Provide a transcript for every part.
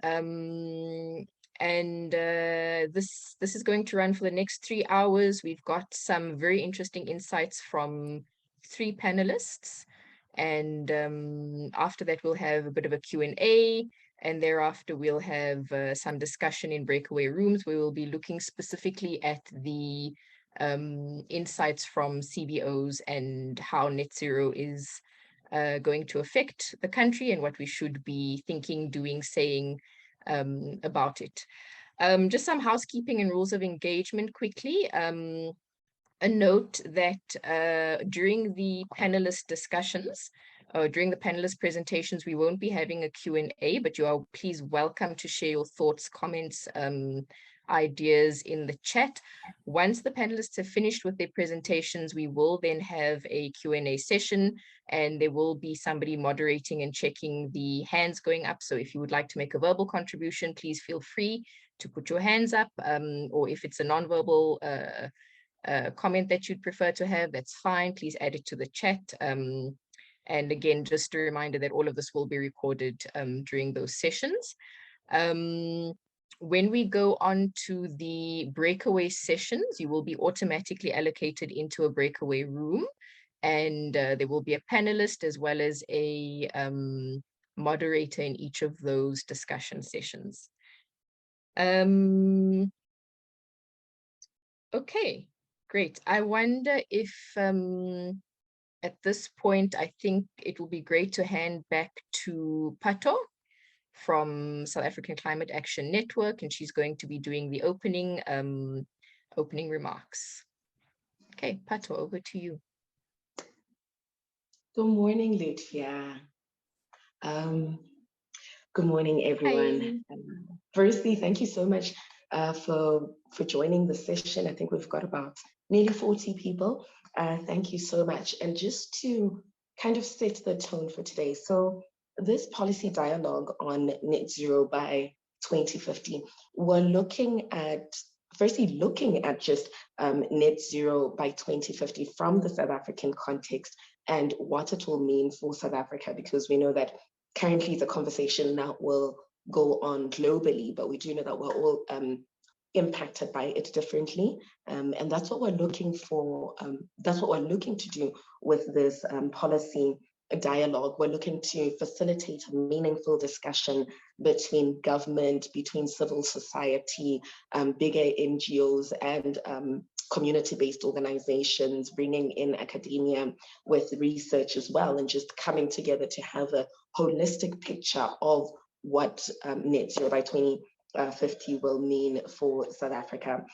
event. This is going to run for the next 3 hours. We've got some very interesting insights from 3 panelists. And after that, we'll have a bit of a Q&A. And thereafter, we'll have some discussion in breakaway rooms where we'll be looking specifically at the insights from CBOs and how net zero is going to affect the country and what we should be thinking, doing, saying about it. Just some housekeeping and rules of engagement quickly. A note that during the panelist discussions, during the panelist presentations, we won't be having a Q&A, but you are please welcome to share your thoughts, comments, ideas in the chat. Once the panelists have finished with their presentations, we will then have a Q&A session, and there will be somebody moderating and checking the hands going up. So if you would like to make a verbal contribution, please feel free to put your hands up, or if it's a non-verbal comment that you'd prefer to have, that's fine. Please add it to the chat. And again, just a reminder that all of this will be recorded during those sessions. When we go on to the breakaway sessions, you will be automatically allocated into a breakaway room, and there will be a panelist as well as a moderator in each of those discussion sessions. Okay, great. I wonder if at this point, I think it will be great to hand back to Pato from South African Climate Action Network, and she's going to be doing the opening remarks. Okay, Pato, over to you. Good morning, Lutfiyah. Good morning, everyone. Firstly, thank you so much for joining the session. I think we've got about nearly 40 people. Thank you so much. And just to kind of set the tone for today. So this policy dialogue on net zero by 2050, we're looking at just net zero by 2050 from the South African context and what it will mean for South Africa, because we know that currently the conversation now will go on globally, but we do know that we're all impacted by it differently. And that's what we're looking for. That's what we're looking to do with this policy dialogue. We're looking to facilitate a meaningful discussion between government, between civil society, bigger NGOs, and community-based organizations, bringing in academia with research as well, and just coming together to have a holistic picture of what net zero by 2050 will mean for South Africa.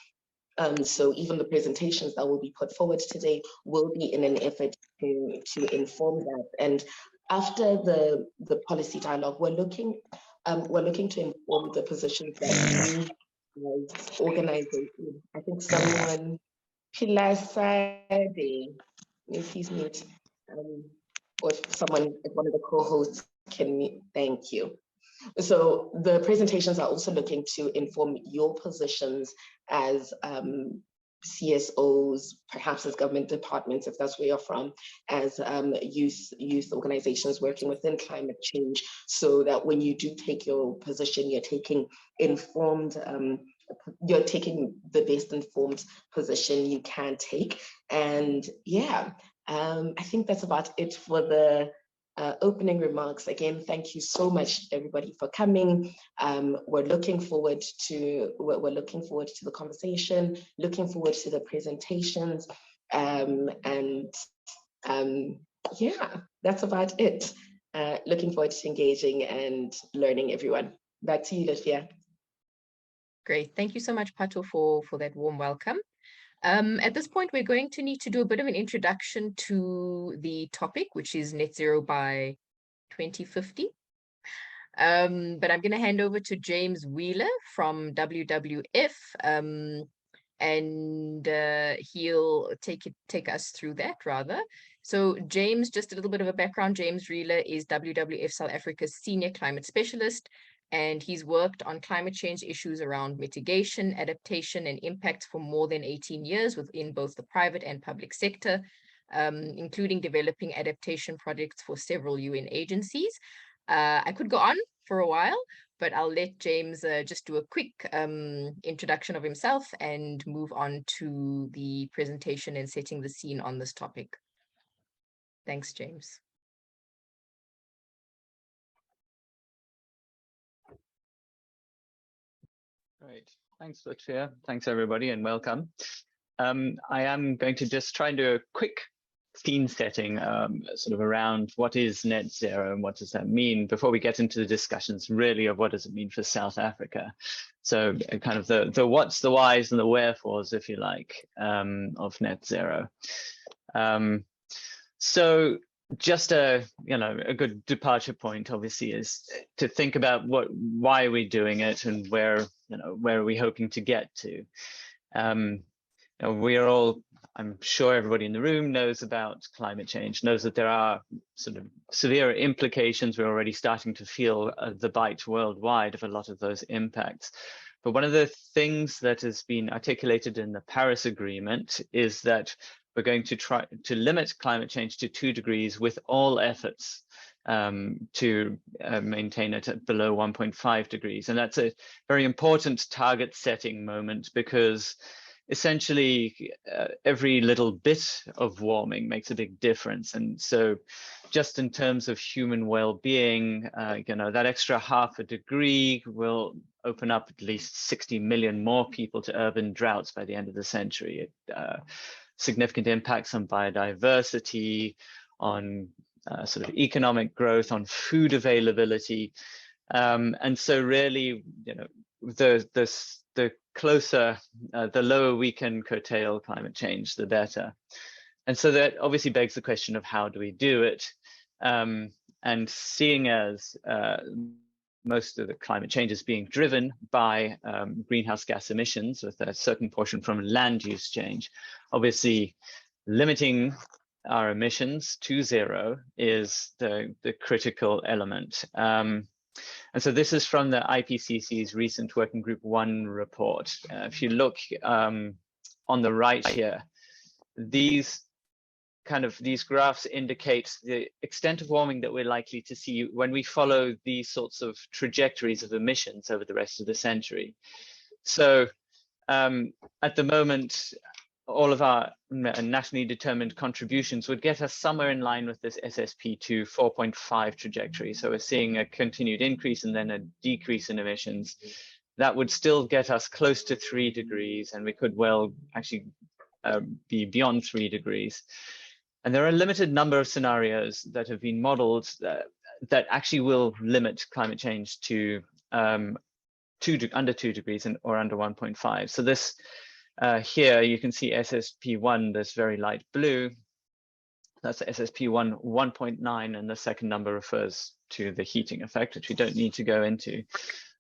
So even the presentations that will be put forward today will be in an effort to inform that. And after the policy dialogue, we're looking to inform the positions that we as organizations. I think someone, Pilasade, if he's mute, or if someone, if one of the co-hosts can mute, thank you. So the presentations are also looking to inform your positions as CSOs, perhaps as government departments, if that's where you're from, as youth organizations working within climate change, so that when you do take your position, you're taking informed, you're taking the best informed position you can take. And yeah, I think that's about it for the opening remarks. Again, thank you so much, everybody, for coming. We're looking forward to the conversation, looking forward to the presentations, yeah, that's about it. Looking forward to engaging and learning, everyone. Back to you, Lutfiyah. Great, thank you so much, Pato, for that warm welcome. At this point, we're going to need to do a bit of an introduction to the topic, which is net zero by 2050. But I'm going to hand over to James Wheeler from WWF, and he'll take us through that rather. So James, just a little bit of a background. James Wheeler is WWF South Africa's senior climate specialist, and he's worked on climate change issues around mitigation, adaptation, and impact for more than 18 years within both the private and public sector, including developing adaptation projects for several UN agencies. I could go on for a while, but I'll let James just do a quick introduction of himself and move on to the presentation and setting the scene on this topic. Thanks, James. Great. Thanks, Lutfiyah. Thanks, everybody, and welcome. I am going to just try and do a quick scene setting sort of around what is net zero and what does that mean before we get into the discussions really of what does it mean for South Africa. So kind of the what's, the whys, and the wherefores, if you like, of net zero. So just a good departure point obviously is to think about why are we doing it and where are we hoping to get to. We are all, I'm sure everybody in the room knows about climate change, knows that there are sort of severe implications. We're already starting to feel the bite worldwide of a lot of those impacts. But one of the things that has been articulated in the Paris Agreement is that we're going to try to limit climate change to 2 degrees with all efforts to maintain it at below 1.5 degrees. And that's a very important target setting moment, because essentially every little bit of warming makes a big difference. And so just in terms of human well-being, that extra ½ degree will open up at least 60 million more people to urban droughts by the end of the century. Significant impacts on biodiversity, on sort of economic growth, on food availability. And so really, the closer, the lower we can curtail climate change, the better. And so that obviously begs the question of how do we do it? And seeing as most of the climate change is being driven by greenhouse gas emissions, with a certain portion from land use change, obviously limiting our emissions to 0 is the critical element. And so this is from the IPCC's recent Working Group 1 report. If you look on the right here, these graphs indicate the extent of warming that we're likely to see when we follow these sorts of trajectories of emissions over the rest of the century. So at the moment, all of our nationally determined contributions would get us somewhere in line with this SSP2 4.5 trajectory. So we're seeing a continued increase and then a decrease in emissions. That would still get us close to 3 degrees, and we could well actually be beyond 3 degrees. And there are a limited number of scenarios that have been modeled that actually will limit climate change to under 2 degrees or under 1.5. So this here you can see SSP1, this very light blue. That's SSP1 1.9, and the second number refers to the heating effect, which we don't need to go into.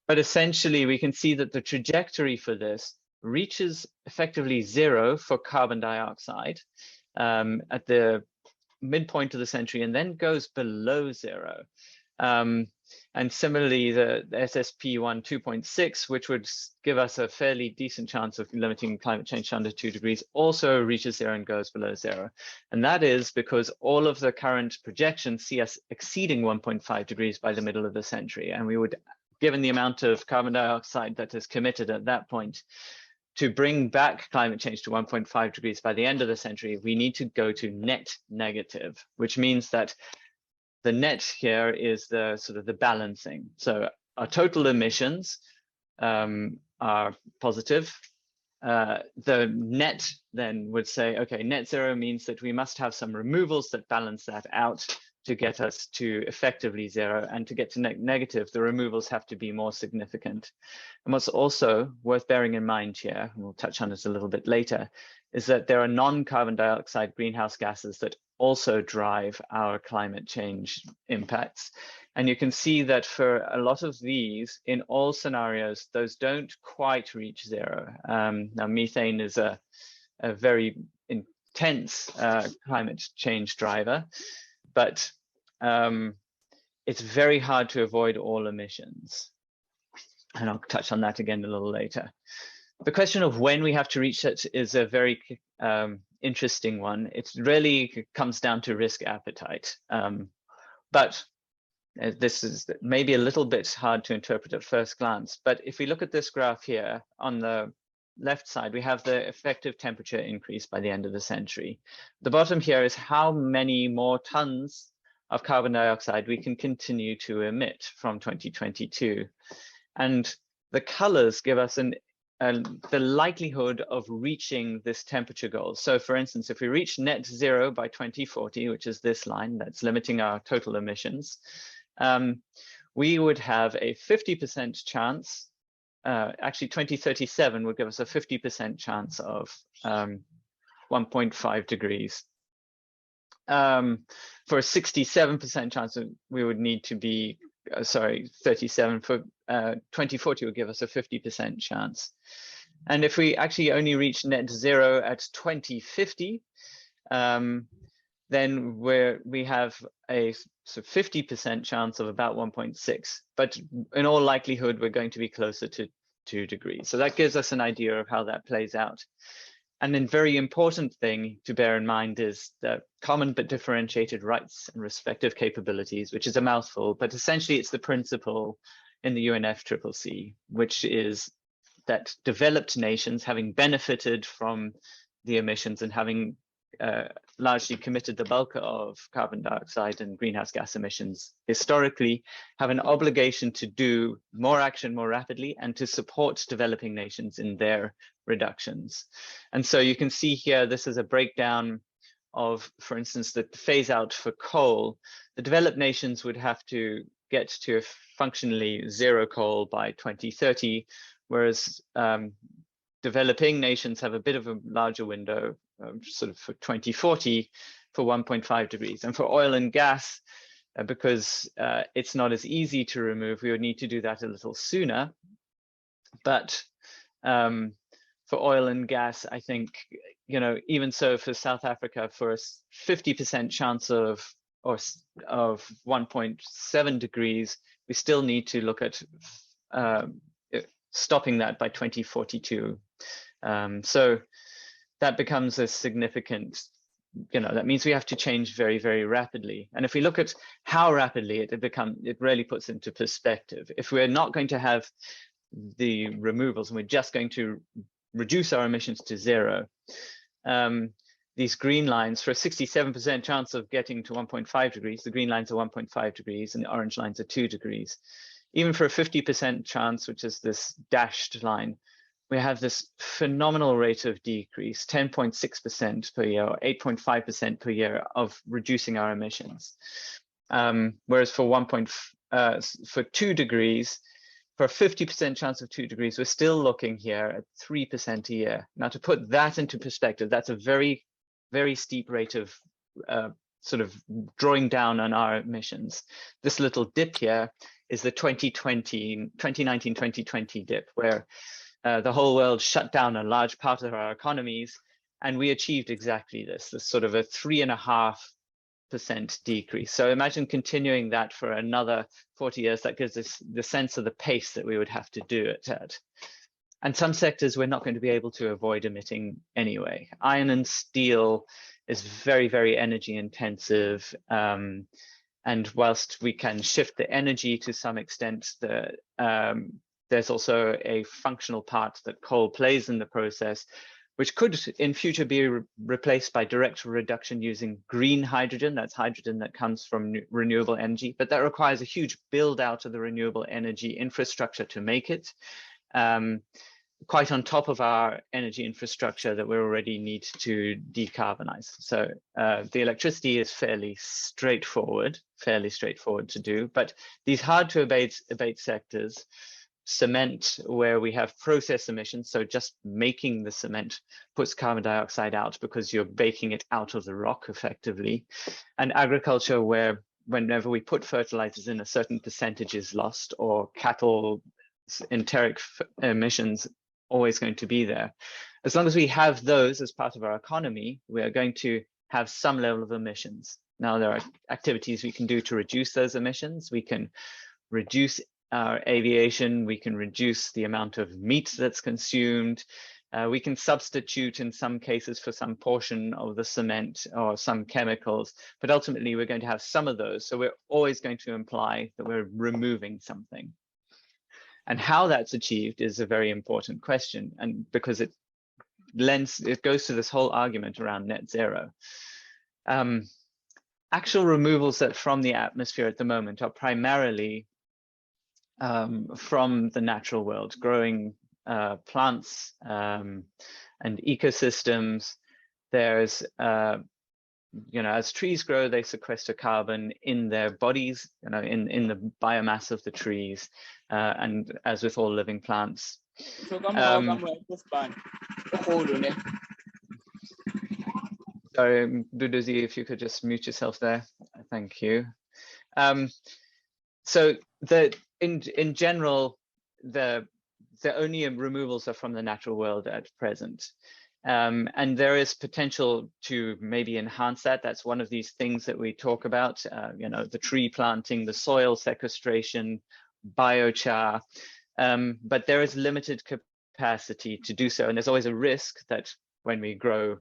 But essentially, we can see that the trajectory for this reaches effectively 0 for carbon dioxide at the midpoint of the century, and then goes below 0. And similarly, the SSP1 2.6, which would give us a fairly decent chance of limiting climate change to under 2 degrees, also reaches 0 and goes below 0. And that is because all of the current projections see us exceeding 1.5 degrees by the middle of the century. And we would, given the amount of carbon dioxide that is committed at that point, to bring back climate change to 1.5 degrees by the end of the century, we need to go to net negative, which means that the net here is the sort of the balancing. So our total emissions are positive. The net then would say, okay, net zero means that we must have some removals that balance that out to get us to effectively 0. And to get to negative, the removals have to be more significant. And what's also worth bearing in mind here, and we'll touch on this a little bit later, is that there are non-carbon dioxide greenhouse gases that also drive our climate change impacts. And you can see that for a lot of these, in all scenarios, those don't quite reach 0. Now, methane is a very intense climate change driver, but it's very hard to avoid all emissions. And I'll touch on that again a little later. The question of when we have to reach it is a very interesting one. It really comes down to risk appetite. But This is maybe a little bit hard to interpret at first glance, but if we look at this graph here on the left side, we have the effective temperature increase by the end of the century. The bottom here is how many more tons of carbon dioxide we can continue to emit from 2022. And the colors give us the likelihood of reaching this temperature goal. So for instance, if we reach net zero by 2040, which is this line that's limiting our total emissions, we would have a 50% chance, actually 2037 would give us a 50% chance of 1.5 degrees. For a 67% chance, we would need to be, 37 for 2040 would give us a 50% chance. And if we actually only reach net zero at 2050, then we have a 50% chance of about 1.6, but in all likelihood, we're going to be closer to 2 degrees. So that gives us an idea of how that plays out. And then very important thing to bear in mind is the common but differentiated rights and respective capabilities, which is a mouthful, but essentially it's the principle in the UNFCCC, which is that developed nations, having benefited from the emissions and having largely committed the bulk of carbon dioxide and greenhouse gas emissions historically, have an obligation to do more action more rapidly and to support developing nations in their reductions. And so you can see here, this is a breakdown of, for instance, the phase out for coal. The developed nations would have to get to functionally zero coal by 2030, whereas developing nations have a bit of a larger window, sort of for 2040 for 1.5 degrees. And for oil and gas, because it's not as easy to remove, we would need to do that a little sooner. But for oil and gas, I think, even so for South Africa, for a 50% chance of 1.7 degrees, we still need to look at stopping that by 2042. So that becomes a significant, that means we have to change very, very rapidly. And if we look at how rapidly it really puts into perspective. If we're not going to have the removals and we're just going to reduce our emissions to zero, these green lines, for a 67% chance of getting to 1.5 degrees, the green lines are 1.5 degrees and the orange lines are 2 degrees. Even for a 50% chance, which is this dashed line, we have this phenomenal rate of decrease, 10.6% per year, or 8.5% per year of reducing our emissions. Whereas for 2 degrees, for a 50% chance of 2 degrees, we're still looking here at 3% a year. Now, to put that into perspective, that's a very, very steep rate of sort of drawing down on our emissions. This little dip here is the 2019-2020 dip, where the whole world shut down a large part of our economies, and we achieved exactly this sort of a 3.5% decrease. So imagine continuing that for another 40 years. That gives us the sense of the pace that we would have to do it at. And some sectors we're not going to be able to avoid emitting anyway. Iron and steel is very, very energy intensive. And whilst we can shift the energy to some extent, there's also a functional part that coal plays in the process, which could in future be replaced by direct reduction using green hydrogen. That's hydrogen that comes from renewable energy, but that requires a huge build out of the renewable energy infrastructure to make it, quite on top of our energy infrastructure that we already need to decarbonize. So the electricity is fairly straightforward to do, but these hard to abate sectors, cement, where we have process emissions, so just making the cement puts carbon dioxide out because you're baking it out of the rock effectively, and agriculture, where whenever we put fertilizers in, a certain percentage is lost, or cattle enteric emissions always going to be there. As long as we have those as part of our economy, we are going to have some level of emissions. Now, there are activities we can do to reduce those emissions. We can reduce our aviation, we can reduce the amount of meat that's consumed, We can substitute in some cases for some portion of the cement or some chemicals, but ultimately we're going to have some of those. So we're always going to imply that we're removing something. And how that's achieved is a very important question, and because it goes to this whole argument around net zero. Actual removals that from the atmosphere at the moment are primarily from the natural world, growing plants and ecosystems. There's, as trees grow, they sequester carbon in their bodies, in the biomass of the trees, and as with all living plants. Sorry, Mduduzi, if you could just mute yourself there. Thank you. So in general, the only removals are from the natural world at present. And there is potential to maybe enhance that. That's one of these things that we talk about, the tree planting, the soil sequestration, biochar, but there is limited capacity to do so. And there's always a risk that when we grow,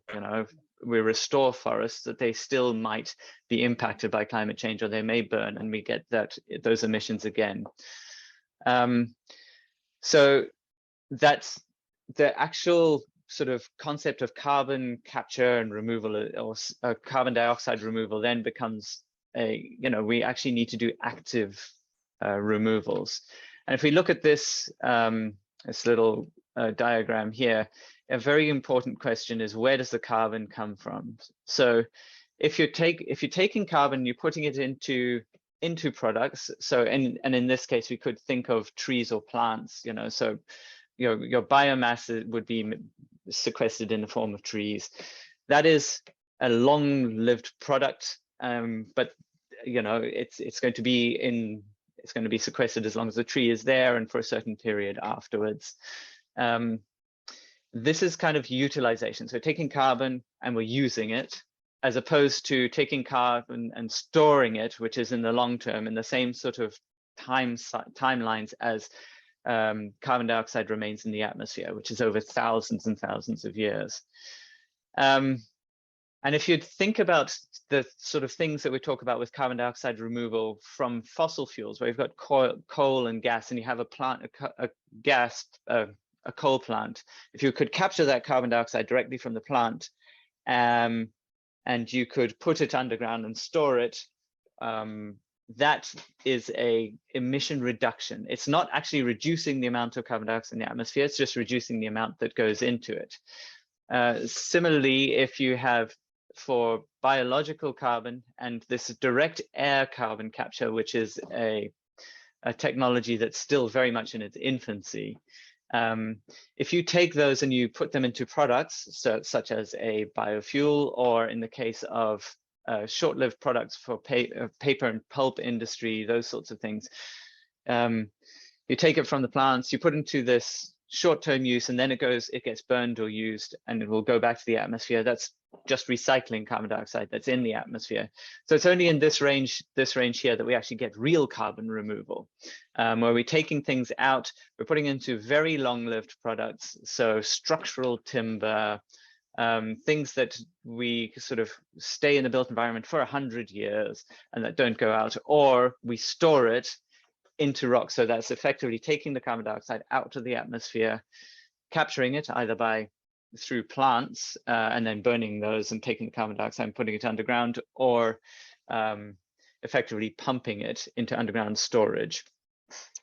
we restore forests, that they still might be impacted by climate change, or they may burn, and we get those emissions again. So that's the actual sort of concept of carbon capture and removal, or carbon dioxide removal, then becomes we actually need to do active removals. And if we look at this little diagram here, a very important question is, where does the carbon come from? So if you're taking carbon, you're putting it into products. So and in this case, we could think of trees or plants. So your biomass would be sequestered in the form of trees. That is a long-lived product, but it's going to be sequestered as long as the tree is there and for a certain period afterwards. This is kind of utilization. So taking carbon and we're using it, as opposed to taking carbon and storing it, which is in the long term, in the same sort of timelines as carbon dioxide remains in the atmosphere, which is over thousands and thousands of years. And if you think about the sort of things that we talk about with carbon dioxide removal from fossil fuels, where you've got coal and gas, and you have a coal plant, if you could capture that carbon dioxide directly from the plant, and you could put it underground and store it, that is a emission reduction. It's not actually reducing the amount of carbon dioxide in the atmosphere, it's just reducing the amount that goes into it. Similarly, if you have for biological carbon and this direct air carbon capture, which is a technology that's still very much in its infancy, if you take those and you put them into products, such as a biofuel, or in the case of short-lived products for paper and pulp industry, those sorts of things, you take it from the plants, you put it into this short-term use, and then it gets burned or used, and it will go back to the atmosphere. That's just recycling carbon dioxide that's in the atmosphere. So it's only in this range here that we actually get real carbon removal, where we're taking things out, we're putting into very long-lived products, so structural timber, things that we sort of stay in the built environment for 100 years and that don't go out, or we store it into rock. So that's effectively taking the carbon dioxide out of the atmosphere, capturing it either through plants and then burning those and taking the carbon dioxide and putting it underground, or effectively pumping it into underground storage.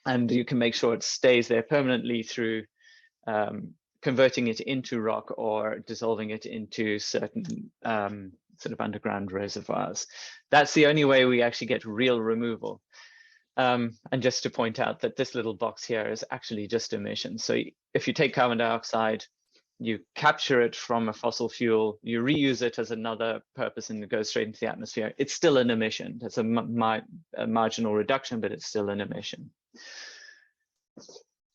And you can make sure it stays there permanently through converting it into rock or dissolving it into certain sort of underground reservoirs. That's the only way we actually get real removal. And just to point out that this little box here is actually just emissions. So if you take carbon dioxide, you capture it from a fossil fuel, you reuse it as another purpose, and it goes straight into the atmosphere, it's still an emission. That's a marginal reduction, but it's still an emission.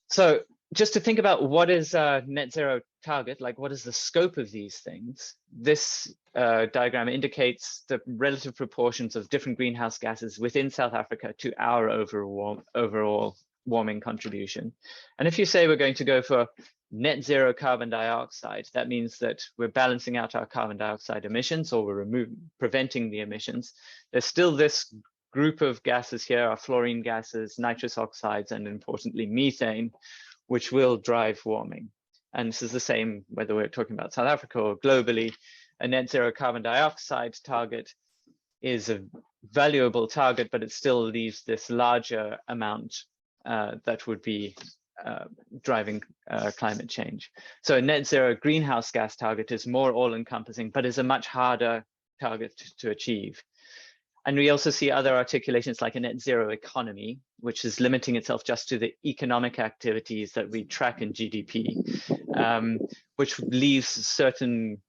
So just to think about what is a net zero target, like what is the scope of these things, this diagram indicates the relative proportions of different greenhouse gases within South Africa to our overall warming contribution. And if you say we're going to go for net zero carbon dioxide, that means that we're balancing out our carbon dioxide emissions, or we're preventing the emissions. There's still this group of gases here, our fluorine gases, nitrous oxides, and importantly, methane, which will drive warming. And this is the same whether we're talking about South Africa or globally. A net zero carbon dioxide target is a valuable target, but it still leaves this larger amount that would be driving climate change. So a net zero greenhouse gas target is more all-encompassing, but is a much harder target to achieve. And we also see other articulations like a net zero economy, which is limiting itself just to the economic activities that we track in GDP, which leaves certain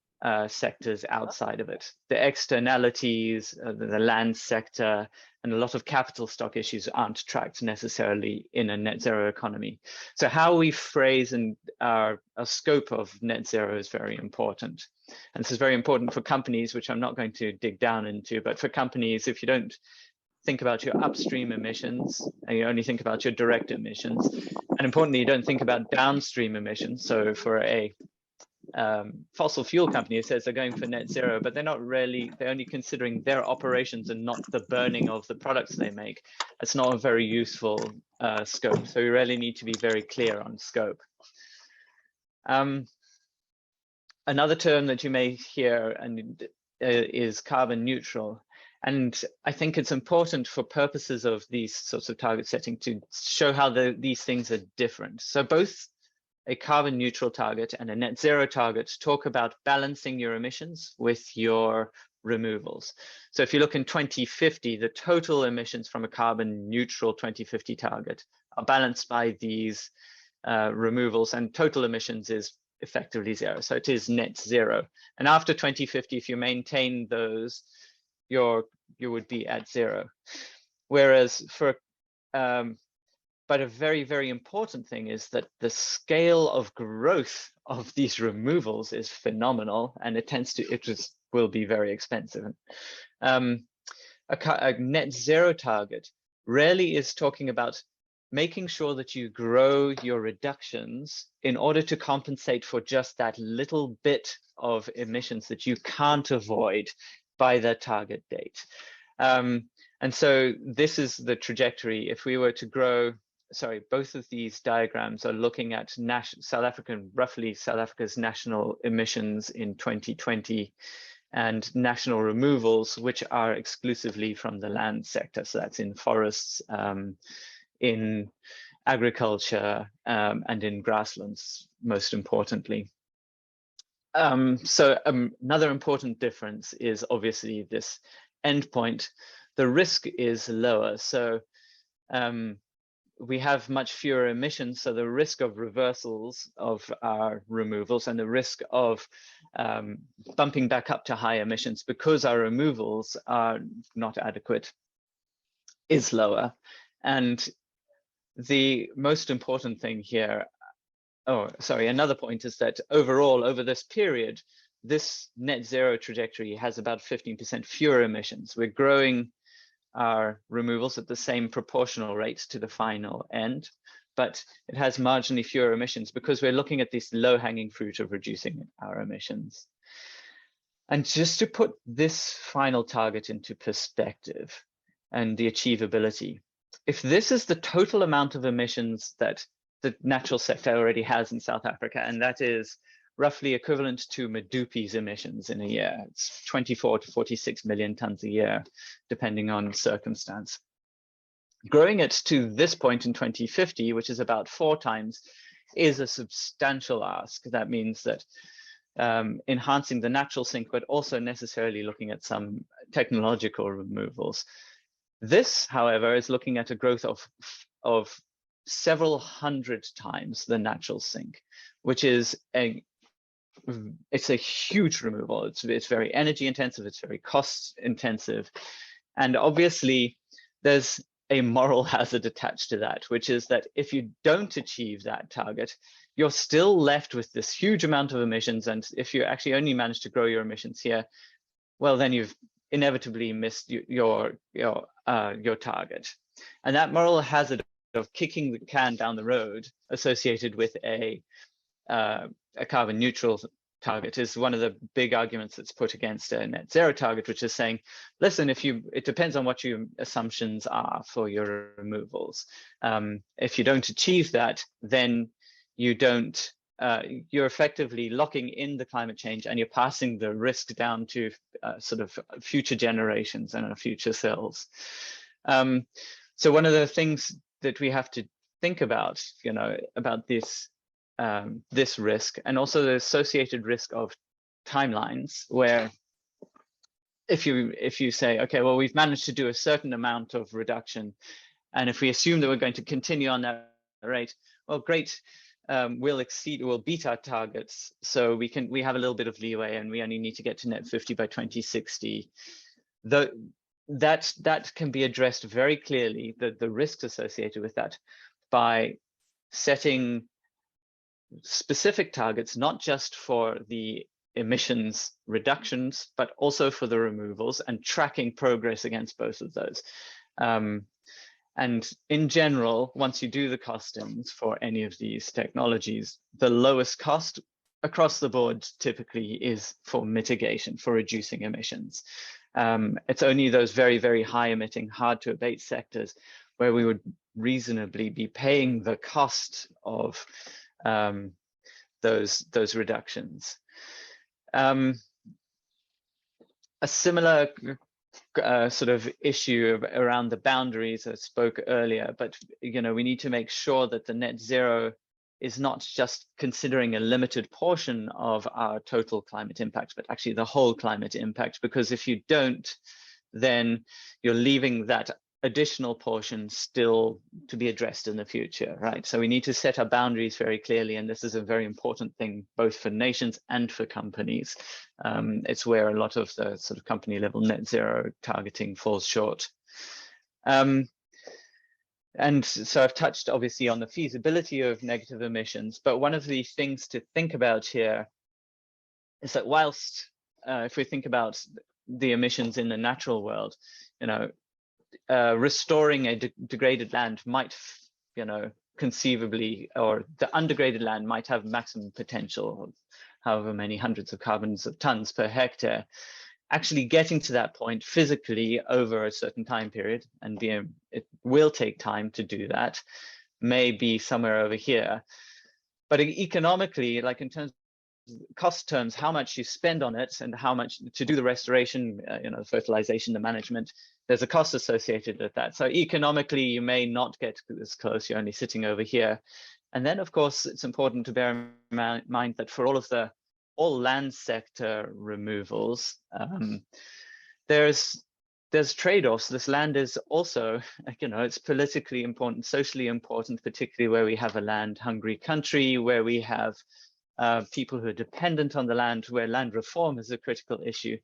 sectors outside of it. The externalities, the land sector, and a lot of capital stock issues aren't tracked necessarily in a net zero economy. So how we phrase and our scope of net zero is very important. And this is very important for companies, which I'm not going to dig down into, but for companies, if you don't think about your upstream emissions and you only think about your direct emissions, and importantly, you don't think about downstream emissions. So for a fossil fuel company, it says they're going for net zero, but they're not really, they're only considering their operations and not the burning of the products they make. It's not a very useful scope. So we really need to be very clear on scope. Another term that you may hear is carbon neutral. And I think it's important for purposes of these sorts of target setting to show how these things are different. So both a carbon neutral target and a net zero target talk about balancing your emissions with your removals. So if you look in 2050, the total emissions from a carbon neutral 2050 target are balanced by these removals, and total emissions is effectively zero. So it is net zero. And after 2050, if you maintain those, you would be at zero. Whereas for but a very, very important thing is that the scale of growth of these removals is phenomenal, and it will be very expensive. A net zero target really is talking about making sure that you grow your reductions in order to compensate for just that little bit of emissions that you can't avoid by the target date. And so this is the trajectory. If we were to grow, sorry, both of these diagrams are looking at roughly South Africa's national emissions in 2020 and national removals, which are exclusively from the land sector. So that's in forests, in agriculture, and in grasslands, most importantly. So another important difference is obviously this endpoint. The risk is lower. So we have much fewer emissions, so the risk of reversals of our removals and the risk of bumping back up to high emissions because our removals are not adequate is lower. And the most important thing here, another point is that overall, over this period, this net zero trajectory has about 15% fewer emissions. We're growing our removals at the same proportional rate to the final end, but it has marginally fewer emissions because we're looking at this low-hanging fruit of reducing our emissions. And just to put this final target into perspective and the achievability, if this is the total amount of emissions that the natural sector already has in South Africa, and that is roughly equivalent to Mduduzi's emissions in a year. It's 24 to 46 million tons a year, depending on circumstance. Growing it to this point in 2050, which is about 4 times, is a substantial ask. That means that enhancing the natural sink, but also necessarily looking at some technological removals. This, however, is looking at a growth of several hundred times the natural sink, which is it's a huge removal. It's very energy intensive, it's very cost intensive. And obviously there's a moral hazard attached to that, which is that if you don't achieve that target, you're still left with this huge amount of emissions. And if you actually only manage to grow your emissions here, well, then you've inevitably missed your target. And that moral hazard of kicking the can down the road associated with a a carbon neutral target is one of the big arguments that's put against a net zero target, which is saying, listen, it depends on what your assumptions are for your removals. If you don't achieve that, then you don't, you're effectively locking in the climate change, and you're passing the risk down to sort of future generations and future cells. So one of the things that we have to think about, about this this risk, and also the associated risk of timelines, where if you say, okay, well, we've managed to do a certain amount of reduction, and if we assume that we're going to continue on that rate, well, great, we'll beat our targets, so we have a little bit of leeway, and we only need to get to net 50 by 2060. That can be addressed very clearly, the risks associated with that, by setting specific targets, not just for the emissions reductions, but also for the removals, and tracking progress against both of those. And in general, once you do the costings for any of these technologies, the lowest cost across the board typically is for mitigation, for reducing emissions. It's only those very, very high emitting, hard to abate sectors where we would reasonably be paying the cost of those reductions. A similar sort of issue around the boundaries I spoke earlier, but we need to make sure that the net zero is not just considering a limited portion of our total climate impact, but actually the whole climate impact, because if you don't, then you're leaving that additional portion still to be addressed in the future, right? So we need to set our boundaries very clearly, and this is a very important thing both for nations and for companies. It's where a lot of the sort of company level net zero targeting falls short. And so I've touched obviously on the feasibility of negative emissions, but one of the things to think about here is that whilst if we think about the emissions in the natural world, restoring a degraded land might, conceivably, or the undegraded land might have maximum potential of however many hundreds of carbons of tons per hectare. Actually getting to that point physically over a certain time period, and it will take time to do that, may be somewhere over here. But economically, like in terms cost terms, how much you spend on it and how much to do the restoration, the fertilization, the management, there's a cost associated with that. So economically, you may not get this close, you're only sitting over here. And then of course, it's important to bear in mind that for all land sector removals, there's trade-offs. This land is also, it's politically important, socially important, particularly where we have a land-hungry country, where we have people who are dependent on the land, where land reform is a critical issue.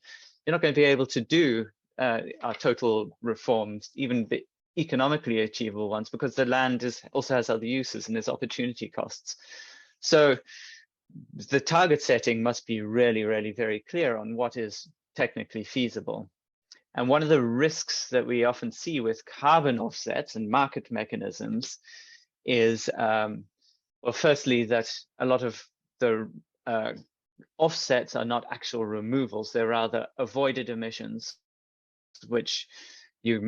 You're not going to be able to do our total reforms, even the economically achievable ones, because the land also has other uses and there's opportunity costs. So the target setting must be really, really very clear on what is technically feasible. And one of the risks that we often see with carbon offsets and market mechanisms is, well, firstly, that a lot of the offsets are not actual removals, they're rather avoided emissions, which you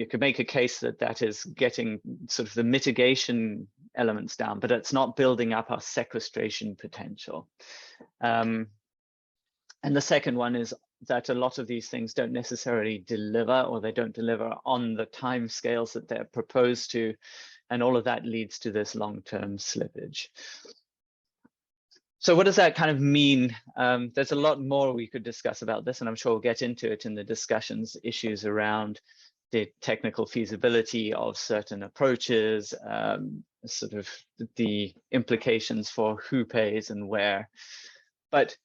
could make a case that is getting sort of the mitigation elements down, but it's not building up our sequestration potential. And the second one is that a lot of these things don't necessarily deliver, or they don't deliver on the time scales that they're proposed to, and all of that leads to this long-term slippage. So what does that kind of mean? There's a lot more we could discuss about this, and I'm sure we'll get into it in the discussions, issues around the technical feasibility of certain approaches, sort of the implications for who pays and where. But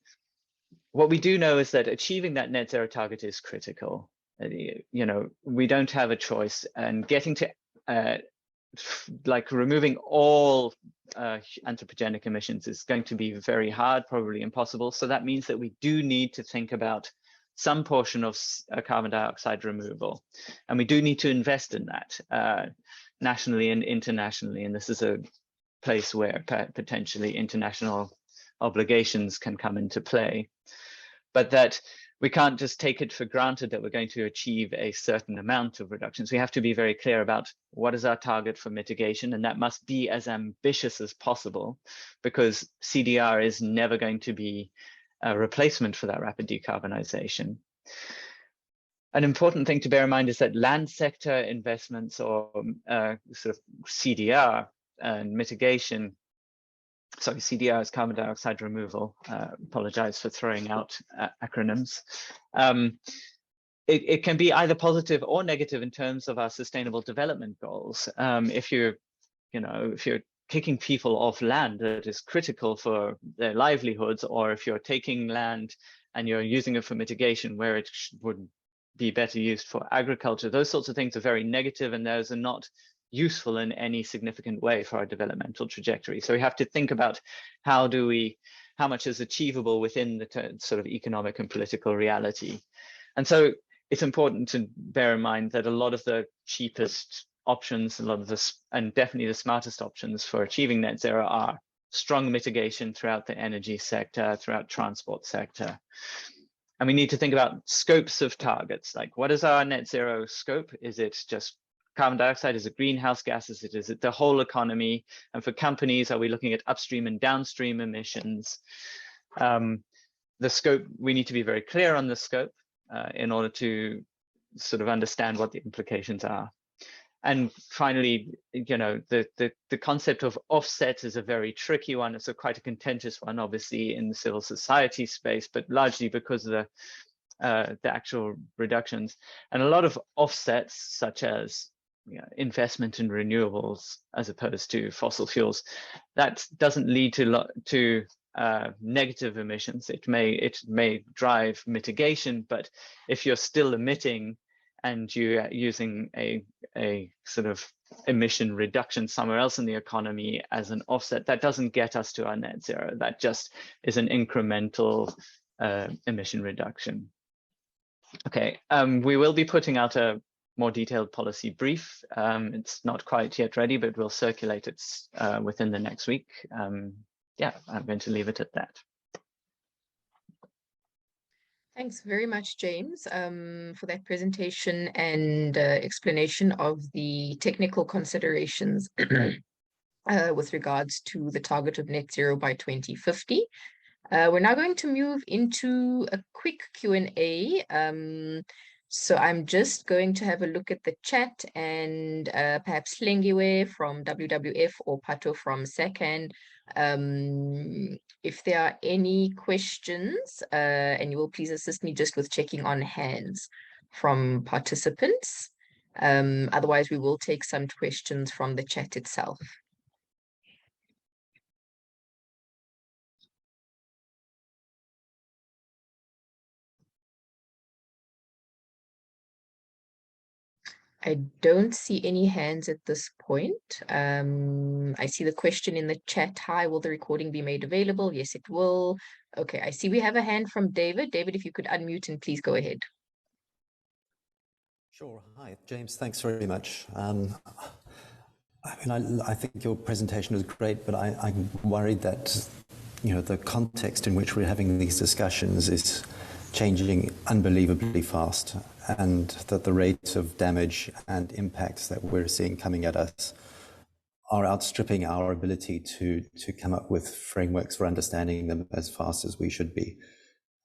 what we do know is that achieving that net zero target is critical. We don't have a choice, and getting to like removing all anthropogenic emissions is going to be very hard, probably impossible. So that means that we do need to think about some portion of carbon dioxide removal, and we do need to invest in that nationally and internationally. And this is a place where potentially international obligations can come into play, but that we can't just take it for granted that we're going to achieve a certain amount of reductions. We have to be very clear about what is our target for mitigation, and that must be as ambitious as possible, because CDR is never going to be a replacement for that rapid decarbonization. An important thing to bear in mind is that land sector investments, or sort of CDR and mitigation, sorry, CDR is carbon dioxide removal. Apologize for throwing out acronyms. It can be either positive or negative in terms of our sustainable development goals. If you're kicking people off land that is critical for their livelihoods, or if you're taking land and you're using it for mitigation where it would be better used for agriculture, those sorts of things are very negative, and those are not useful in any significant way for our developmental trajectory. So we have to think about how much is achievable within the sort of economic and political reality. And so it's important to bear in mind that a lot of the cheapest options, and definitely the smartest options for achieving net zero are strong mitigation throughout the energy sector, throughout transport sector. And we need to think about scopes of targets, like what is our net zero scope? Is it just carbon dioxide? Is it greenhouse gases? Is it the whole economy? And for companies, are we looking at upstream and downstream emissions? The scope, we need to be very clear on the scope in order to sort of understand what the implications are. And finally, the concept of offsets is a very tricky one. It's quite a contentious one, obviously, in the civil society space, but largely because of the actual reductions. And a lot of offsets, such as investment in renewables as opposed to fossil fuels, that doesn't lead to negative emissions. It may drive mitigation, but if you're still emitting and you're using a sort of emission reduction somewhere else in the economy as an offset, that doesn't get us to our net zero. That just is an incremental emission reduction. Okay, we will be putting out a more detailed policy brief. It's not quite yet ready, but we'll circulate it within the next week. Yeah, I'm going to leave it at that. Thanks very much, James, for that presentation and explanation of the technical considerations with regards to the target of net zero by 2050. We're now going to move into a quick Q&A. So I'm just going to have a look at the chat, and perhaps Hlengiwe from WWF or Pato from SECAN, if there are any questions, and you will please assist me just with checking on hands from participants. Otherwise, we will take some questions from the chat itself. I don't see any hands at this point. I see the question in the chat. Hi, will the recording be made available? Yes, it will. Okay, I see we have a hand from David. David, if you could unmute and please go ahead. Sure. Hi, James. Thanks very much. I mean, I think your presentation was great, but I'm worried that, the context in which we're having these discussions is changing unbelievably fast, and that the rate of damage and impacts that we're seeing coming at us are outstripping our ability to come up with frameworks for understanding them as fast as we should be.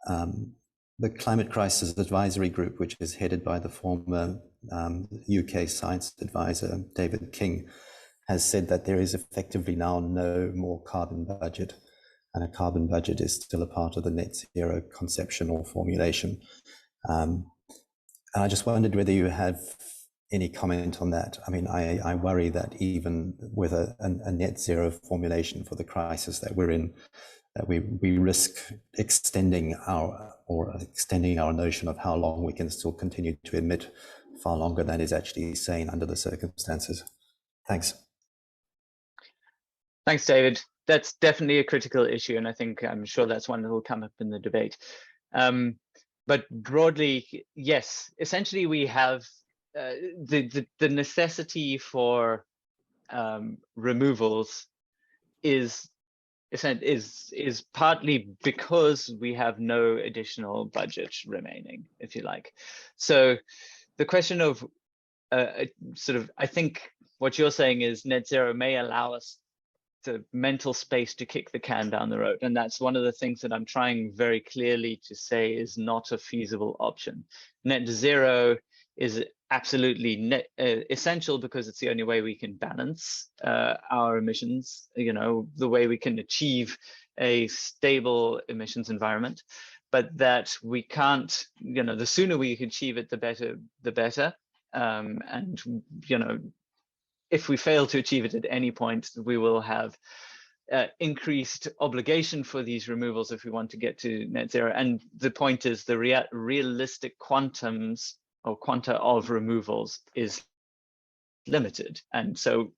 The Climate Crisis Advisory Group, which is headed by the former UK science advisor, David King, has said that there is effectively now no more carbon budget, and a carbon budget is still a part of the net zero conception or formulation. And I just wondered whether you have any comment on that. I mean, I worry that even with a net zero formulation for the crisis that we're in, that we risk extending our notion of how long we can still continue to emit far longer than is actually sane under the circumstances. Thanks. Thanks, David. That's definitely a critical issue, and I'm sure that's one that will come up in the debate. But broadly, yes, essentially we have the necessity for removals is partly because we have no additional budget remaining, if you like. So the question of I think what you're saying is net zero may allow us the mental space to kick the can down the road. And that's one of the things that I'm trying very clearly to say is not a feasible option. Net zero is absolutely essential because it's the only way we can balance our emissions, the way we can achieve a stable emissions environment. But that we can't, the sooner we achieve it, the better. And if we fail to achieve it at any point, we will have increased obligation for these removals if we want to get to net zero. And the point is the realistic quantums or quanta of removals is limited. And so,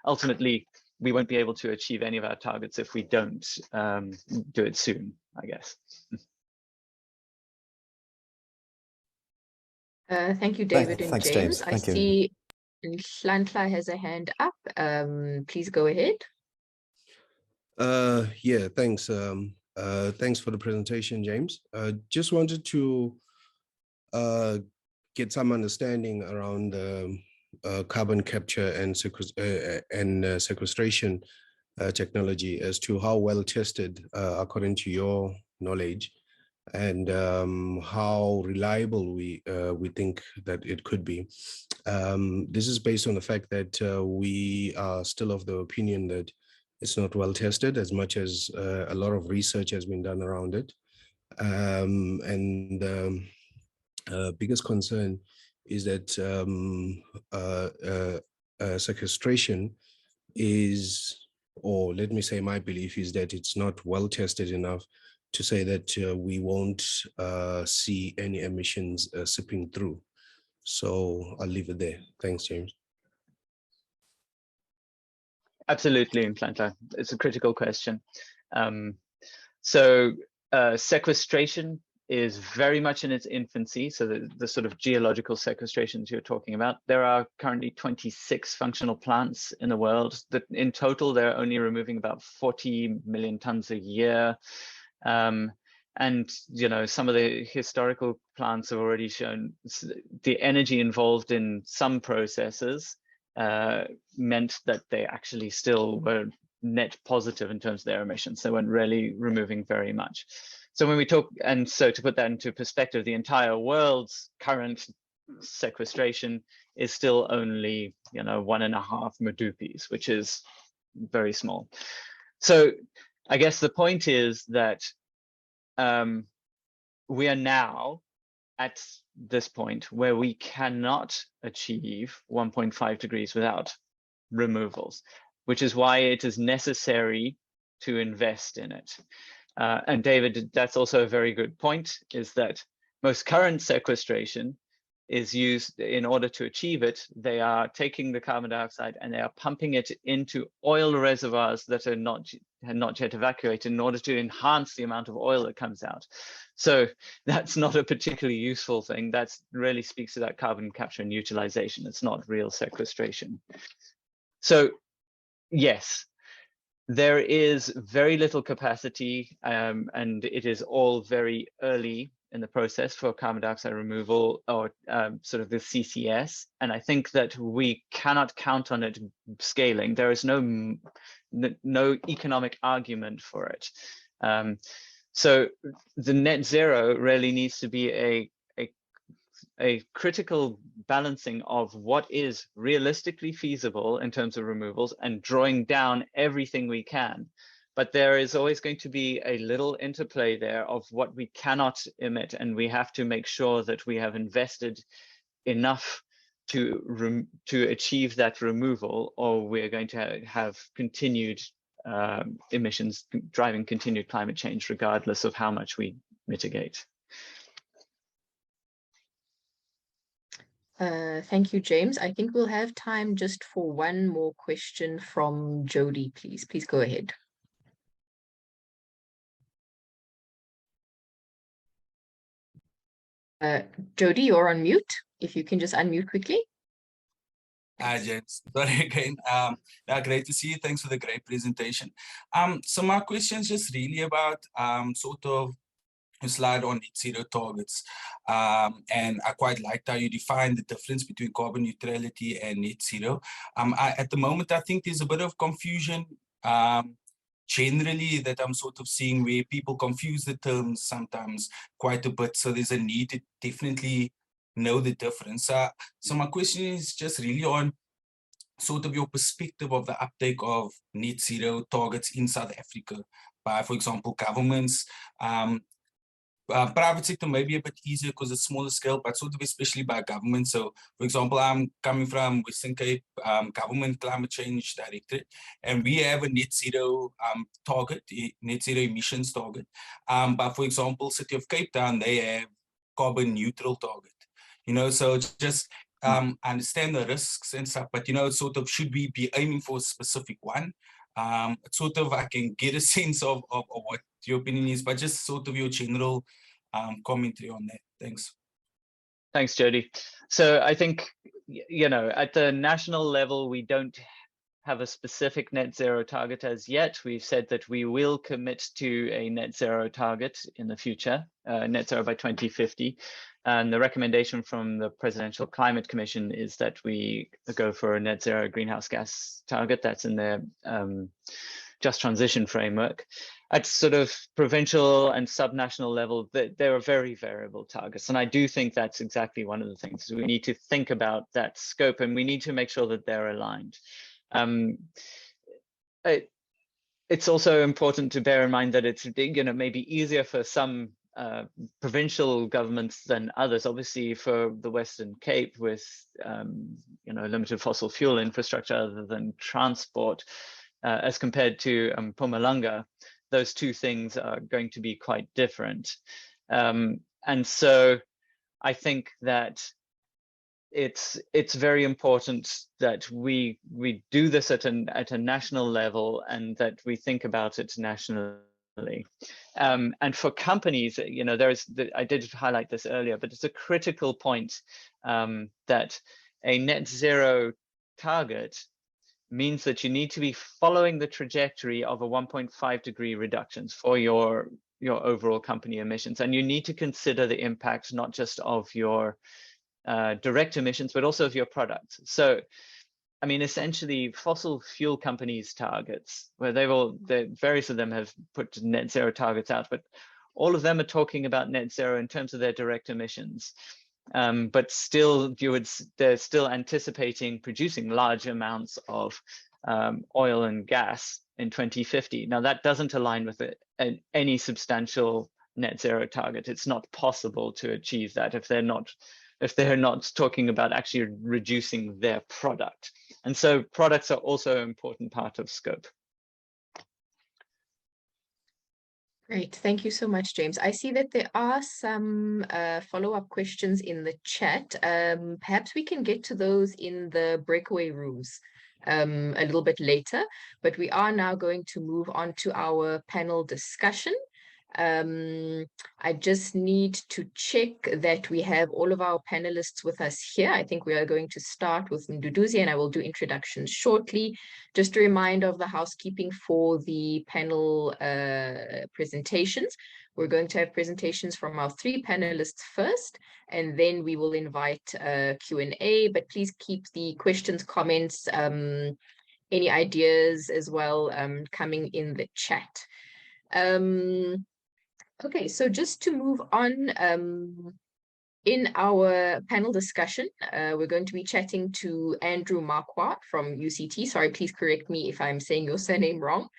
ultimately, we won't be able to achieve any of our targets if we don't do it soon, I guess. Thank you, David and Thanks, James. Thank I you. see Nhlanhla has a hand up. Please go ahead. Yeah, thanks. Thanks for the presentation, James. Just wanted to get some understanding around carbon capture and sequestration technology as to how well tested, according to your knowledge, and how reliable we think that it could be. This is based on the fact that we are still of the opinion that it's not well tested, as much as a lot of research has been done around it. Biggest concern is that sequestration is, or let me say my belief is that it's not well tested enough to say that we won't see any emissions sipping through. So I'll leave it there. Thanks, James. Absolutely, Nhlanhla. It's a critical question. Sequestration is very much in its infancy. So the sort of geological sequestrations you're talking about, there are currently 26 functional plants in the world that in total, they're only removing about 40 million tons a year. And, some of the historical plants have already shown the energy involved in some processes meant that they actually still were net positive in terms of their emissions. They weren't really removing very much. So when we talk, and so to put that into perspective, the entire world's current sequestration is still only, 1.5 Mduduzis, which is very small. So I guess the point is that we are now at this point where we cannot achieve 1.5 degrees without removals, which is why it is necessary to invest in it. And David, that's also a very good point, is that most current sequestration is used in order to achieve it. They are taking the carbon dioxide and they are pumping it into oil reservoirs that are not yet evacuated in order to enhance the amount of oil that comes out. So that's not a particularly useful thing. That really speaks to that carbon capture and utilization. It's not real sequestration. So yes, there is very little capacity and it is all very early in the process for carbon dioxide removal or sort of the CCS. And I think that we cannot count on it scaling. There is no economic argument for it. So the net zero really needs to be a critical balancing of what is realistically feasible in terms of removals and drawing down everything we can. But there is always going to be a little interplay there of what we cannot emit, and we have to make sure that we have invested enough to achieve that removal, or we're going to have continued emissions driving continued climate change, regardless of how much we mitigate. Thank you, James. I think we'll have time just for one more question from Jody, please. Please go ahead. Jody, you're on mute. If you can just unmute quickly. Hi, James. Sorry again. Yeah, great to see you. Thanks for the great presentation. So my question is just really about sort of a slide on net zero targets. And I quite liked how you define the difference between carbon neutrality and net zero. At the moment, I think there's a bit of confusion generally that I'm sort of seeing where people confuse the terms sometimes quite a bit. So there's a need to definitely know the difference. So my question is just really on sort of your perspective of the uptake of net zero targets in South Africa by, for example, governments. Private sector may be a bit easier because it's smaller scale, but sort of especially by government. So, for example, I'm coming from Western Cape Government Climate Change Directorate, and we have a net zero target, net zero emissions target. But for example, City of Cape Town, they have carbon neutral target. You know, so just understand the risks and stuff, but you know, sort of should we be aiming for a specific one? Sort of I can get a sense of what your opinion is, but just sort of your general commentary on that. Thanks. Thanks, Jody. So I think, you know, at the national level, we don't have a specific net zero target as yet. We've said that we will commit to a net zero target in the future, net zero by 2050. And the recommendation from the Presidential Climate Commission is that we go for a net zero greenhouse gas target. That's in their just transition framework. At sort of provincial and subnational level, there are very variable targets. And I do think that's exactly one of the things. We need to think about that scope, and we need to make sure that they're aligned. It's also important to bear in mind that it's, you know, maybe easier for some provincial governments than others. Obviously, for the Western Cape, with you know, limited fossil fuel infrastructure other than transport, as compared to Mpumalanga, those two things are going to be quite different. And so I think that it's very important that we do this at a national level, and that we think about it nationally. And for companies, you know, I did highlight this earlier, but it's a critical point that a net zero target means that you need to be following the trajectory of a 1.5 degree reductions for your overall company emissions. And you need to consider the impact not just of your direct emissions, but also of your products. So, I mean, essentially fossil fuel companies' targets, where various of them have put net zero targets out, but all of them are talking about net zero in terms of their direct emissions. But still, they're still anticipating producing large amounts of oil and gas in 2050. Now, that doesn't align with any substantial net zero target. It's not possible to achieve that if they're not talking about actually reducing their product. And so products are also an important part of scope. Great, thank you so much, James. I see that there are some follow-up questions in the chat. Perhaps we can get to those in the breakaway rooms a little bit later, but we are now going to move on to our panel discussion. I just need to check that we have all of our panelists with us here. I think we are going to start with Mduduzi, and I will do introductions shortly. Just a reminder of the housekeeping for the panel presentations. We're going to have presentations from our three panelists first, and then we will invite Q&A, but please keep the questions, comments, any ideas as well coming in the chat. Okay, so just to move on, in our panel discussion, we're going to be chatting to Andrew Marquard from UCT. Sorry, please correct me if I'm saying your surname wrong.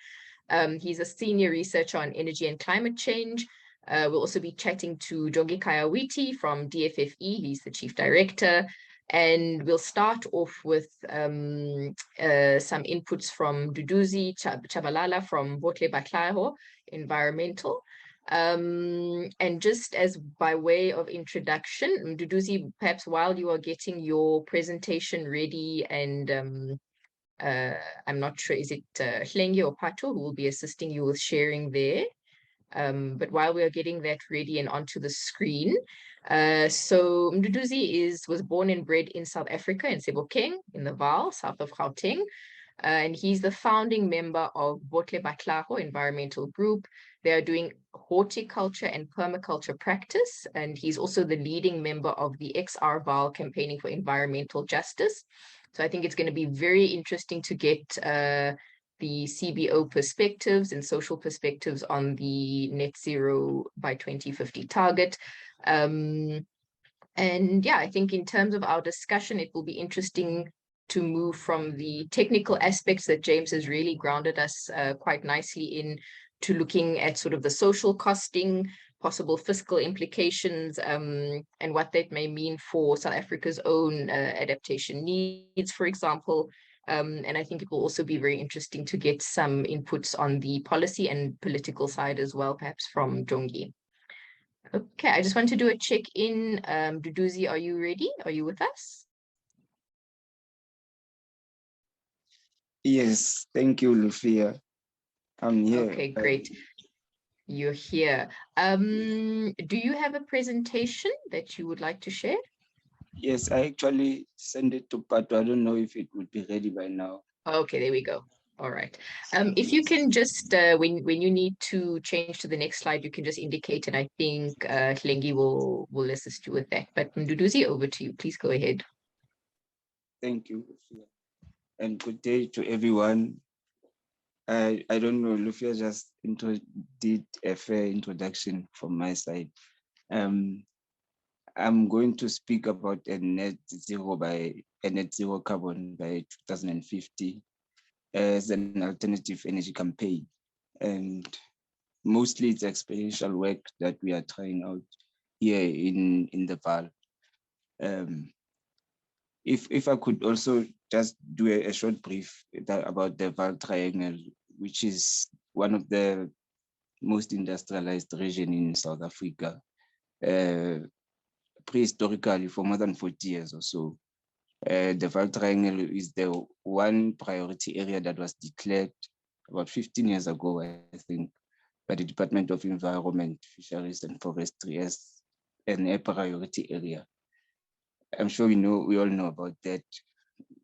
He's a senior researcher on energy and climate change. We'll also be chatting to Jongikhaya Witi from DFFE. He's the chief director. And we'll start off with some inputs from Mduduzi, Tshabalala from Bothle Thlaho, environmental. And just as by way of introduction, Mduduzi, perhaps while you are getting your presentation ready, and I'm not sure, is it Hlengi or Pato who will be assisting you with sharing there? But while we are getting that ready and onto the screen, so Mduduzi was born and bred in South Africa, in Sebokeng, in the Vaal, south of Gauteng. And he's the founding member of Bothle Thlaho Environmental Group. They are doing horticulture and permaculture practice. And he's also the leading member of the XR Vaal campaigning for environmental justice. So I think it's going to be very interesting to get the CBO perspectives and social perspectives on the net zero by 2050 target. And yeah, I think in terms of our discussion, it will be interesting to move from the technical aspects that James has really grounded us quite nicely in, to looking at sort of the social costing, possible fiscal implications, and what that may mean for South Africa's own adaptation needs, for example. And I think it will also be very interesting to get some inputs on the policy and political side as well, perhaps from Jongi. Okay, I just want to do a check-in. Mduduzi, are you ready? Are you with us? Yes, thank you, Lutfiyah. I'm here. Okay, great. You're here. Do you have a presentation that you would like to share? Yes, I actually sent it to Pato. I don't know if it would be ready by now. Okay, there we go. All right. If you can just, when you need to change to the next slide, you can just indicate, and I think Hlengi will assist you with that. But Mduduzi, over to you. Please go ahead. Thank you, Lutfiyah. And good day to everyone. I don't know, Lutfiyah just did a fair introduction from my side. I'm going to speak about a net zero carbon by 2050 as an alternative energy campaign. And mostly it's experiential work that we are trying out here in the Vaal. If I could also just do a short brief about the Vaal Triangle, which is one of the most industrialized region in South Africa. Prehistorically, for more than 40 years or so, the Vaal Triangle is the one priority area that was declared about 15 years ago, I think, by the Department of Environment, Fisheries and Forestry as an air priority area. I'm sure we all know about that,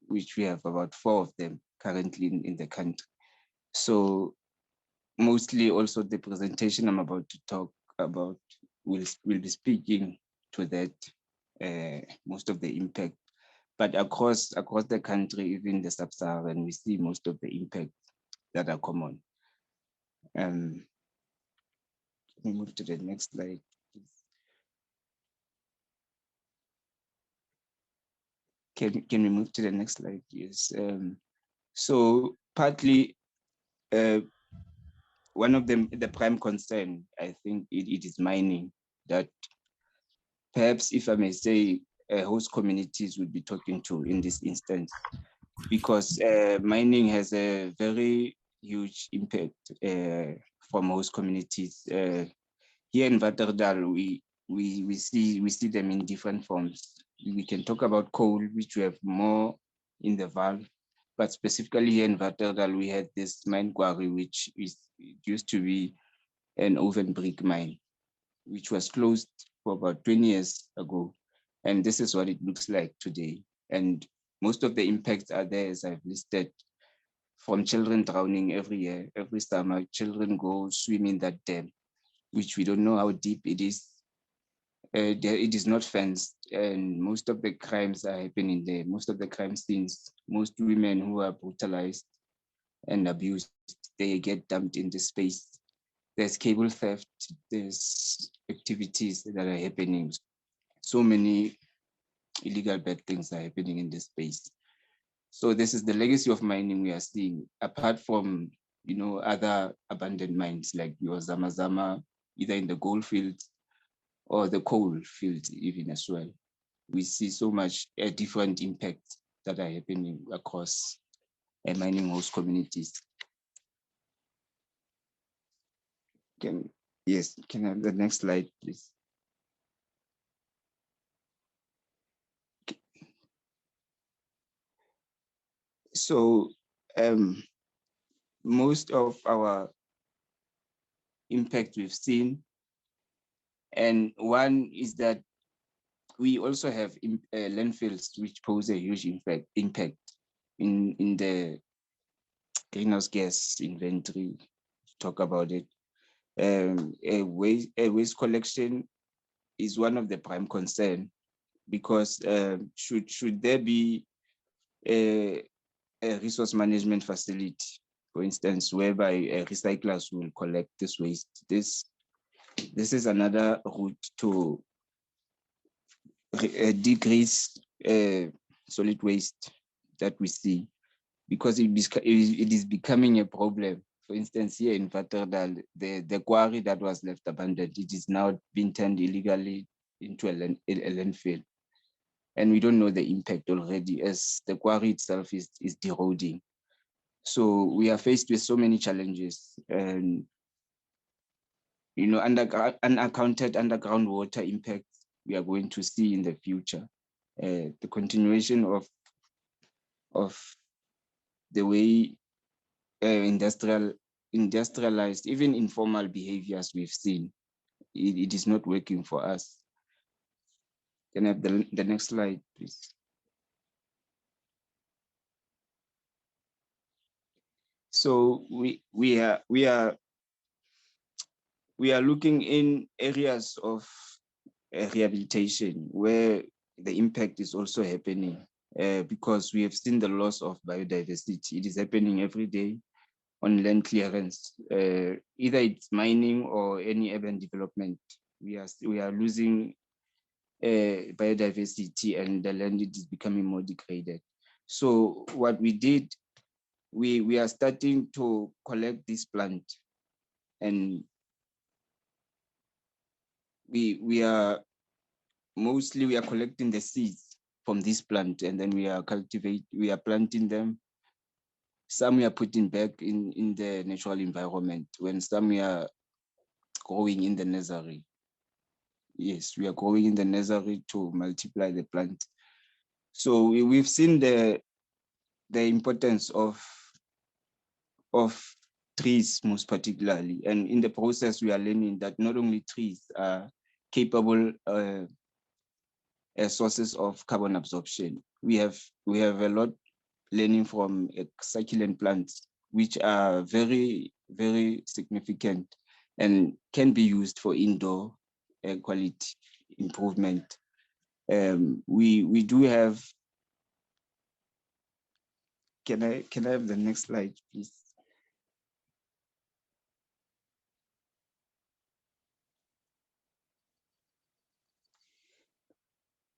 which we have about 4 of them currently in the country. So mostly also the presentation I'm about to talk about will be speaking to that, most of the impact. But across the country, even the sub-Saharan, we see most of the impacts that are common. Can we move to the next slide, please? Can we move to the next slide, yes? So partly, one of them, the prime concern, I think it is mining, that perhaps, if I may say, host communities would be talking to in this instance, because mining has a very huge impact from host communities. Here in Watterdal, we see them in different forms. We can talk about coal, which we have more in the Vaal, but specifically here in Watterdal, we had this mine quarry, which used to be an oven brick mine, which was closed for about 20 years ago. And this is what it looks like today. And most of the impacts are there, as I've listed, from children drowning every year. Every summer, children go swim in that dam, which we don't know how deep it is. It is not fenced, and most of the crimes are happening there. Most of the crime scenes, most women who are brutalized and abused, they get dumped in this space. There's cable theft, there's activities that are happening. So many illegal bad things are happening in this space. So this is the legacy of mining we are seeing, apart from other abandoned mines like your Zamazama, either in the gold fields or the coal fields even as well. We see so much different impacts that are happening across mining host communities. Can I have the next slide, please? So most of our impact we've seen. And one is that we also have landfills which pose a huge impact in the greenhouse gas inventory. Talk about it. A waste collection is one of the prime concern, because should there be a resource management facility, for instance, whereby recyclers will collect this waste, this is another route to decrease solid waste that we see, because it is becoming a problem. For instance, here in Vatterdal, the quarry that was left abandoned, it is now being turned illegally into a landfill. And we don't know the impact already, as the quarry itself is eroding. So we are faced with so many challenges, and unaccounted underground water impacts we are going to see in the future. The continuation of the way industrialized, even informal behaviors we've seen, it is not working for us. Can I have the next slide, please? So we are looking in areas of rehabilitation where the impact is also happening, because we have seen the loss of biodiversity. It is happening every day on land clearance, either it's mining or any urban development. We are losing biodiversity, and the land is becoming more degraded. So what we did, we are starting to collect this plant, and we are collecting the seeds from this plant, and then we are planting them. Some we are putting back in the natural environment, when some we are growing in the nursery. Yes, we are growing in the nursery to multiply the plant. So we've seen the importance of trees, most particularly, and in the process we are learning that not only trees are capable sources of carbon absorption. We have a lot learning from succulent plants, which are very, very significant and can be used for indoor air quality improvement. We do have, can I have the next slide, please?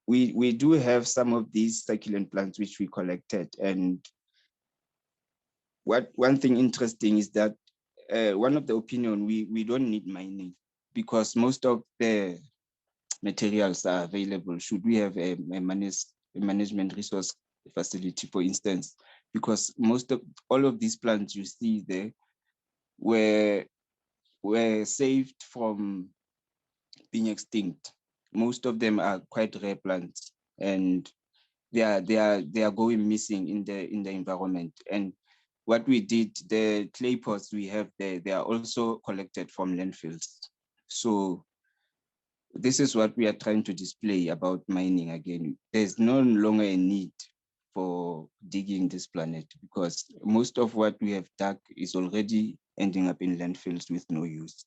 We do have some of these succulent plants which we collected, and one thing interesting is that one of the opinion, we don't need mining, because most of the materials are available. Should we have a management resource facility, for instance, because all of these plants you see there were saved from being extinct. Most of them are quite rare plants, and they are going missing in the environment. And what we did, the clay pots we have there, they are also collected from landfills. So this is what we are trying to display about mining again. There's no longer a need for digging this planet, because most of what we have dug is already ending up in landfills with no use.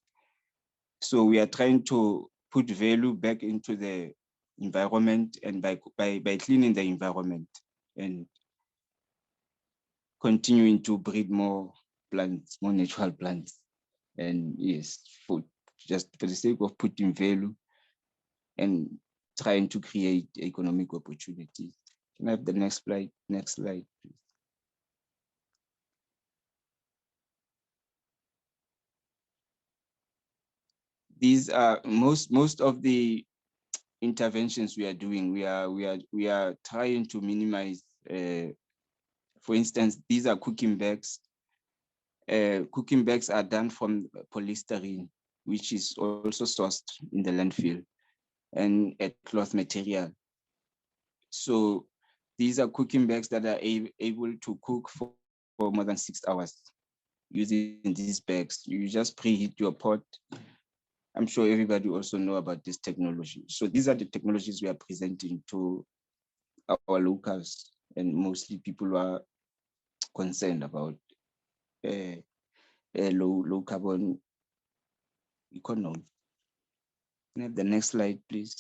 So we are trying to put value back into the environment, and by cleaning the environment and continuing to breed more plants, more natural plants. And yes, just for the sake of putting value and trying to create economic opportunities. Can I have the next slide? Next slide, please. These are most of the interventions we are doing. We are trying to minimize. For instance, these are cooking bags. Cooking bags are done from polystyrene, which is also sourced in the landfill, and a cloth material. So these are cooking bags that are able to cook for more than 6 hours. using these bags. You just preheat your pot. I'm sure everybody also know about this technology. So these are the technologies we are presenting to our locals, and mostly people who are concerned about low carbon economy. Can I have the next slide, please?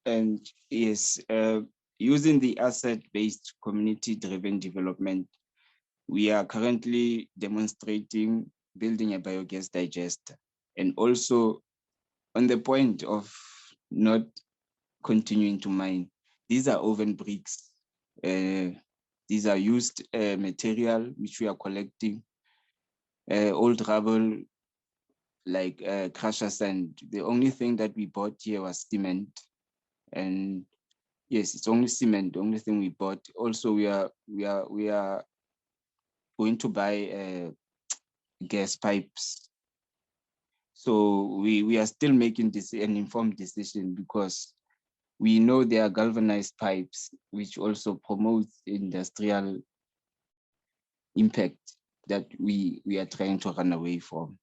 And yes, using the asset-based community-driven development, we are currently demonstrating building a biogas digester, and also on the point of not continuing to mine, these are oven bricks. These are used material which we are collecting, old rubble like crusher sand. The only thing that we bought here was cement, and yes, it's only cement. The only thing we bought. Also, we are going to buy gas pipes. So we are still making this an informed decision, because we know there are galvanized pipes which also promotes industrial impact that we are trying to run away from.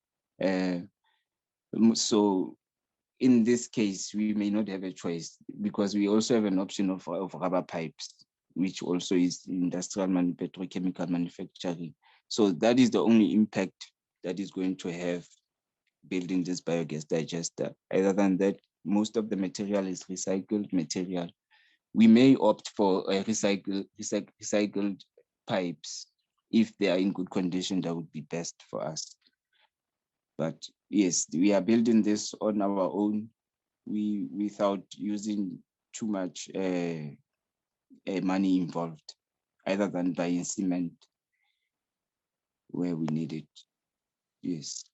So in this case, we may not have a choice, because we also have an option of rubber pipes, which also is industrial petrochemical manufacturing. So that is the only impact that is going to have building this biogas digester. Other than that, most of the material is recycled material. We may opt for a recycled pipes. If they are in good condition, that would be best for us. But yes, we are building this on our own, without using too much money involved, other than buying cement where we need it. Yes.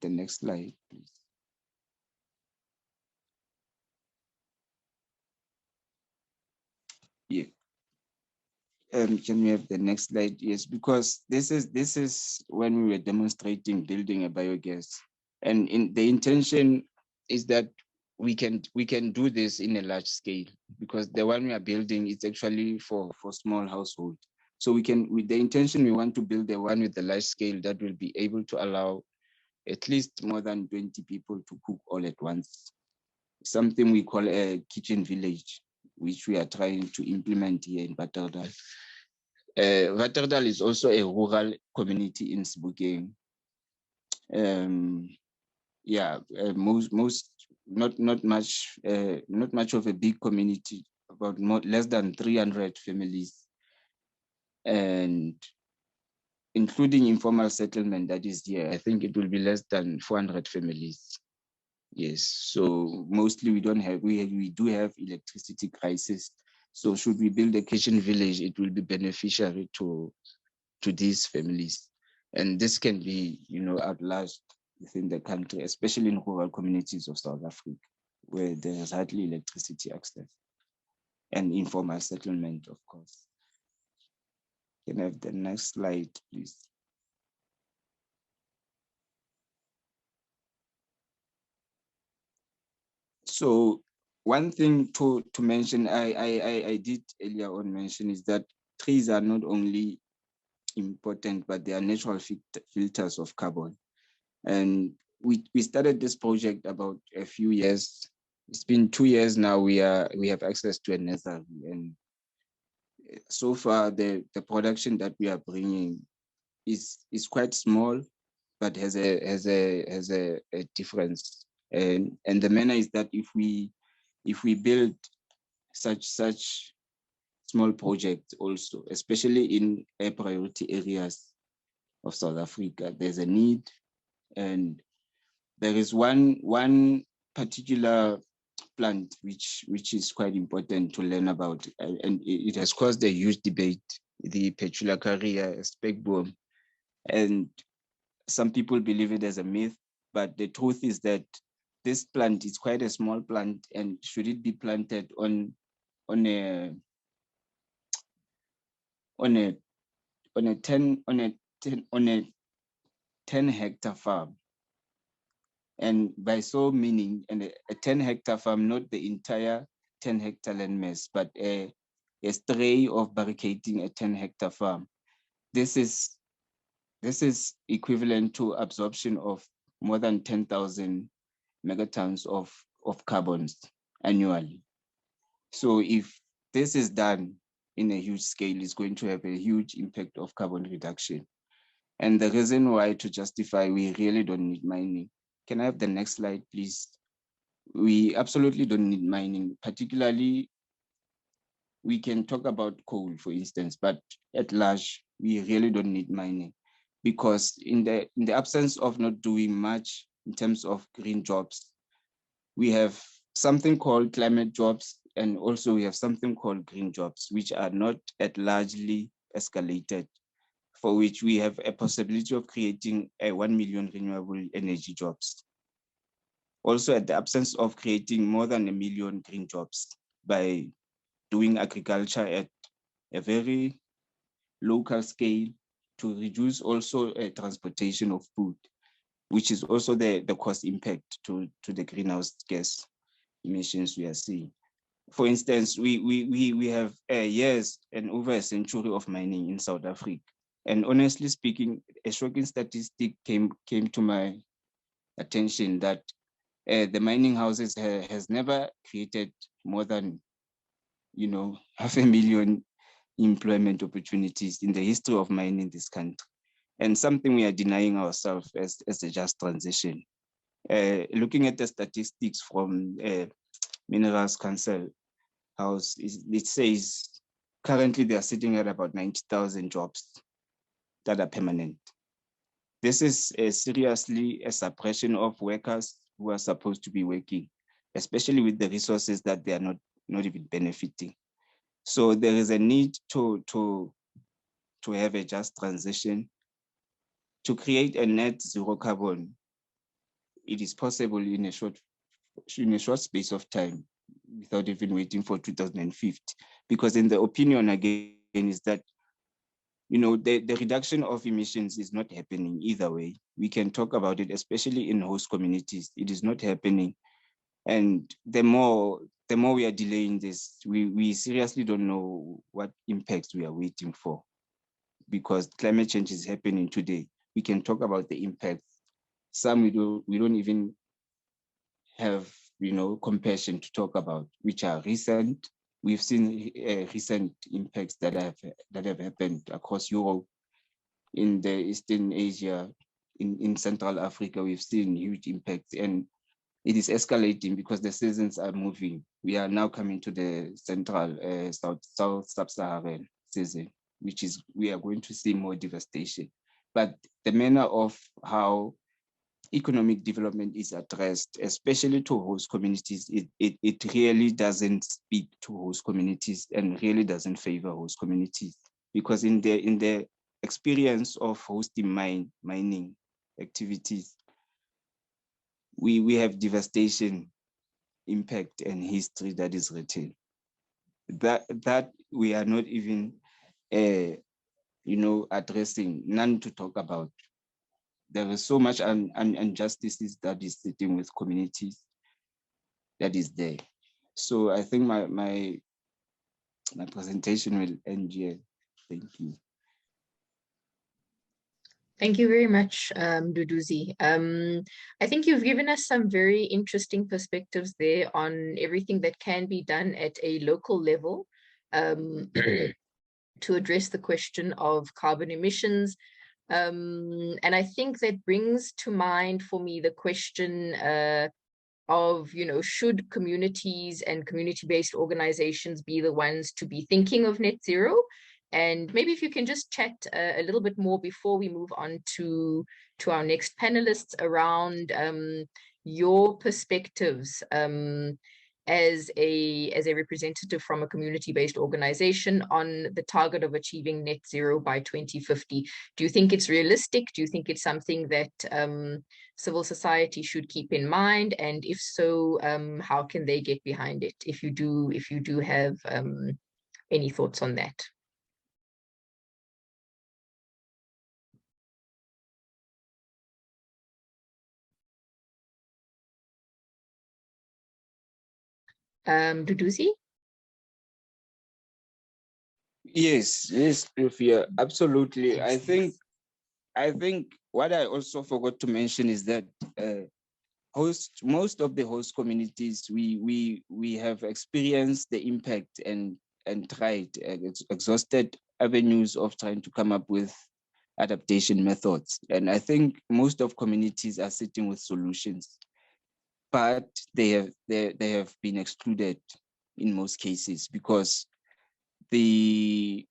The next slide, please. Yeah. Can we have the next slide? Yes, because this is when we were demonstrating building a biogas, and the intention is that we can do this in a large scale, because the one we are building is actually for small household. So with the intention, we want to build the one with the large scale that will be able to allow at least more than 20 people to cook all at once. Something we call a kitchen village, which we are trying to implement here in Watterdal. Watterdal is also a rural community in Sebokeng. Not much of a big community, about less than 300 families, and including informal settlement that is here, I think it will be less than 400 families. Yes, so mostly we do have electricity crisis. So should we build a kitchen village, it will be beneficiary to these families. And this can be, at large within the country, especially in rural communities of South Africa, where there is hardly electricity access and informal settlement, of course. Can I have the next slide, please? So one thing to mention, I did earlier on mention, is that trees are not only important, but they are natural filters of carbon. And we started this project about a few years. It's been 2 years now. We have access to a nursery, and so far the production that we are bringing is quite small, but has a difference. And the manner is that if we build such small projects also, especially in air priority areas of South Africa, there's a need. And there is one particular plant which is quite important to learn about, and it has caused a huge debate, the Petulacaria speckboom. And some people believe it as a myth, but the truth is that this plant is quite a small plant, and should it be planted on a on a 10-hectare farm, and by so meaning, and a 10-hectare farm, not the entire 10-hectare landmass, but a stray of barricading a 10-hectare farm. This is equivalent to absorption of more than 10,000 megatons of carbons annually. So if this is done in a huge scale, it's going to have a huge impact of carbon reduction. And the reason why, to justify, we really don't need mining. Can I have the next slide, please? We absolutely don't need mining. Particularly, we can talk about coal, for instance, but at large, we really don't need mining, because in the absence of not doing much in terms of green jobs, we have something called climate jobs, and also we have something called green jobs, which are not at largely escalated, for which we have a possibility of creating 1 million renewable energy jobs. Also, at the absence of creating more than 1 million green jobs by doing agriculture at a very local scale to reduce also transportation of food, which is also the cost impact to the greenhouse gas emissions we are seeing. For instance, we have years and over a century of mining in South Africa. And honestly speaking, a shocking statistic came to my attention that the mining houses has never created more than 500,000 employment opportunities in the history of mining in this country, and something we are denying ourselves as a just transition. Looking at the statistics from Minerals Council House, it says currently they are sitting at about 90,000 jobs that are permanent. This is seriously a suppression of workers who are supposed to be working, especially with the resources that they are not even benefiting. So there is a need to have a just transition, to create a net zero carbon. It is possible in a short space of time, without even waiting for 2050. Because in the opinion, again, is that the reduction of emissions is not happening either way. We can talk about it, especially in host communities. It is not happening. And the more we are delaying this, we seriously don't know what impacts we are waiting for, because climate change is happening today. We can talk about the impacts. Some we don't even have compassion to talk about, which are recent. We've seen recent impacts that have happened across Europe, in the Eastern Asia, in Central Africa. We've seen huge impacts, and it is escalating because the seasons are moving. We are now coming to the central South Sub-Saharan season, which is, we are going to see more devastation. But the manner of how economic development is addressed, especially to host communities, it really doesn't speak to host communities and really doesn't favor host communities, because in the experience of hosting mining activities, we have devastation, impact, and history that is written that we are not even addressing, none to talk about. There is so much injustices that is sitting with communities that is there. So I think my presentation will end here. Thank you. Thank you very much, Mduduzi. I think you've given us some very interesting perspectives there on everything that can be done at a local level to address the question of carbon emissions. And I think that brings to mind for me the question of, should communities and community-based organizations be the ones to be thinking of net zero? And maybe if you can just chat a little bit more before we move on to our next panelists around your perspectives as a representative from a community-based organization on the target of achieving net zero by 2050. Do you think it's realistic? Do you think it's something that civil society should keep in mind? And if so, how can they get behind it? If you do have any thoughts on that? Mduduzi? Yes, Lutfiyah, absolutely. I think what I also forgot to mention is that most of the host communities, we have experienced the impact and tried exhausted avenues of trying to come up with adaptation methods. And I think most of communities are sitting with solutions, but they have been excluded in most cases because we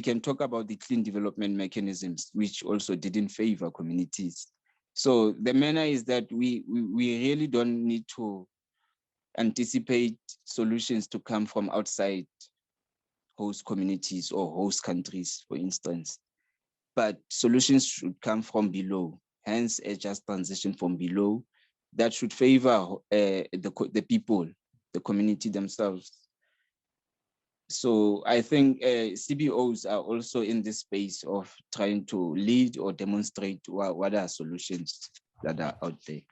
can talk about the clean development mechanisms, which also didn't favor communities. So the manner is that we really don't need to anticipate solutions to come from outside host communities or host countries, for instance, but solutions should come from below, hence a just transition from below that should favor the people, the community themselves. So I think CBOs are also in this space of trying to lead or demonstrate what are solutions that are out there.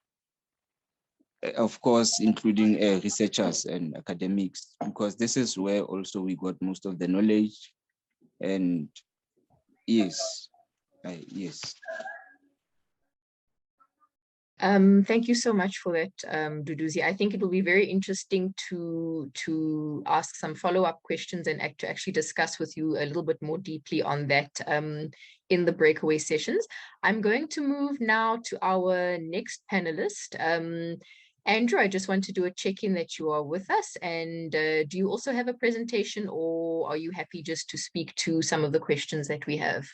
Of course, including researchers and academics, because this is where also we got most of the knowledge. And yes, yes. Thank you so much for that, Mduduzi. I think it will be very interesting to ask some follow-up questions and to actually discuss with you a little bit more deeply on that in the breakaway sessions. I'm going to move now to our next panelist. Andrew, I just want to do a check-in that you are with us. And do you also have a presentation, or are you happy just to speak to some of the questions that we have?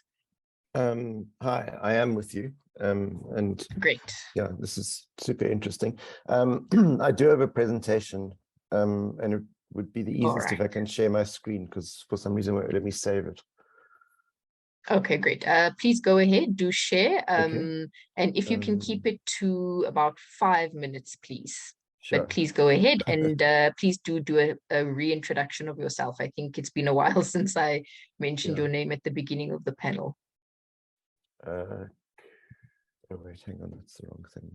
Hi, I am with you. And great. Yeah, this is super interesting. I do have a presentation, and it would be the easiest if I can share my screen, because for some reason it won't let me save it. Okay, great. Please go ahead, do share. Okay. And if you can keep it to about 5 minutes, please. Sure. But please go ahead and please do a reintroduction of yourself. I think it's been a while since I mentioned your name at the beginning of the panel. Oh wait, hang on, that's the wrong thing.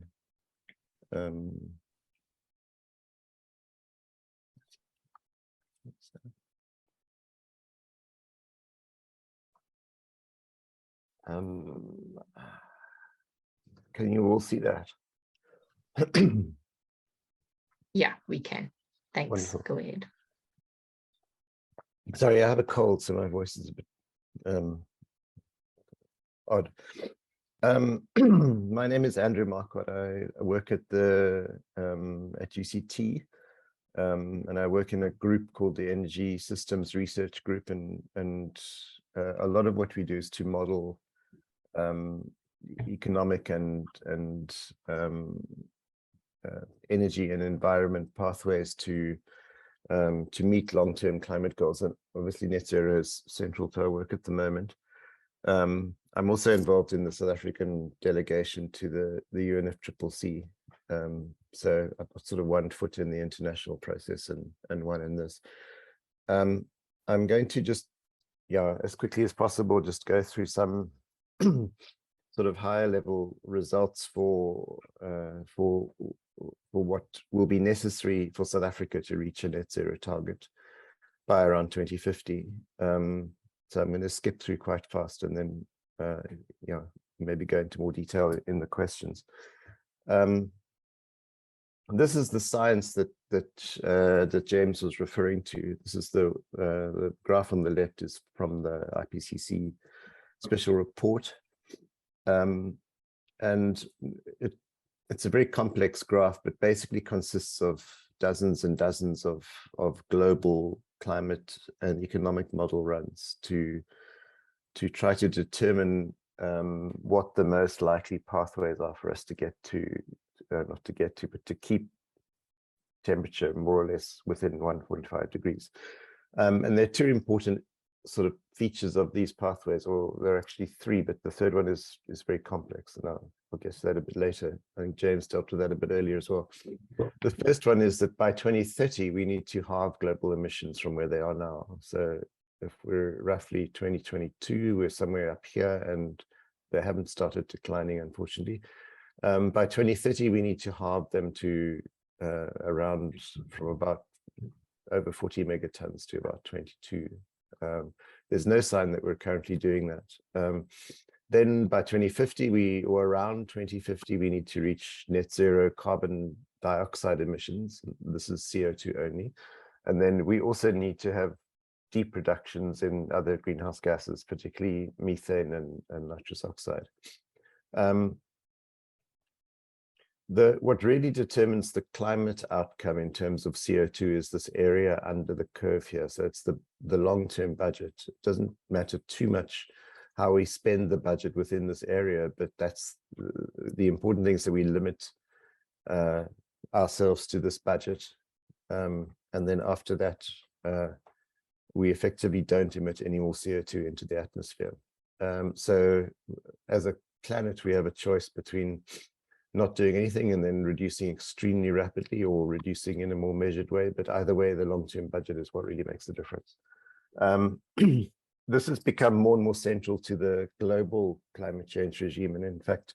Can you all see that? Yeah, we can. Thanks. Wonderful. Go ahead. Sorry, I have a cold, so my voice is a bit odd. My name is Andrew Marquard. I work at at UCT, and I work in a group called the Energy Systems Research Group, and a lot of what we do is to model economic and energy and environment pathways to meet long-term climate goals. And obviously net zero is central to our work at the moment. I'm also involved in the South African delegation to the UNFCCC. So I've got sort of one foot in the international process and one in this. I'm going to just, as quickly as possible, just go through some sort of higher level results for what will be necessary for South Africa to reach a net zero target by around 2050. So I'm going to skip through quite fast and then maybe go into more detail in the questions. This is the science that James was referring to. This is the graph on the left is from the IPCC special report, and it's a very complex graph, but basically consists of dozens and dozens of global climate and economic model runs to try to determine what the most likely pathways are for us to get to, not to get to, but to keep temperature more or less within 1.5 degrees. And there are two important sort of features of these pathways, or there are actually three, but the third one is very complex, and I'll get to that a bit later. I think James dealt with that a bit earlier as well. The first one is that by 2030, we need to halve global emissions from where they are now. So if we're roughly 2022, we're somewhere up here, and they haven't started declining, unfortunately. By 2030, we need to halve them to around from about over 40 megatons to about 22. There's no sign that we're currently doing that. Then by 2050, or around 2050, we need to reach net zero carbon dioxide emissions. This is CO2 only. And then we also need to have deep reductions in other greenhouse gases, particularly methane and nitrous oxide. What really determines the climate outcome in terms of CO2 is this area under the curve here. So it's the long-term budget. It doesn't matter too much how we spend the budget within this area, but that's the important thing is that we limit ourselves to this budget. And then after that, we effectively don't emit any more CO2 into the atmosphere. So as a planet, we have a choice between not doing anything and then reducing extremely rapidly, or reducing in a more measured way. But either way, the long-term budget is what really makes the difference. This has become more and more central to the global climate change regime. And in fact,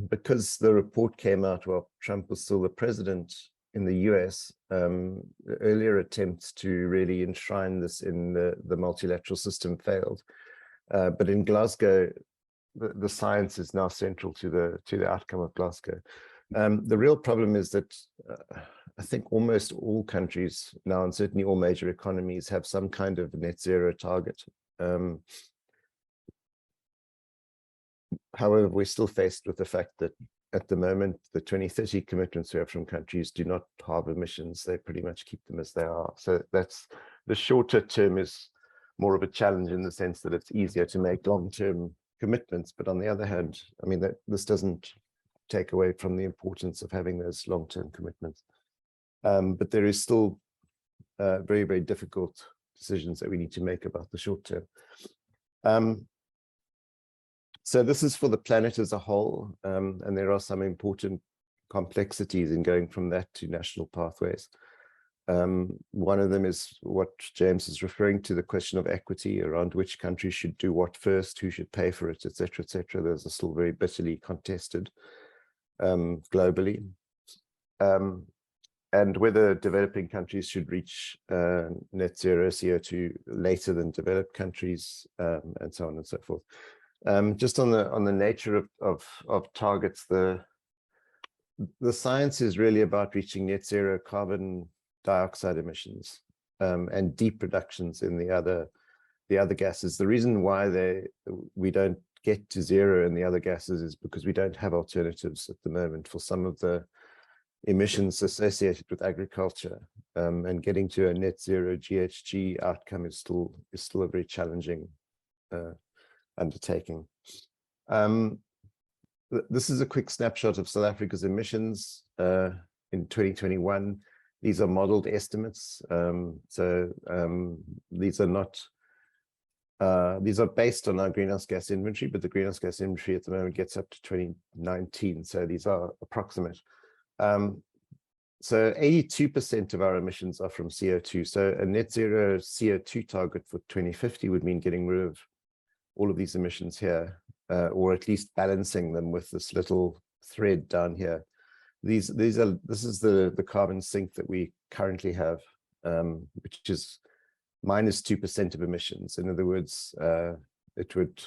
because the report came out while Trump was still the president in the US, earlier attempts to really enshrine this in the multilateral system failed. But in Glasgow, the science is now central to the outcome of Glasgow. The real problem is that I think almost all countries now, and certainly all major economies, have some kind of net zero target. However, we're still faced with the fact that at the moment, the 2030 commitments we have from countries do not halve emissions. They pretty much keep them as they are. So that's the shorter term is more of a challenge in the sense that it's easier to make long-term commitments. But on the other hand, I mean, this doesn't take away from the importance of having those long-term commitments. But there is still very, very difficult decisions that we need to make about the short term. So this is for the planet as a whole, and there are some important complexities in going from that to national pathways. One of them is what James is referring to, the question of equity around which countries should do what first, who should pay for it, etc., etc. Those are still very bitterly contested globally. And whether developing countries should reach net zero CO2 later than developed countries, and so on and so forth. Just on the nature of targets, the science is really about reaching net zero carbon dioxide emissions and deep reductions in the other gases. The reason why we don't get to zero in the other gases is because we don't have alternatives at the moment for some of the emissions associated with agriculture, and getting to a net zero GHG outcome is still a very challenging undertaking. This is a quick snapshot of South Africa's emissions in 2021. These are modeled estimates. These are not, these are based on our greenhouse gas inventory, but the greenhouse gas inventory at the moment gets up to 2019. So these are approximate. So 82% of our emissions are from CO2. So a net zero CO2 target for 2050 would mean getting rid of all of these emissions here, or at least balancing them with this little thread down here. This is the carbon sink that we currently have, which is minus 2% of emissions. In other words, it would,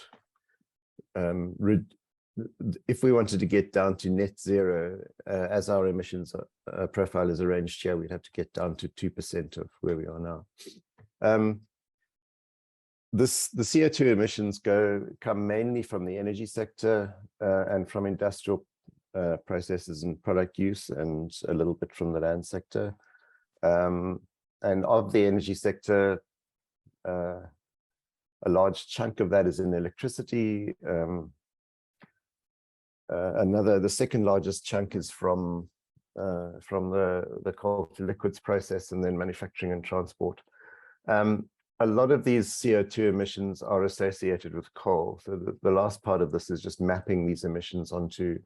if we wanted to get down to net zero, as our emissions profile is arranged here, we'd have to get down to 2% of where we are now. The CO2 emissions come mainly from the energy sector and from industrial processes and product use, and a little bit from the land sector. And of the energy sector, a large chunk of that is in electricity. The second largest chunk is from the coal to liquids process, and then manufacturing and transport. A lot of these CO2 emissions are associated with coal. So the last part of this is just mapping these emissions onto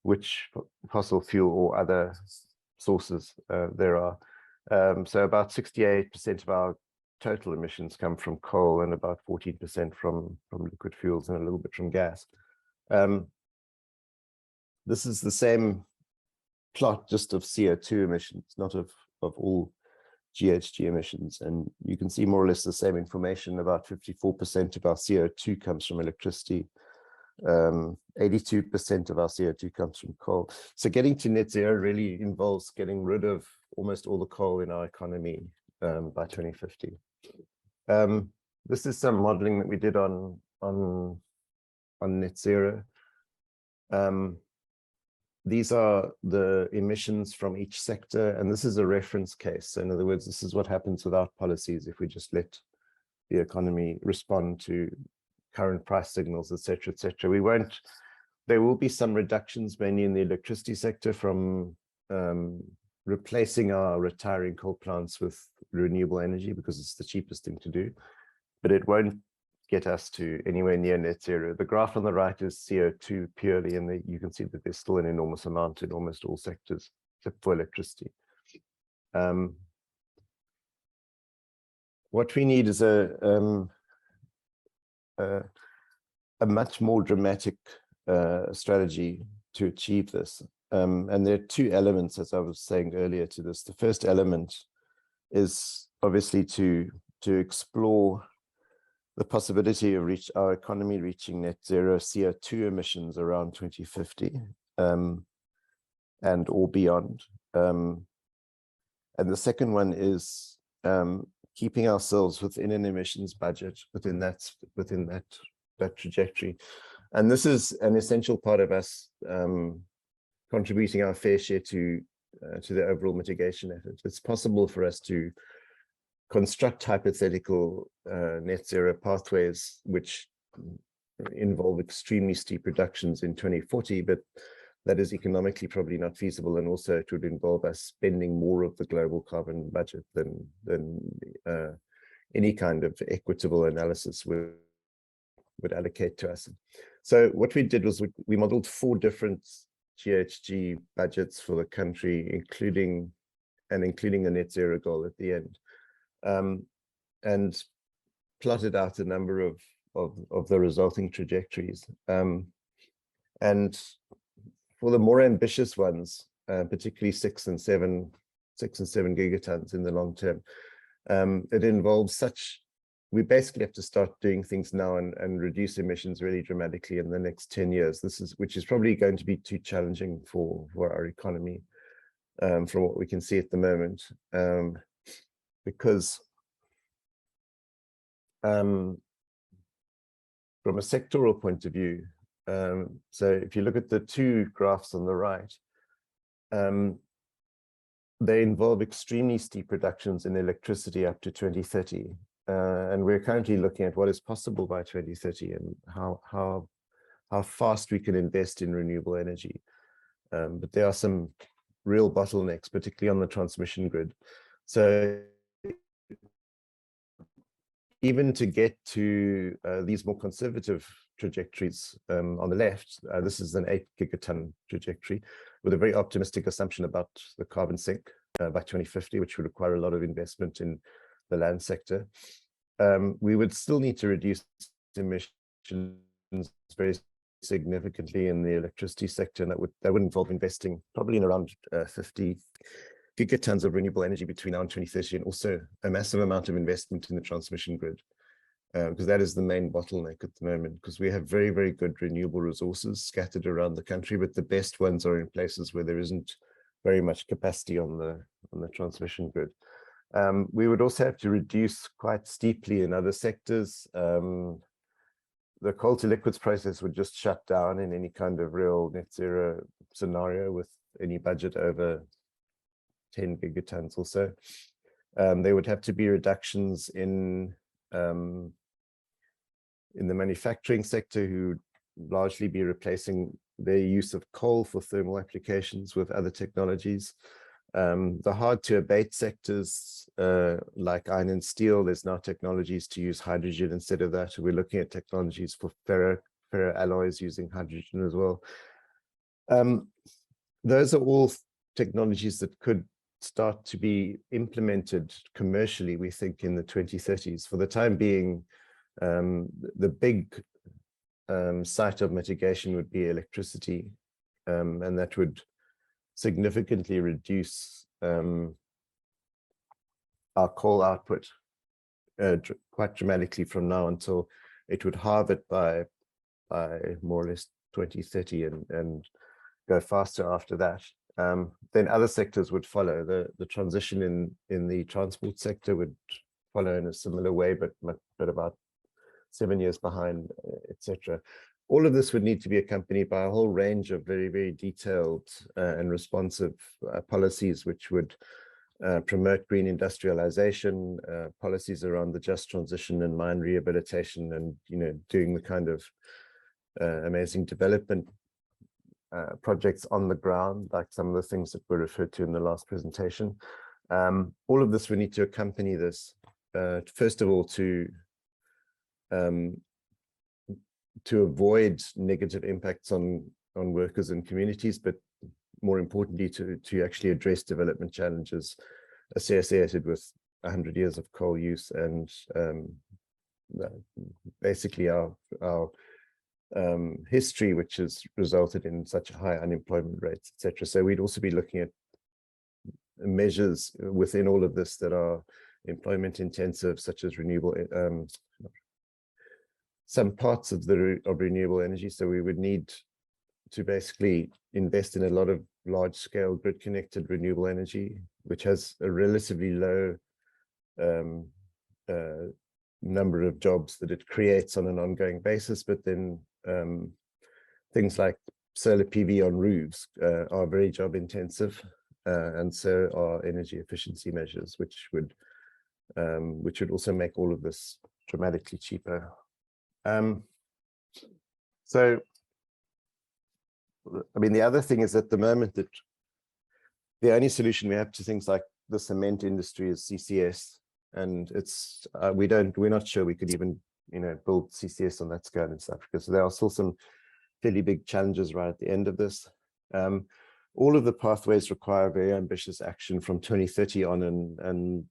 which fossil fuel or other sources there are. So about 68% of our total emissions come from coal, and about 14% from liquid fuels, and a little bit from gas. This is the same plot just of CO2 emissions, not of all GHG emissions. And you can see more or less the same information. About 54% of our CO2 comes from electricity. 82% of our CO2 comes from coal. So getting to net zero really involves getting rid of almost all the coal in our economy by 2050. This is some modeling that we did on net zero. These are the emissions from each sector, and this is a reference case. So in other words, this is what happens without policies if we just let the economy respond to current price signals, etc., etc. We won't. There will be some reductions, mainly in the electricity sector, from replacing our retiring coal plants with renewable energy because it's the cheapest thing to do, but it won't get us to anywhere near net zero. The graph on the right is CO2 purely, and you can see that there's still an enormous amount in almost all sectors, except for electricity. What we need is a much more dramatic strategy to achieve this. And there are two elements, as I was saying earlier, to this. The first element is obviously to explore the possibility of our economy reaching net zero CO2 emissions around 2050 and or beyond. And the second one is keeping ourselves within an emissions budget within that trajectory. And this is an essential part of us contributing our fair share to the overall mitigation effort. It's possible for us to construct hypothetical net zero pathways which involve extremely steep reductions in 2040, but that is economically probably not feasible, and also it would involve us spending more of the global carbon budget than any kind of equitable analysis would allocate to us. So what we did was we modeled 4 different GHG budgets for the country, including a net zero goal at the end. And plotted out a number of the resulting trajectories. And for the more ambitious ones, particularly 6 and 7 gigatons in the long term, it involves we basically have to start doing things now and reduce emissions really dramatically in the next 10 years. Which is probably going to be too challenging for our economy from what we can see at the moment. Because from a sectoral point of view, so if you look at the 2 graphs on the right, they involve extremely steep reductions in electricity up to 2030. And we're currently looking at what is possible by 2030 and how fast we can invest in renewable energy. But there are some real bottlenecks, particularly on the transmission grid. So even to get to these more conservative trajectories on the left, this is an 8 gigaton trajectory with a very optimistic assumption about the carbon sink by 2050, which would require a lot of investment in the land sector. We would still need to reduce emissions very significantly in the electricity sector, and that would involve investing probably in around 50 gigatons of renewable energy between now and 2030, and also a massive amount of investment in the transmission grid, because that is the main bottleneck at the moment, because we have very, very good renewable resources scattered around the country, but the best ones are in places where there isn't very much capacity on the transmission grid. We would also have to reduce quite steeply in other sectors. The coal to liquids process would just shut down in any kind of real net zero scenario with any budget over 10 gigatons or so. There would have to be reductions in the manufacturing sector, who would largely be replacing their use of coal for thermal applications with other technologies. The hard to abate sectors like iron and steel, there's now technologies to use hydrogen instead of that. We're looking at technologies for ferroalloys using hydrogen as well. Those are all technologies that could start to be implemented commercially, we think, in the 2030s. For the time being, the big site of mitigation would be electricity, and that would significantly reduce our coal output quite dramatically from now until it would halve it by more or less 2030 and go faster after that. Then other sectors would follow. The transition in the transport sector would follow in a similar way, but about 7 years behind, etc. All of this would need to be accompanied by a whole range of very, very detailed and responsive policies, which would promote green industrialization, policies around the just transition and mine rehabilitation, and doing the kind of amazing development projects on the ground, like some of the things that were referred to in the last presentation. All of this we need to accompany this, first of all, to avoid negative impacts on workers and communities, but more importantly, to actually address development challenges associated with 100 years of coal use and basically our history, which has resulted in such high unemployment rates, etc. So we'd also be looking at measures within all of this that are employment intensive, such as renewable, some parts of renewable energy. So we would need to basically invest in a lot of large-scale grid-connected renewable energy, which has a relatively low number of jobs that it creates on an ongoing basis. But then things like solar PV on roofs are very job-intensive, and so are energy efficiency measures, which would also make all of this dramatically cheaper. So, I mean, the other thing is at the moment that the only solution we have to things like the cement industry is CCS, and it's we're not sure we could even build CCS on that scale in South Africa. So there are still some fairly big challenges right at the end of this. All of the pathways require very ambitious action from 2030 on, and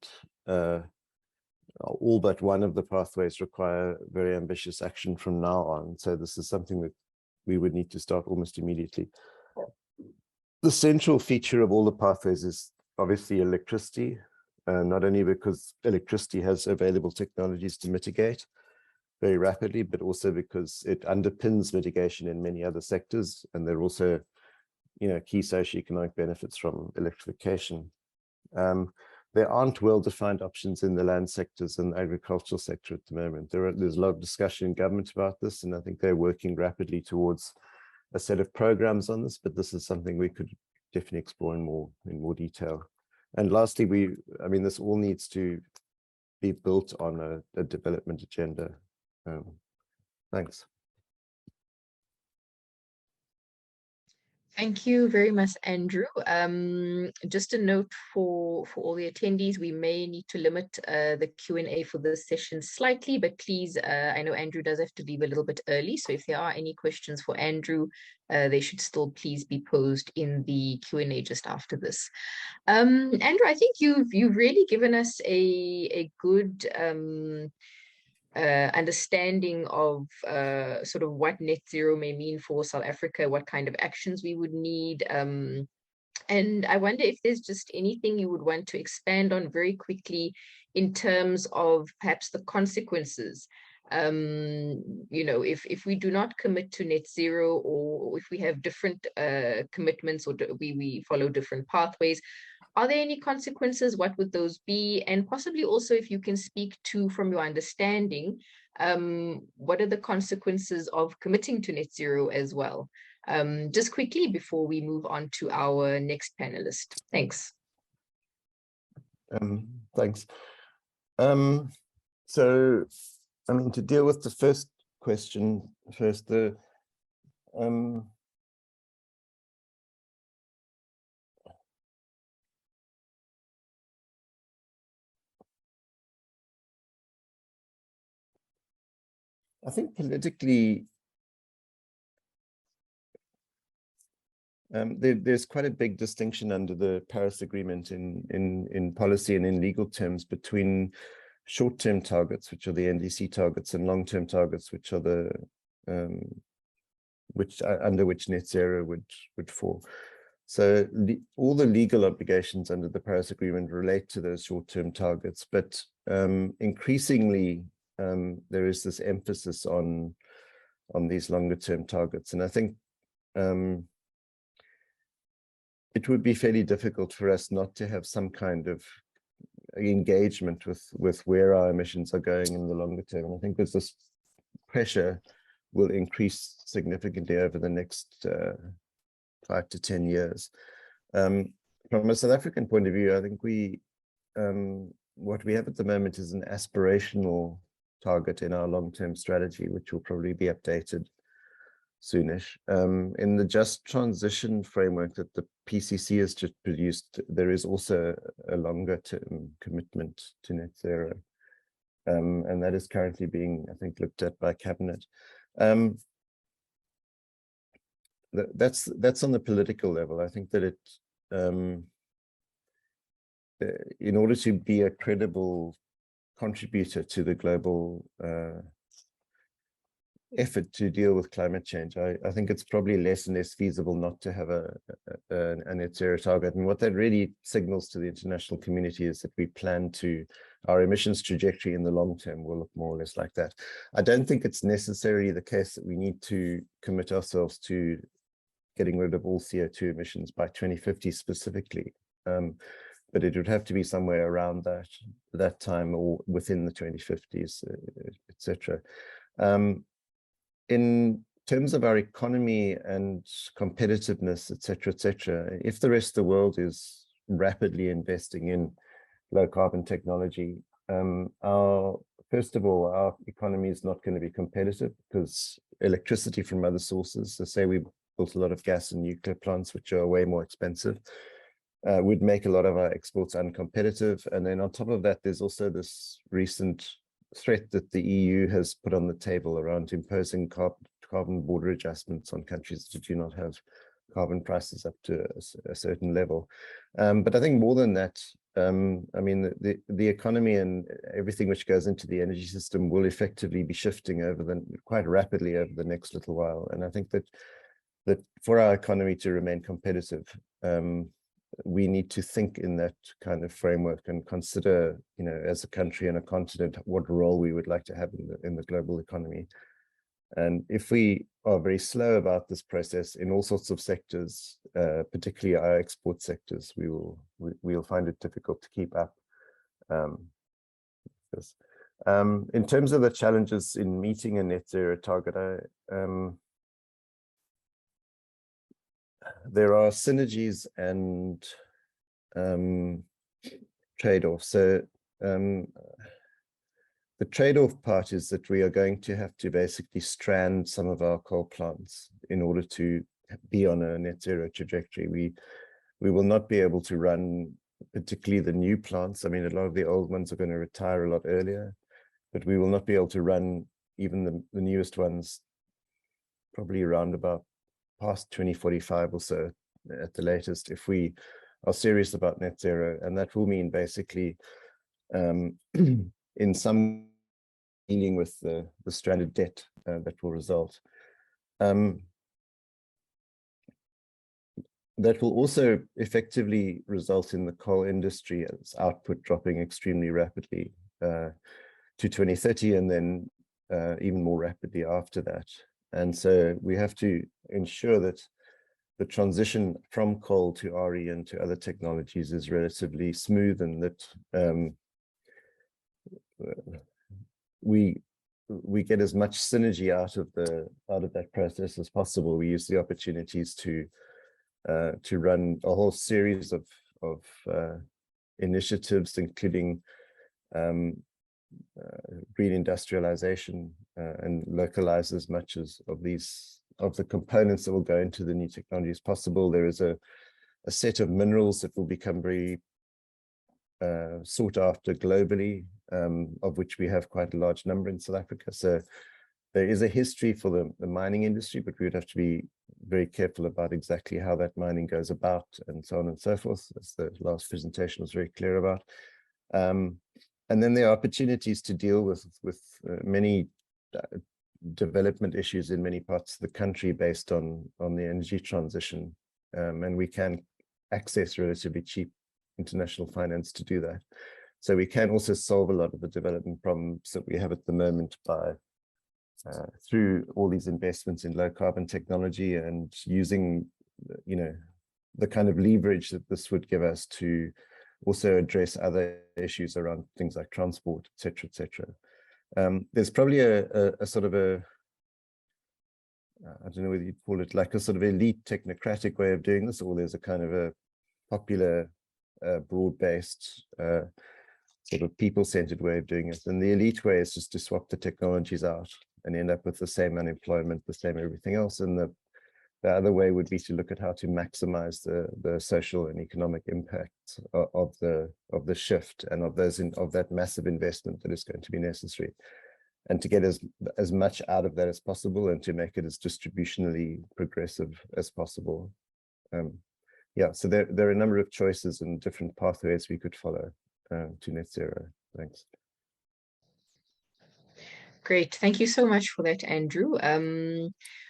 all but one of the pathways require very ambitious action from now on. So this is something that we would need to start almost immediately. The central feature of all the pathways is obviously electricity, not only because electricity has available technologies to mitigate very rapidly, but also because it underpins mitigation in many other sectors, and there are also key socioeconomic benefits from electrification. There aren't well-defined options in the land sectors and the agricultural sector at the moment. There's a lot of discussion in government about this, and I think they're working rapidly towards a set of programs on this, but this is something we could definitely explore in more detail. And lastly, I mean, this all needs to be built on a development agenda. Thanks. Thank you very much, Andrew. Just a note for all the attendees, we may need to limit the Q&A for this session slightly, but please, I know Andrew does have to leave a little bit early, so if there are any questions for Andrew, they should still please be posed in the Q&A just after this. Andrew, I think you've really given us a good understanding of sort of what net zero may mean for South Africa, what kind of actions we would need. And I wonder if there's just anything you would want to expand on very quickly in terms of perhaps the consequences. If we do not commit to net zero, or if we have different commitments, or we follow different pathways, are there any consequences? What would those be? And possibly also, if you can speak to, from your understanding, what are the consequences of committing to net zero as well? Just quickly before we move on to our next panelist. Thanks. Thanks. So, I mean, to deal with the first question first, I think politically, there's quite a big distinction under the Paris Agreement in policy and in legal terms between short-term targets, which are the NDC targets, and long-term targets, which are the under which net zero would fall. So all the legal obligations under the Paris Agreement relate to those short-term targets, but increasingly there is this emphasis on these longer-term targets. And I think it would be fairly difficult for us not to have some kind of engagement with where our emissions are going in the longer term. And I think that this pressure will increase significantly over the next 5 to 10 years. From a South African point of view, I think what we have at the moment is an aspirational target in our long-term strategy, which will probably be updated soonish. In the Just Transition framework that the PCC has just produced, there is also a longer-term commitment to net zero, and that is currently being, I think, looked at by Cabinet. That's on the political level. I think that it, in order to be a credible contributor to the global effort to deal with climate change, I think it's probably less and less feasible not to have a net zero target. And what that really signals to the international community is that we plan to, our emissions trajectory in the long term will look more or less like that. I don't think it's necessarily the case that we need to commit ourselves to getting rid of all CO2 emissions by 2050 specifically. But it would have to be somewhere around that time or within the 2050s, etc. In terms of our economy and competitiveness, etc., if the rest of the world is rapidly investing in low carbon technology, first of all, our economy is not going to be competitive because electricity from other sources, so say we built a lot of gas and nuclear plants, which are way more expensive, would make a lot of our exports uncompetitive. And then on top of that, there's also this recent threat that the EU has put on the table around imposing carbon border adjustments on countries that do not have carbon prices up to a certain level. But I think more than that, I mean, the economy and everything which goes into the energy system will effectively be shifting quite rapidly over the next little while. And I think that for our economy to remain competitive, we need to think in that kind of framework and consider, you know, as a country and a continent, what role we would like to have in the global economy. And if we are very slow about this process in all sorts of sectors, particularly our export sectors, we'll find it difficult to keep up. In terms of the challenges in meeting a net zero target, there are synergies and trade-offs. So the trade-off part is that we are going to have to basically strand some of our coal plants in order to be on a net zero trajectory. We will not be able to run particularly the new plants. I mean, a lot of the old ones are going to retire a lot earlier, but we will not be able to run even the newest ones probably around about past 2045 or so at the latest, if we are serious about net zero. And that will mean basically in some dealing with the stranded debt that will result. That will also effectively result in the coal industry's output dropping extremely rapidly to 2030 and then even more rapidly after that. And so we have to ensure that the transition from coal to RE and to other technologies is relatively smooth, and that we get as much synergy out of that process as possible. We use the opportunities to run a whole series of initiatives, including green industrialization, and localize as much of the components that will go into the new technology as possible. There is a set of minerals that will become very sought after globally, of which we have quite a large number in South Africa. So there is a history for the mining industry, but we would have to be very careful about exactly how that mining goes about and so on and so forth, as the last presentation was very clear about. And then there are opportunities to deal with many development issues in many parts of the country based on the energy transition. and we can access relatively cheap international finance to do that. So we can also solve a lot of the development problems that we have at the moment by through all these investments in low carbon technology and using, you know, the kind of leverage that this would give us to also address other issues around things like transport, et cetera, et cetera. There's probably a sort of a, I don't know whether you'd call it like a sort of elite technocratic way of doing this, or there's a kind of a popular, broad-based, sort of people-centered way of doing it. And the elite way is just to swap the technologies out and end up with the same unemployment, the same everything else. And the other way would be to look at how to maximize the social and economic impact of the shift and of that massive investment that is going to be necessary, and to get as much out of that as possible and to make it as distributionally progressive as possible. Yeah, so there are a number of choices and different pathways we could follow to net zero. Thanks. Great, thank you so much for that, Andrew.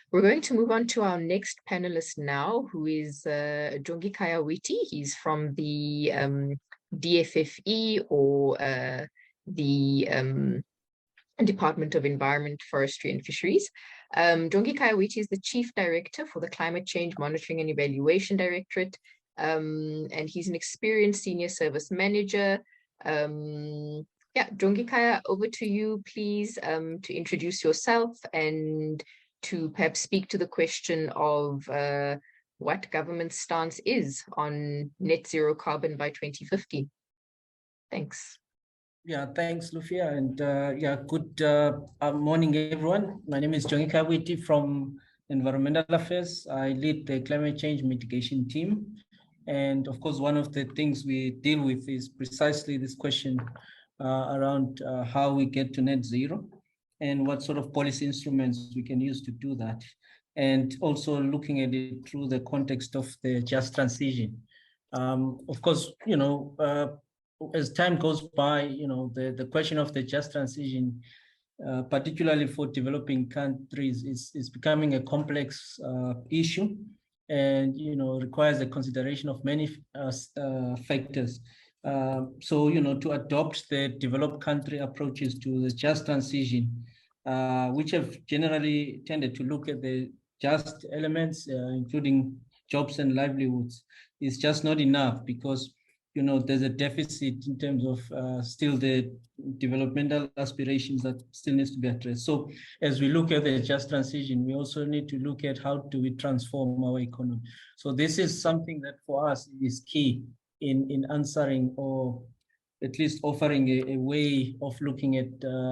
We're going to move on to our next panelist now, who is Jongikhaya Witi. He's from the DFFE, or the Department of Environment, Forestry and Fisheries. Jongikhaya Witi is the Chief Director for the Climate Change Monitoring and Evaluation Directorate, and he's an experienced senior service manager. Yeah, Jongikhaya, over to you, please, to introduce yourself and to perhaps speak to the question of what government's stance is on net zero carbon by 2050. Thanks. Yeah, thanks, Lutfiyah, and yeah, good morning, everyone. My name is Jongikhaya Witi from Environmental Affairs. I lead the climate change mitigation team. And of course, one of the things we deal with is precisely this question around how we get to net zero and what sort of policy instruments we can use to do that. And also looking at it through the context of the just transition. Of course, you know, as time goes by, you know, the question of the just transition, particularly for developing countries, is becoming a complex issue, and, you know, requires the consideration of many factors. So, you know, to adopt the developed country approaches to the just transition, which have generally tended to look at the just elements, including jobs and livelihoods, is just not enough, because, you know, there's a deficit in terms of still the developmental aspirations that still needs to be addressed. So as we look at the just transition, we also need to look at how do we transform our economy. So this is something that for us is key in answering, or at least offering a way of looking at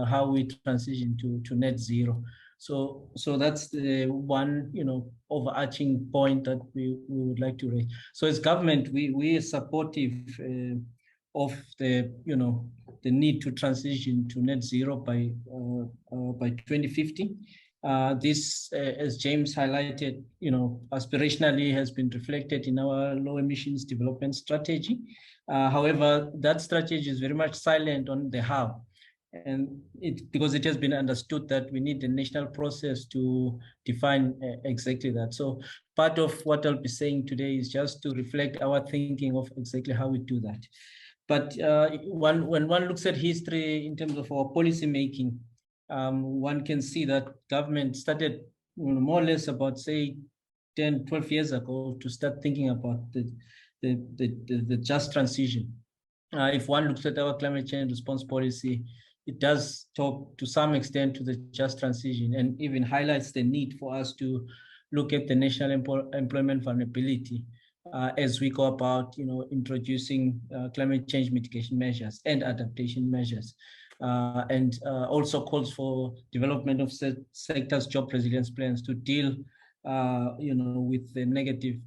how we transition to net zero. So that's the one, you know, overarching point that we would like to raise. So as government, we are supportive of the, you know, the need to transition to net zero by 2050. This, as James highlighted, you know, aspirationally has been reflected in our low emissions development strategy. However, that strategy is very much silent on the how. And because it has been understood that we need a national process to define exactly that. So part of what I'll be saying today is just to reflect our thinking of exactly how we do that. But when one looks at history in terms of our policy making, one can see that government started, you know, more or less about, say, 10, 12 years ago to start thinking about the just transition. If one looks at our climate change response policy, it does talk to some extent to the just transition, and even highlights the need for us to look at the national employment vulnerability as we go about, you know, introducing climate change mitigation measures and adaptation measures, and also calls for development of sectors' job resilience plans to deal, you know, with the negative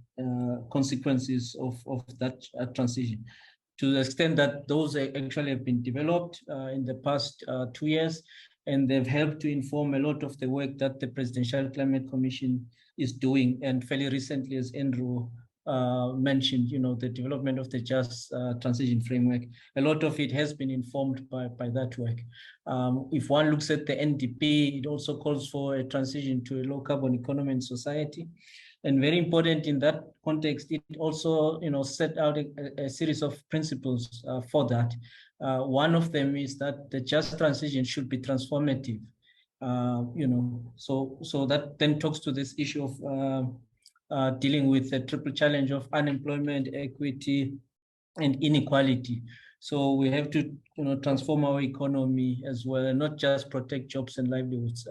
consequences of that transition. To the extent that those actually have been developed in the past 2 years, and they've helped to inform a lot of the work that the Presidential Climate Commission is doing. And fairly recently, as Andrew mentioned, you know, the development of the just transition framework, a lot of it has been informed by that work. If one looks at the NDP, it also calls for a transition to a low carbon economy and society. And very important in that context, it also, set out a series of principles for that. One of them is that the just transition should be transformative. So that then talks to this issue of dealing with the triple challenge of unemployment, equity, and inequality. So we have to, transform our economy as well, and not just protect jobs and livelihoods.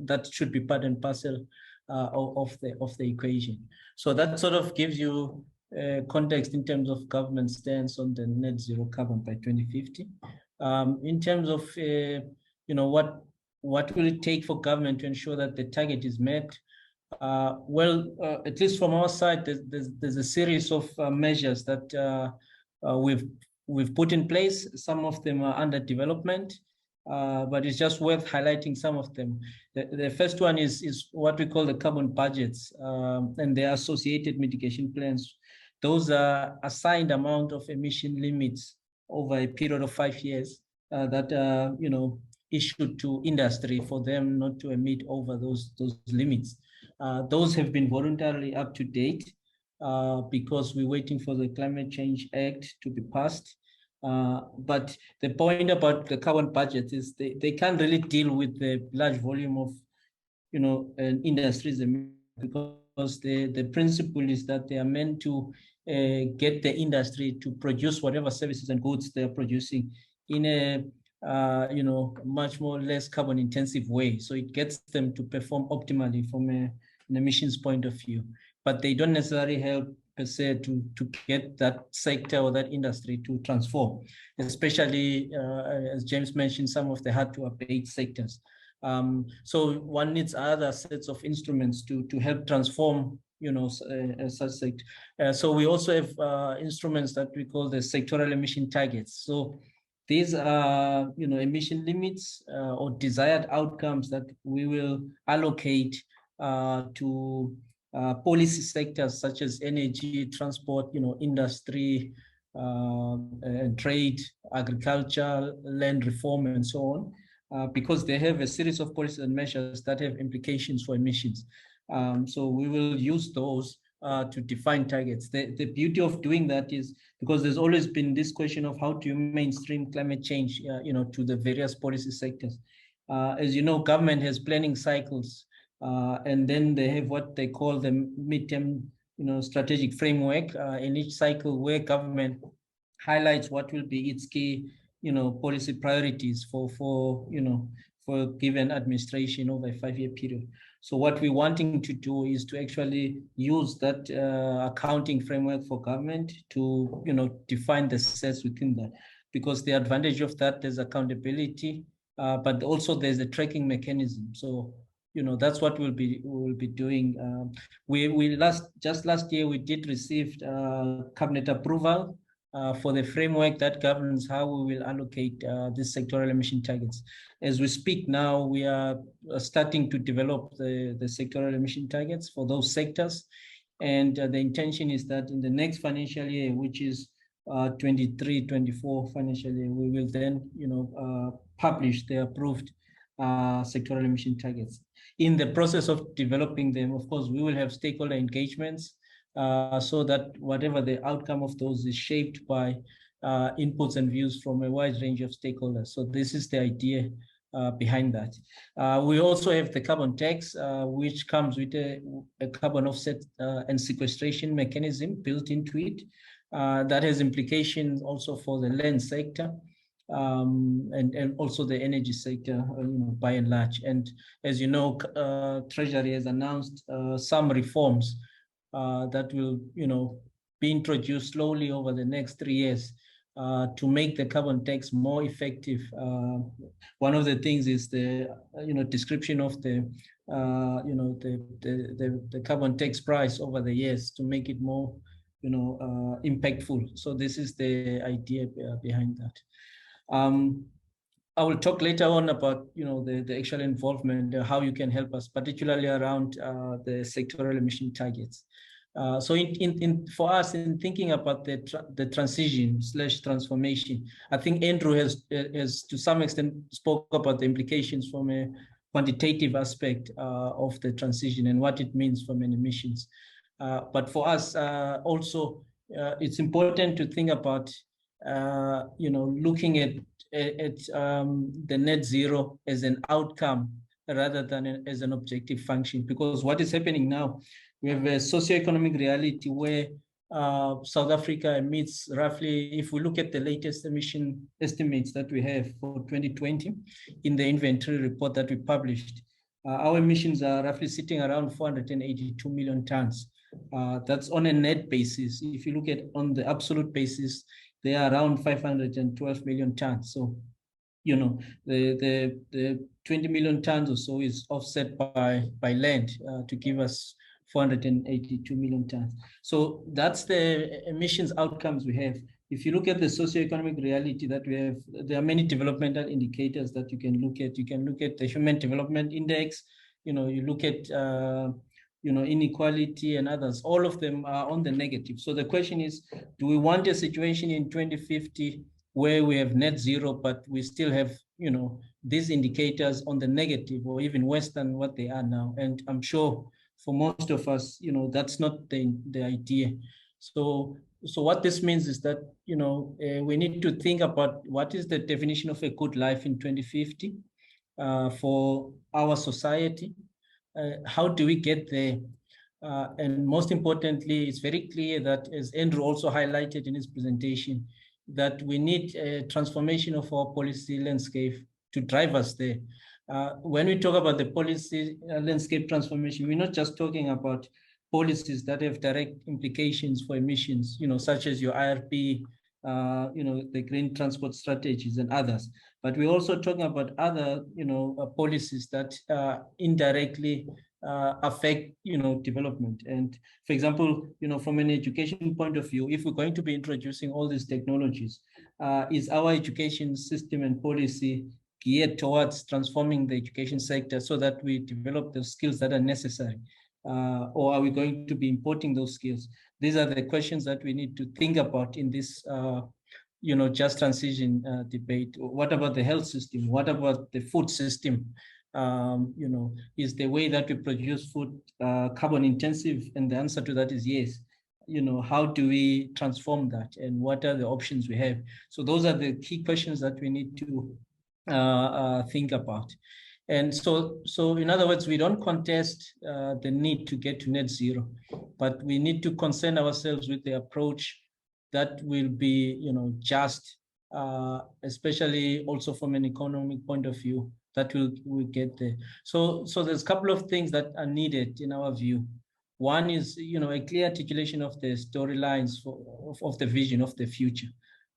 That should be part and parcel of the equation. So that sort of gives you context in terms of government stance on the net zero carbon by 2050. In terms of what will it take for government to ensure that the target is met? At least from our side, there's a series of measures that we've put in place. Some of them are under development, but it's just worth highlighting some of them. The first one is what we call the carbon budgets and their associated mitigation plans. Those are assigned amount of emission limits over a period of 5 years that are issued to industry for them not to emit over those limits. Those have been voluntarily up to date because we're waiting for the Climate Change Act to be passed. But the point about the carbon budget is they can't really deal with the large volume of, industries, because the principle is that they are meant to get the industry to produce whatever services and goods they're producing in a much more less carbon intensive way. So it gets them to perform optimally from an emissions point of view, but they don't necessarily help per se to get that sector or that industry to transform, especially as James mentioned, some of the hard to abate sectors. So one needs other sets of instruments to help transform such sector. So we also have instruments that we call the sectoral emission targets. So these are emission limits or desired outcomes that we will allocate to policy sectors such as energy, transport, industry, and trade, agriculture, land reform, and so on, because they have a series of policies and measures that have implications for emissions. So we will use those to define targets. The beauty of doing that is because there's always been this question of how do you mainstream climate change, to the various policy sectors. As you know, government has planning cycles, and then they have what they call the midterm, strategic framework in each cycle, where government highlights what will be its key, policy priorities for given administration over a 5-year period. So what we're wanting to do is to actually use that accounting framework for government to, define the sets within that, because the advantage of that, there's accountability, but also there's a tracking mechanism. So, that's what we'll be doing. Just last year, we did receive cabinet approval for the framework that governs how we will allocate these sectoral emission targets. As we speak now, we are starting to develop the sectoral emission targets for those sectors. And the intention is that in the next financial year, which is 23-24 financial year, we will then publish the approved sectoral emission targets. In the process of developing them, of course, we will have stakeholder engagements so that whatever the outcome of those is shaped by inputs and views from a wide range of stakeholders. So this is the idea behind that. We also have the carbon tax, which comes with a carbon offset and sequestration mechanism built into it. That has implications also for the land sector. And also the energy sector, by and large. And as you know, Treasury has announced some reforms that will, be introduced slowly over the next 3 years to make the carbon tax more effective. One of the things is the, description of the, the carbon tax price over the years to make it more, impactful. So this is the idea behind that. I will talk later on about the actual involvement, how you can help us, particularly around the sectoral emission targets. So for us, in thinking about the transition/transformation, I think Andrew has to some extent spoke about the implications from a quantitative aspect of the transition and what it means from an emissions. But for us also, it's important to think about, looking at the net zero as an outcome rather than as an objective function. Because what is happening now, we have a socioeconomic reality where South Africa emits roughly, if we look at the latest emission estimates that we have for 2020 in the inventory report that we published, our emissions are roughly sitting around 482 million tons. That's on a net basis. If you look at on the absolute basis, they are around 512 million tons. So, the 20 million tons or so is offset by land to give us 482 million tons. So that's the emissions outcomes we have. If you look at the socioeconomic reality that we have, there are many developmental indicators that you can look at. You can look at the Human Development Index. You look at inequality and others. All of them are on the negative. So the question is, do we want a situation in 2050 where we have net zero, but we still have these indicators on the negative, or even worse than what they are now? And I'm sure for most of us, that's not the idea. So what this means is that, we need to think about what is the definition of a good life in 2050 for our society. How do we get there? And most importantly, it's very clear that, as Andrew also highlighted in his presentation, that we need a transformation of our policy landscape to drive us there. When we talk about the policy landscape transformation, we're not just talking about policies that have direct implications for emissions, such as your IRP, the green transport strategies and others. But we're also talking about other, policies that indirectly affect, development. And for example, from an education point of view, if we're going to be introducing all these technologies, is our education system and policy geared towards transforming the education sector so that we develop the skills that are necessary? Or are we going to be importing those skills? These are the questions that we need to think about in this just transition debate. What about the health system? What about the food system? Is the way that we produce food carbon intensive? And the answer to that is yes. How do we transform that? And what are the options we have? So those are the key questions that we need to think about. And so in other words, we don't contest the need to get to net zero, but we need to concern ourselves with the approach that will be, just, especially also from an economic point of view, that will get there. So there's a couple of things that are needed in our view. One is, a clear articulation of the storylines of the vision of the future.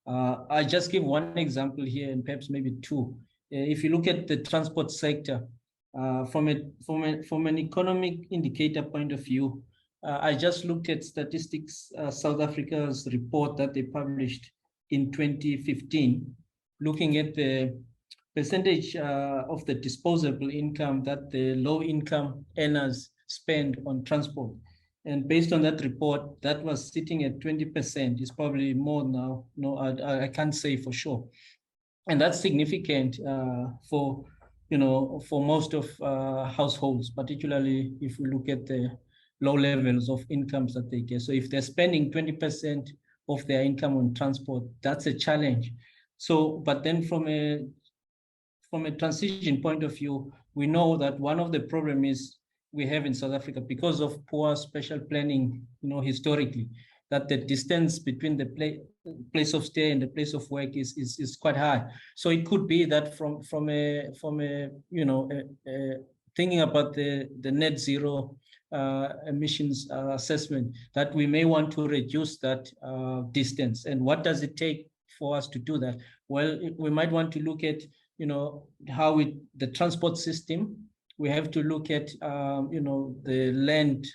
I just give one example here, and perhaps maybe two. If you look at the transport sector, from an economic indicator point of view, I just looked at statistics, South Africa's report that they published in 2015, looking at the percentage of the disposable income that the low-income earners spend on transport. And based on that report, that was sitting at 20%. It's probably more now. No, I can't say for sure. And that's significant for most of households, particularly if we look at the low levels of incomes that they get. So if they're spending 20% of their income on transport, that's a challenge. So, but then from a transition point of view, we know that one of the problems we have in South Africa, because of poor spatial planning, historically, that the distance between the place of stay and the place of work is quite high. So it could be that from thinking about the net zero emissions assessment, that we may want to reduce that distance. And what does it take for us to do that? Well, we might want to look at how the transport system. We have to look at the land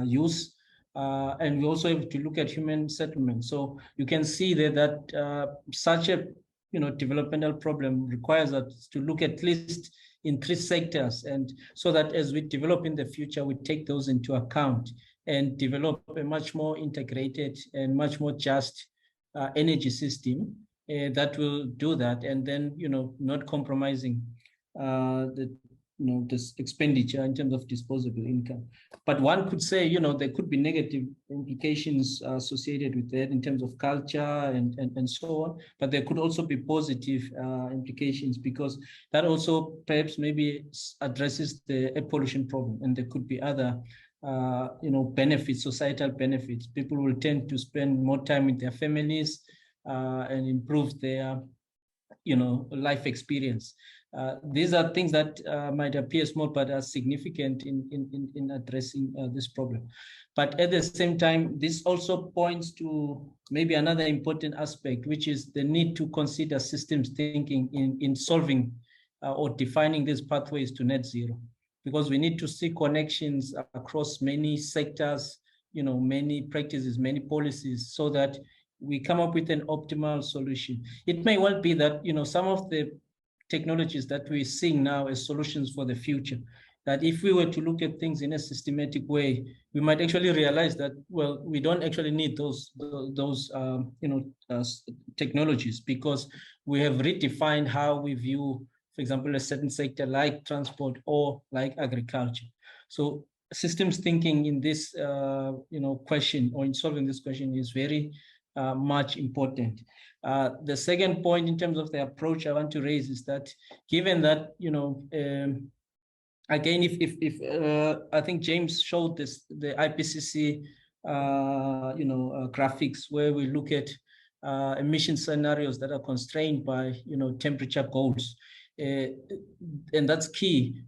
use. And we also have to look at human settlement. So you can see there that such a developmental problem requires us to look at least in 3 sectors, and so that as we develop in the future, we take those into account and develop a much more integrated and much more just energy system that will do that, and then not compromising the this expenditure in terms of disposable income. But one could say, there could be negative implications associated with that in terms of culture and so on. But there could also be positive implications, because that also perhaps maybe addresses the air pollution problem, and there could be other benefits, societal benefits. People will tend to spend more time with their families and improve their life experience. These are things that might appear small, but are significant in addressing this problem. But at the same time, this also points to maybe another important aspect, which is the need to consider systems thinking in solving or defining these pathways to net zero, because we need to see connections across many sectors, many practices, many policies, so that we come up with an optimal solution. It may well be that, some of the technologies that we're seeing now as solutions for the future, that if we were to look at things in a systematic way, we might actually realize that, well, we don't actually need those technologies, because we have redefined how we view, for example, a certain sector like transport or like agriculture. So systems thinking in this question, or in solving this question, is very much important. The second point in terms of the approach I want to raise is that, given that, again, if I think James showed this, the IPCC, graphics, where we look at emission scenarios that are constrained by, temperature goals. And that's key.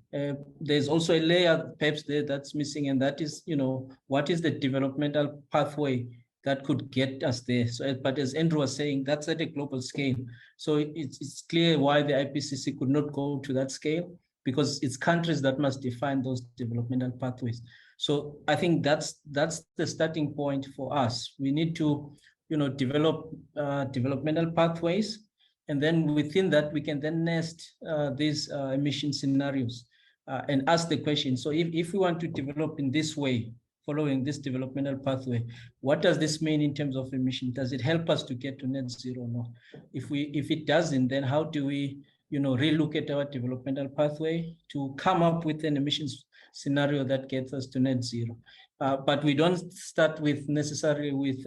There's also a layer perhaps there that's missing, and that is, what is the developmental pathway that could get us there? So, but as Andrew was saying, that's at a global scale. So it's clear why the IPCC could not go to that scale, because it's countries that must define those developmental pathways. So I think that's the starting point for us. We need to, develop developmental pathways, and then within that, we can then nest these emission scenarios and ask the question. So if we want to develop in this way, following this developmental pathway, what does this mean in terms of emission? Does it help us to get to net zero or not? If it doesn't, then how do we, relook at our developmental pathway to come up with an emissions scenario that gets us to net zero? But we don't start with necessarily with,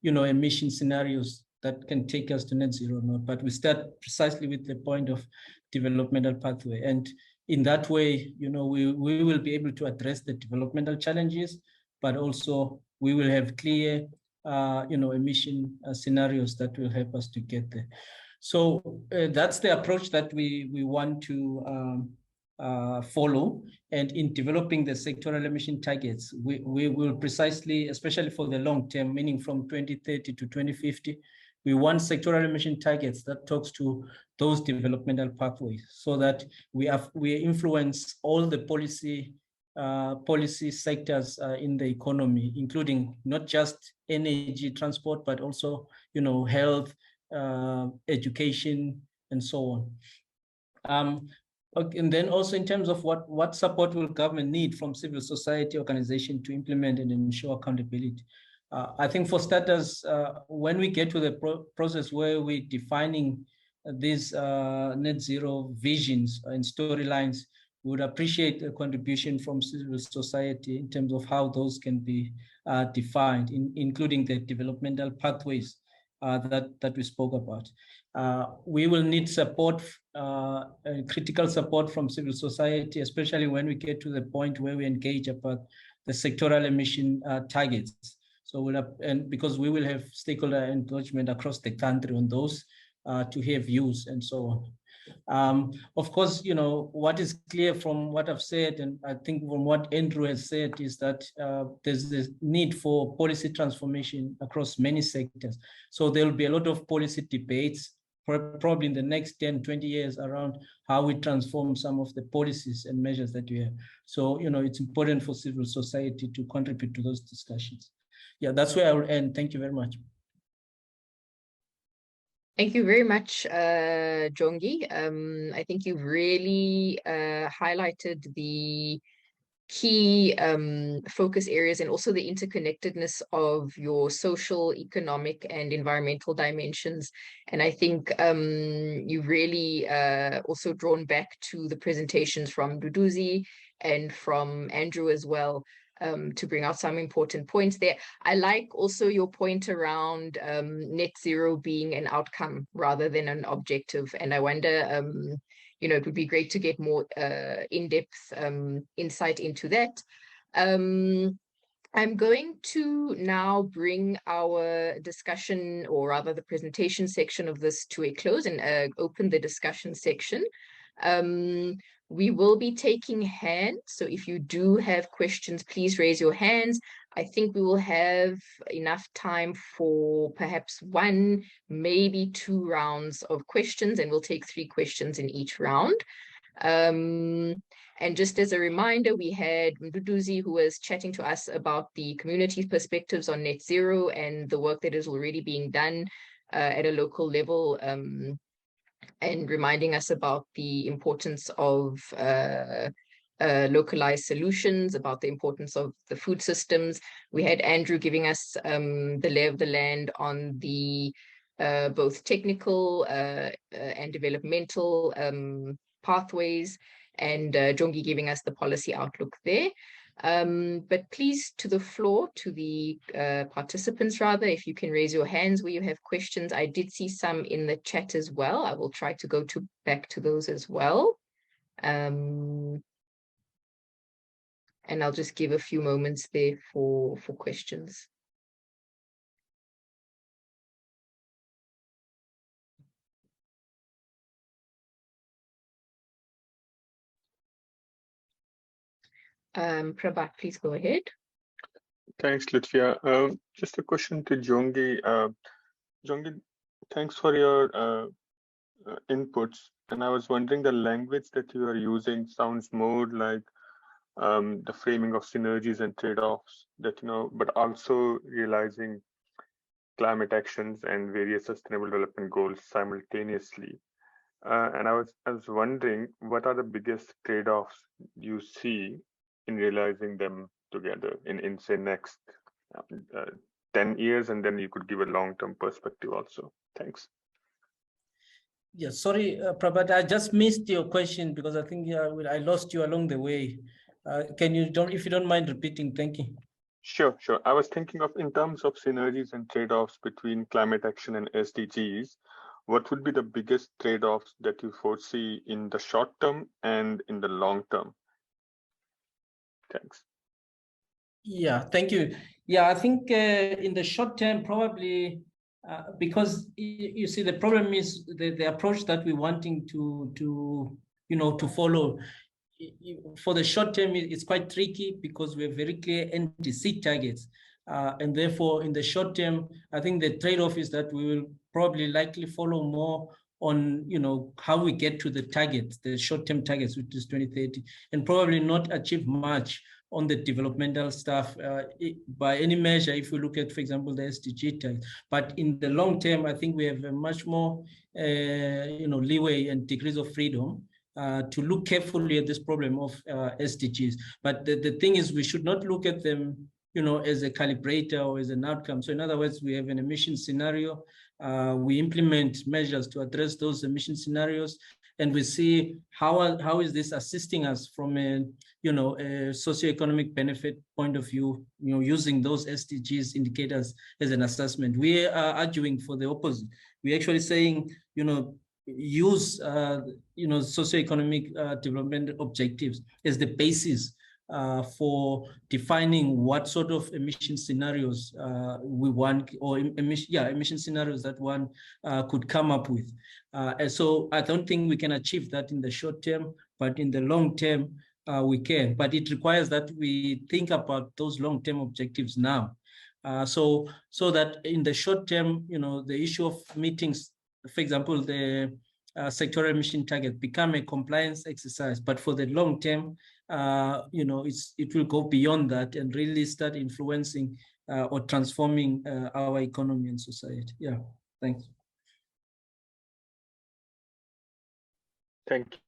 emission scenarios that can take us to net zero or not, but we start precisely with the point of developmental pathway. And in that way, we will be able to address the developmental challenges, but also we will have clear, emission scenarios that will help us to get there. So that's the approach that we want to follow. And in developing the sectoral emission targets, we will precisely, especially for the long term, meaning from 2030 to 2050, we want sectoral emission targets that talks to those developmental pathways, so that we influence all the policy sectors in the economy, including not just energy, transport, but also, health, education, and so on. And then also in terms of what support will government need from civil society organization to implement and ensure accountability. I think for starters, when we get to the process where we're defining these net zero visions and storylines, we would appreciate a contribution from civil society in terms of how those can be defined, including the developmental pathways that we spoke about. We will need support, critical support from civil society, especially when we get to the point where we engage about the sectoral emission targets. So and because we will have stakeholder engagement across the country on those to hear views and so on. Of course, what is clear from what I've said, and I think from what Andrew has said, is that there's this need for policy transformation across many sectors. So there will be a lot of policy debates, probably in the next 10, 20 years, around how we transform some of the policies and measures that we have. So, it's important for civil society to contribute to those discussions. Yeah, that's where I will end. Thank you very much. Thank you very much, Jongi. I think you've really highlighted the key focus areas, and also the interconnectedness of your social, economic, and environmental dimensions. And I think you really also drawn back to the presentations from Mduduzi and from Andrew as well, to bring out some important points there. I like also your point around net zero being an outcome rather than an objective. And I wonder, you know, it would be great to get more in-depth insight into that. I'm going to now bring our discussion, or rather the presentation section of this, to a close and open the discussion section. We will be taking hands, so if you do have questions, please raise your hands. I think we will have enough time for perhaps 1, maybe 2 rounds of questions, and we'll take 3 questions in each round. And just as a reminder, we had Mduduzi, who was chatting to us about the community's perspectives on net zero and the work that is already being done at a local level, and reminding us about the importance of localized solutions, about the importance of the food systems. We had Andrew giving us the lay of the land on the both technical and developmental pathways, and Jongi giving us the policy outlook there. But please, to the floor, to the participants rather, if you can raise your hands where you have questions. I did see some in the chat as well. I will try to go back to those as well. And I'll just give a few moments there for questions. Prabhat, please go ahead. Thanks, Lutfiyah. Just a question to Jongi. Jongi, thanks for your inputs. And I was wondering, the language that you are using sounds more like the framing of synergies and trade-offs, that, you know, but also realizing climate actions and various sustainable development goals simultaneously. And I was wondering, what are the biggest trade-offs you see in realizing them together in say next 10 years, and then you could give a long-term perspective also. Thanks. Yeah, sorry, Prabhat, I just missed your question because I think I lost you along the way. Can you, if you don't mind repeating, thank you. Sure. I was thinking of, in terms of synergies and trade-offs between climate action and SDGs, what would be the biggest trade-offs that you foresee in the short term and in the long term? Thanks. Yeah, thank you. Yeah, I think in the short term, probably because you see, the problem is the approach that we're wanting to follow. For the short term, it's quite tricky because we have very clear NDC targets. And therefore, in the short term, I think the trade-off is that we will probably likely follow more on, how we get to the targets, the short-term targets, which is 2030, and probably not achieve much on the developmental stuff by any measure, if we look at, for example, the SDG target. But in the long term, I think we have a much more, leeway and degrees of freedom to look carefully at this problem of SDGs. But the thing is, we should not look at them, as a calibrator or as an outcome. So in other words, we have an emission scenario. We implement measures to address those emission scenarios, and we see how is this assisting us from a socioeconomic benefit point of view, using those SDGs indicators as an assessment. We are arguing for the opposite. We're actually saying, use socioeconomic development objectives as the basis for defining what sort of emission scenarios we want, or emission scenarios that one could come up with. And so I don't think we can achieve that in the short term, but in the long term, we can. But it requires that we think about those long-term objectives now. So that in the short term, the issue of meetings, for example, the sectoral emission target become a compliance exercise. But for the long term, it will go beyond that and really start influencing or transforming our economy and society. Yeah, thanks. Thank you.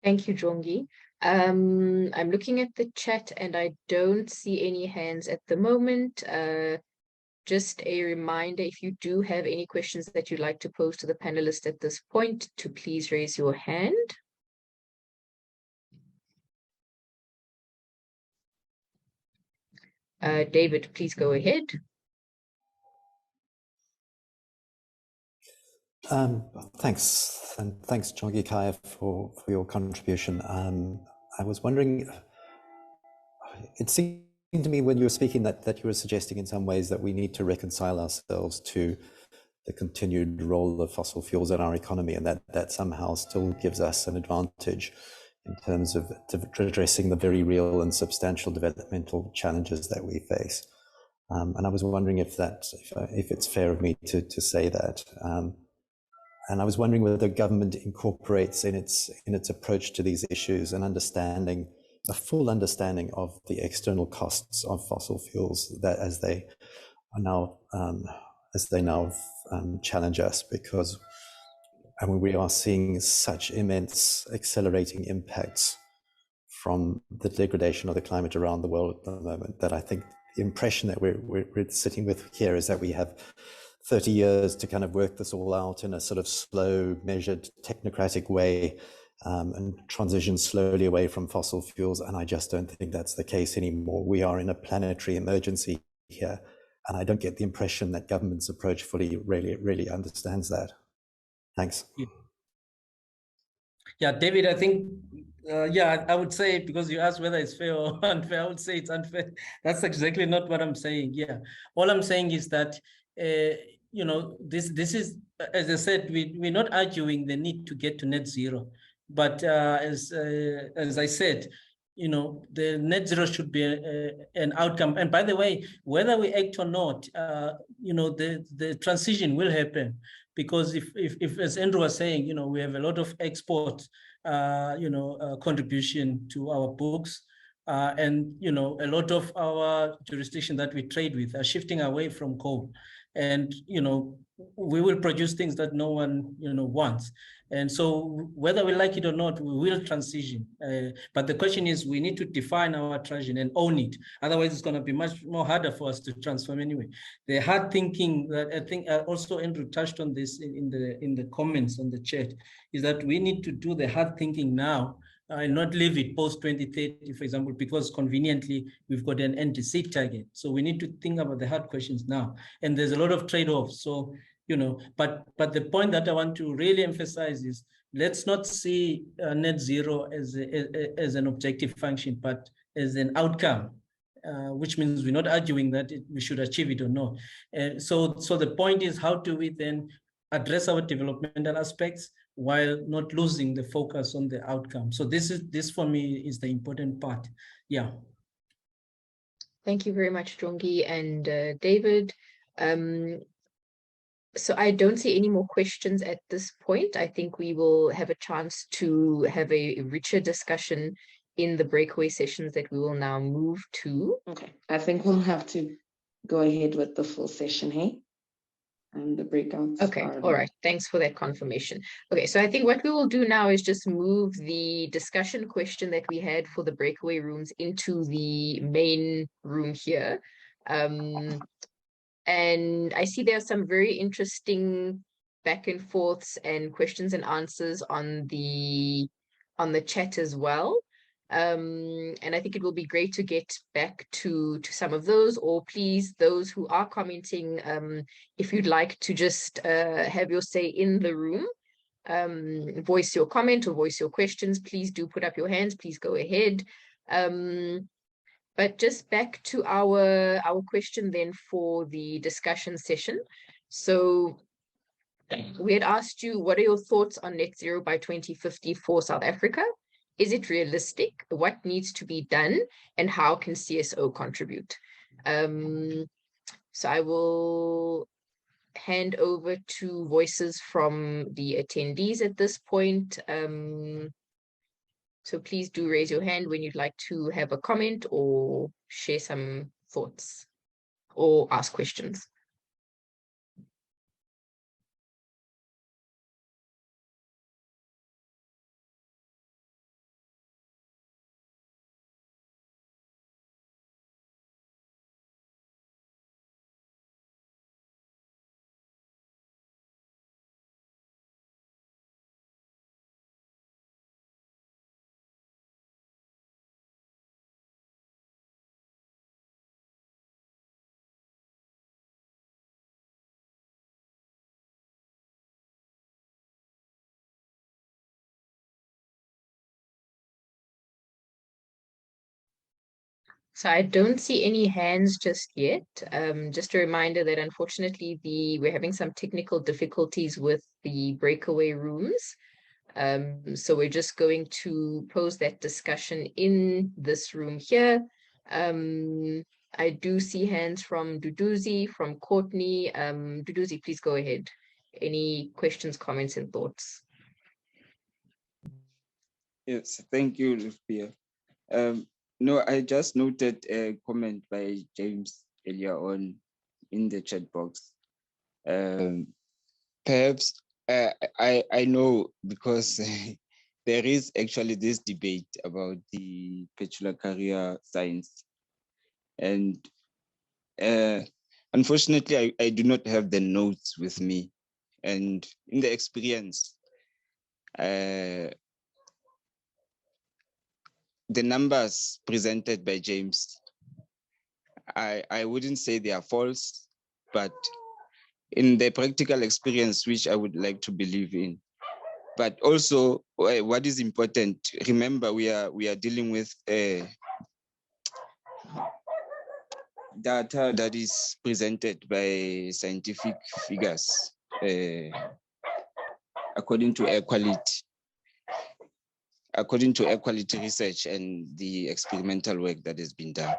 Thank you, Jongi. I'm looking at the chat and I don't see any hands at the moment. Just a reminder, if you do have any questions that you'd like to pose to the panelists at this point, to please raise your hand. David, please go ahead. Thanks, and thanks, Jongikhaya, for your contribution. I was wondering, it seemed to me when you were speaking that you were suggesting in some ways that we need to reconcile ourselves to the continued role of fossil fuels in our economy, and that somehow still gives us an advantage in terms of addressing the very real and substantial developmental challenges that we face. And I was wondering if it's fair of me to say that. And I was wondering whether the government incorporates in its approach to these issues a full understanding of the external costs of fossil fuels that as they now challenge us, because we are seeing such immense accelerating impacts from the degradation of the climate around the world at the moment, that I think the impression that we're sitting with here is that we have 30 years to kind of work this all out in a sort of slow, measured, technocratic way, and transition slowly away from fossil fuels. And I just don't think that's the case anymore. We are in a planetary emergency here, and I don't get the impression that government's approach fully really understands that. Thanks. Yeah, David, I think, I would say, because you asked whether it's fair or unfair, I would say it's unfair. That's exactly not what I'm saying. Yeah, all I'm saying is that, this is, as I said, we're not arguing the need to get to net zero. But as I said, the net zero should be an outcome. And by the way, whether we act or not, the transition will happen. Because if as Andrew was saying, we have a lot of export, contribution to our books, and a lot of our jurisdiction that we trade with are shifting away from coal, and we will produce things that no one wants. And so whether we like it or not, we will transition. But the question is, we need to define our transition and own it. Otherwise, it's going to be much more harder for us to transform anyway. The hard thinking that I think also Andrew touched on this in the comments on the chat, is that we need to do the hard thinking now and not leave it post 2030, for example, because conveniently we've got an NDC target. So we need to think about the hard questions now. And there's a lot of trade-offs. So, but the point that I want to really emphasize is, let's not see net zero as an objective function, but as an outcome, which means we're not arguing that we should achieve it or not. So the point is, how do we then address our developmental aspects while not losing the focus on the outcome? So this for me is the important part. Yeah. Thank you very much, Jongi and David. So I don't see any more questions at this point. I think we will have a chance to have a richer discussion in the breakaway sessions that we will now move to. Okay, I think we'll have to go ahead with the full session, hey? And the breakouts. Okay, all right, thanks for that confirmation. Okay, so I think what we will do now is just move the discussion question that we had for the breakaway rooms into the main room here. And I see there are some very interesting back and forths and questions and answers on the chat as well. And I think it will be great to get back to some of those, or please, those who are commenting, if you'd like to just have your say in the room, voice your comment or voice your questions, please do put up your hands, please go ahead. But just back to our question then for the discussion session. So we had asked you, what are your thoughts on net zero by 2050 for South Africa? Is it realistic? What needs to be done? And how can CSO contribute? So I will hand over to voices from the attendees at this point. So please do raise your hand when you'd like to have a comment or share some thoughts or ask questions. So I don't see any hands just yet. Just a reminder that unfortunately we're having some technical difficulties with the breakaway rooms. So we're just going to pose that discussion in this room here. I do see hands from Mduduzi, from Courtney. Mduduzi, please go ahead. Any questions, comments, and thoughts? Yes, thank you, Lutfiyah. No, I just noted a comment by James earlier on in the chat box. Perhaps I know because there is actually this debate about the bachelor career science. And unfortunately, I do not have the notes with me. And in the experience, the numbers presented by James, I wouldn't say they are false, but in the practical experience, which I would like to believe in. But also, what is important, remember, we are dealing with data that is presented by scientific figures according to air quality research and the experimental work that has been done.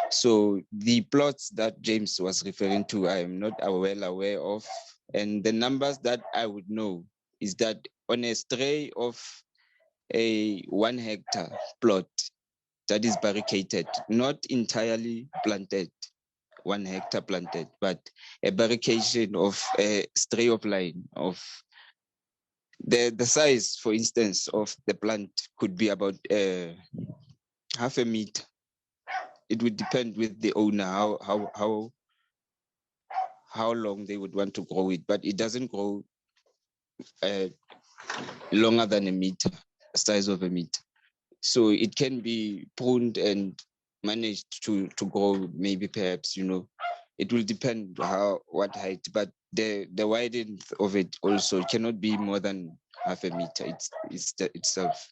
So the plots that James was referring to, I am not well aware of. And the numbers that I would know is that on a stray of a 1 hectare plot that is barricaded, not entirely planted, 1 hectare planted, but a barricading of a stray of line of the size, for instance, of the plant could be about half a meter. It would depend with the owner how long they would want to grow it, but it doesn't grow longer than a meter, size of a meter. So it can be pruned and managed to grow, maybe perhaps, it will depend what height, but the widening of it also cannot be more than half a meter itself.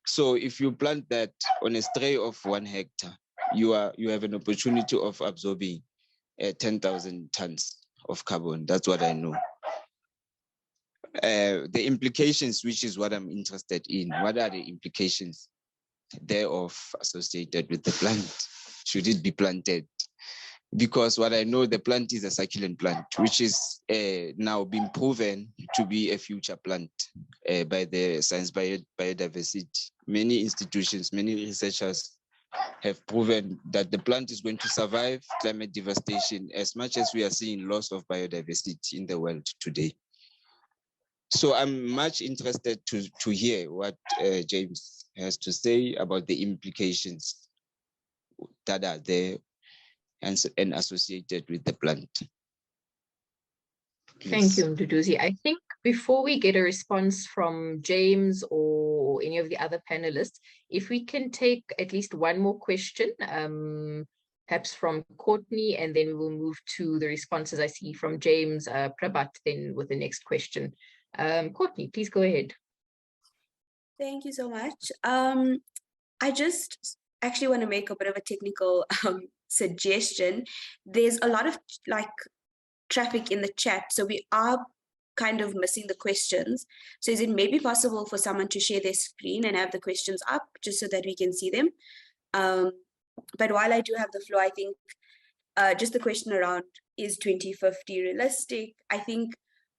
So if you plant that on a stray of 1 hectare, you have an opportunity of absorbing 10,000 tons of carbon. That's what I know. The implications, which is what I'm interested in, what are the implications thereof associated with the plant? Should it be planted? Because what I know, the plant is a succulent plant, which is now being proven to be a future plant by the science biodiversity. Many institutions, many researchers have proven that the plant is going to survive climate devastation as much as we are seeing loss of biodiversity in the world today. So I'm much interested to hear what James has to say about the implications that are there and associated with the plant. Thank you, Mduduzi. I think before we get a response from James or any of the other panelists, if we can take at least one more question, perhaps from Courtney, and then we will move to the responses I see from James, Prabhat, then with the next question. Courtney, please go ahead. Thank you so much. I just actually want to make a bit of a technical suggestion. There's a lot of traffic in the chat, so we are kind of missing the questions. So is it maybe possible for someone to share their screen and have the questions up just so that we can see them? But while I do have the floor, I think just the question around, is 2050 realistic? I think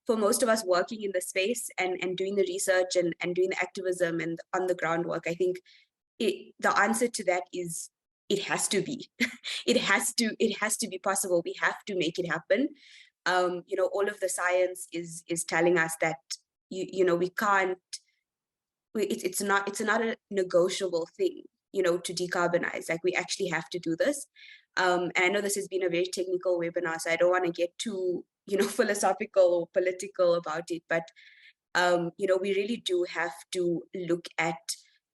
for most of us working in the space and doing the research and doing the activism and on the groundwork, I think the answer to that is it has to be. it has to be possible. We have to make it happen. All of the science is telling us that we can't. It's not a negotiable thing, to decarbonize. Like, we actually have to do this. And I know this has been a very technical webinar, so I don't want to get too philosophical or political about it. But we really do have to look at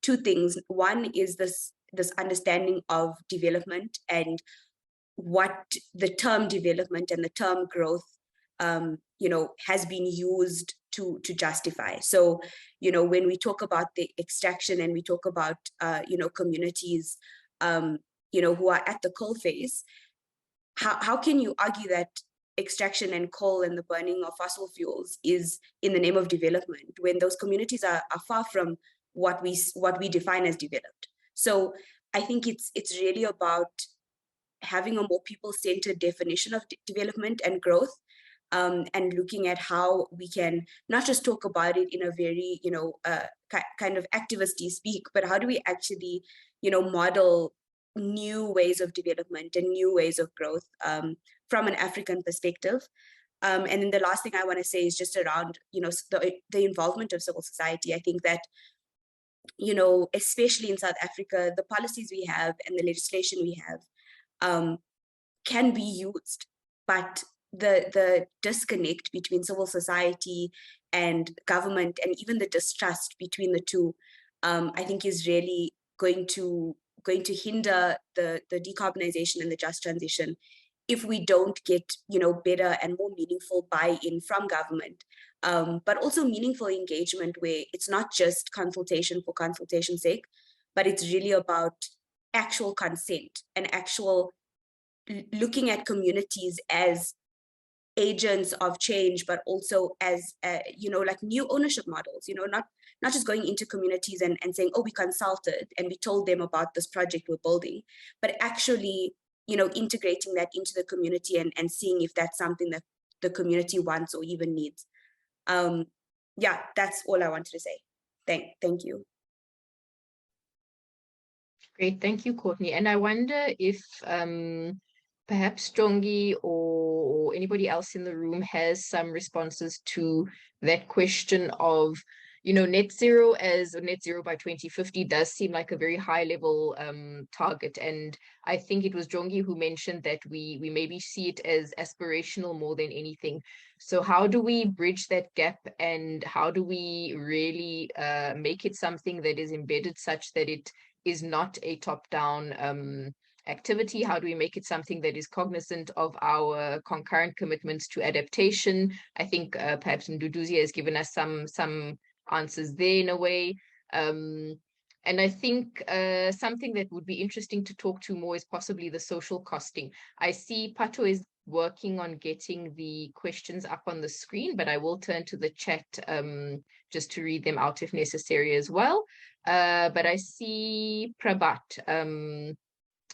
two things. One is this understanding of development and what the term development and the term growth, has been used to justify. So, when we talk about the extraction and we talk about, communities who are at the coalface, how can you argue that extraction and coal and the burning of fossil fuels is in the name of development when those communities are far from what we define as developed? So I think it's really about having a more people-centered definition of development and growth, and looking at how we can not just talk about it in a very, kind of activist-y speak, but how do we actually, model new ways of development and new ways of growth from an African perspective. And then the last thing I want to say is just around, the involvement of civil society. I think that, especially in South Africa, the policies we have and the legislation we have can be used, but the disconnect between civil society and government, and even the distrust between the two, I think is really going to hinder the decarbonization and the just transition if we don't get better and more meaningful buy-in from government, but also meaningful engagement where it's not just consultation for consultation's sake, but it's really about actual consent and actual looking at communities as agents of change, but also as like new ownership models, not just going into communities and saying, oh, we consulted and we told them about this project we're building, but actually integrating that into the community and seeing if that's something that the community wants or even needs. Yeah, that's all I wanted to say. Thank you. Great, thank you, Courtney. And I wonder if perhaps Jongi or anybody else in the room has some responses to that question of, net zero by 2050 does seem like a very high level target. And I think it was Jongi who mentioned that we maybe see it as aspirational more than anything. So how do we bridge that gap, and how do we really make it something that is embedded such that it is not a top-down activity? How do we make it something that is cognizant of our concurrent commitments to adaptation? I think perhaps Mduduzi has given us some answers there in a way. And I think something that would be interesting to talk to more is possibly the social costing. I see Pato is working on getting the questions up on the screen, but I will turn to the chat just to read them out if necessary as well. But I see Prabhat.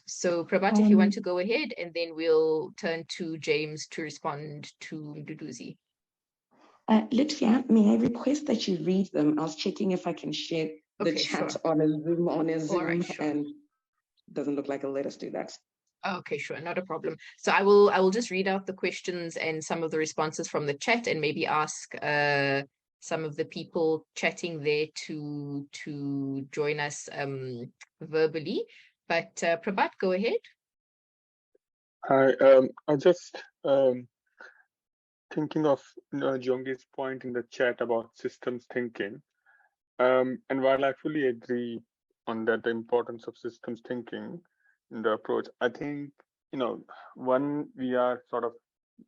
So Prabhat, if you want to go ahead, and then we'll turn to James to respond to Mduduzi. Lutfiyah, may I request that you read them? I was checking if I can share the chat sure. on a Zoom, Right, sure. and it doesn't look like it'll let us do that. Okay, sure, not a problem. So I will just read out the questions and some of the responses from the chat, and maybe ask some of the people chatting there to join us verbally. But Prabhat, go ahead. I just thinking of Jongi's point in the chat about systems thinking. And while I fully agree on that, the importance of systems thinking in the approach, I think, one, we are sort of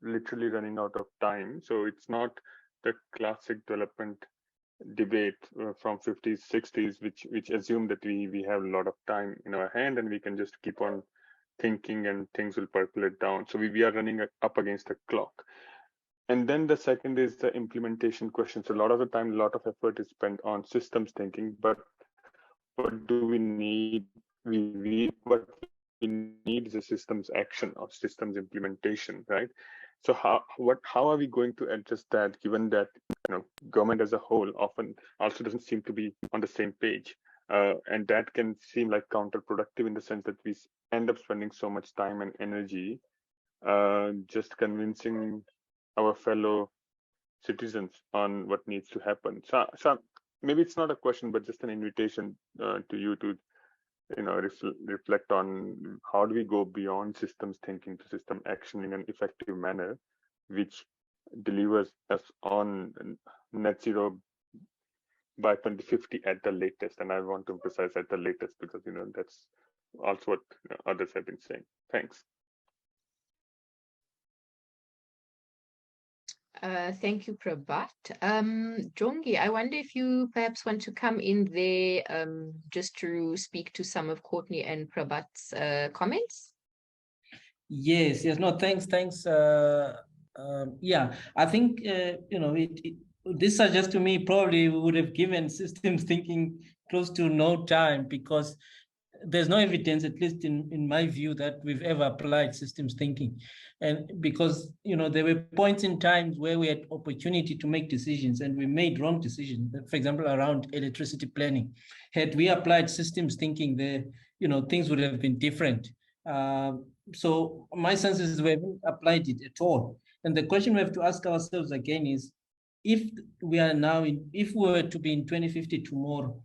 literally running out of time. So it's not the classic development debate from 50s, 60s, which assume that we have a lot of time in our hand and we can just keep on thinking and things will percolate down. So we are running up against the clock. And then the second is the implementation question. So a lot of the time, a lot of effort is spent on systems thinking, but what do we need? What we need is a systems action or systems implementation, right? So how are we going to address that, given that government as a whole often also doesn't seem to be on the same page, and that can seem like counterproductive in the sense that we end up spending so much time and energy just convincing our fellow citizens on what needs to happen. So maybe it's not a question, but just an invitation to you to reflect on how do we go beyond systems thinking to system action in an effective manner, which delivers us on net zero by 2050 at the latest. And I want to emphasize at the latest because that's also what others have been saying. Thanks. Thank you, Prabhat. Jongi, I wonder if you perhaps want to come in there just to speak to some of Courtney and Prabhat's comments. Yes, no, thanks. Yeah, I think, this suggests to me probably we would have given systems thinking close to no time, because there's no evidence, at least in my view, that we've ever applied systems thinking. And because, there were points in time where we had opportunity to make decisions and we made wrong decisions, for example, around electricity planning. Had we applied systems thinking there, things would have been different. So my sense is we haven't applied it at all. And the question we have to ask ourselves again is, if we were to be in 2050 tomorrow,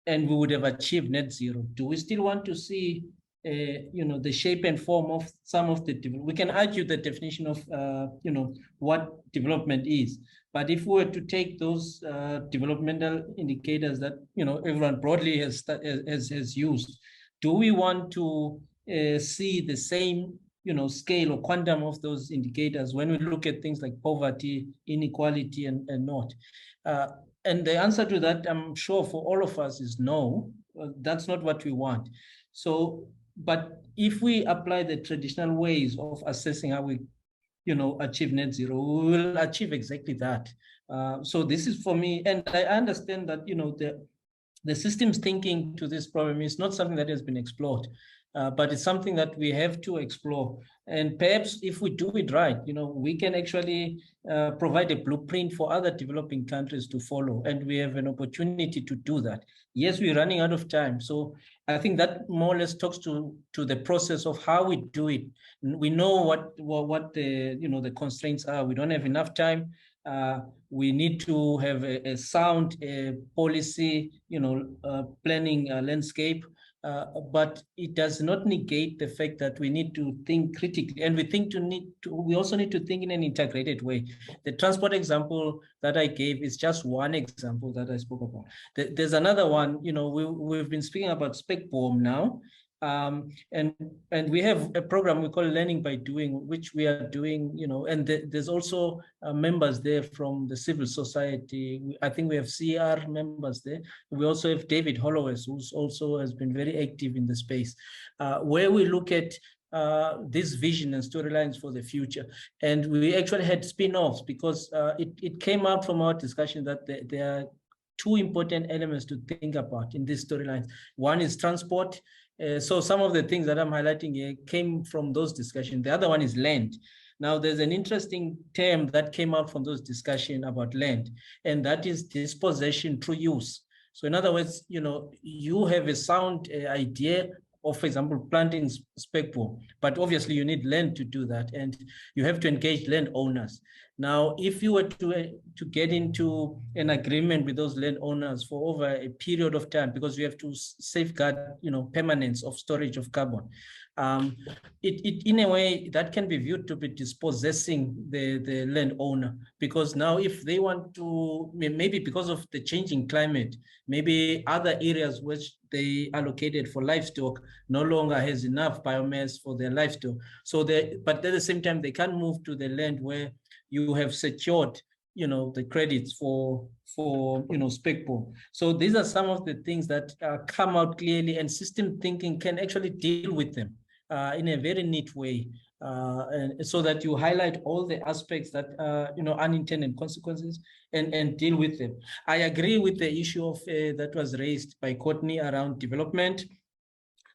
and we would have achieved net zero, do we still want to see, the shape and form of some of the, we can argue the definition of, what development is, but if we were to take those developmental indicators that, everyone broadly has used, do we want to see the same, scale or quantum of those indicators when we look at things like poverty, inequality, and not? And the answer to that, I'm sure for all of us, is no. That's not what we want. So, but if we apply the traditional ways of assessing how we, achieve net zero, we will achieve exactly that. So this is for me, and I understand that, the systems thinking to this problem is not something that has been explored. But it's something that we have to explore. And perhaps if we do it right, we can actually provide a blueprint for other developing countries to follow. And we have an opportunity to do that. Yes, we're running out of time. So I think that more or less talks to the process of how we do it. We know what the, the constraints are. We don't have enough time. We need to have a sound policy, planning landscape. But it does not negate the fact that we need to think critically, and we also need to think in an integrated way. The transport example that I gave is just one example that I spoke about. There's another one. We've been speaking about Spekboom now. And we have a program we call Learning by Doing, which we are doing, and there's also members there from the civil society. I think we have CR members there. We also have David Holloway, who's also has been very active in the space, where we look at this vision and storylines for the future. And we actually had spin-offs because it came out from our discussion that there are two important elements to think about in these storylines. One is transport. So some of the things that I'm highlighting here came from those discussions. The other one is land. Now, there's an interesting term that came out from those discussions about land, and that is dispossession through use. So in other words, you have a sound idea of, for example, planting Spekboom, but obviously you need land to do that, and you have to engage landowners. Now, if you were to get into an agreement with those landowners for over a period of time, because you have to safeguard, permanence of storage of carbon, in a way that can be viewed to be dispossessing the landowner, because now if they want to, maybe because of the changing climate, maybe other areas which they allocated for livestock no longer has enough biomass for their livestock. So but at the same time, they can't move to the land where you have secured, the credits for Spekboom. So these are some of the things that come out clearly, and system thinking can actually deal with them in a very neat way, and so that you highlight all the aspects that unintended consequences and deal with them. I agree with the issue of that was raised by Courtney around development.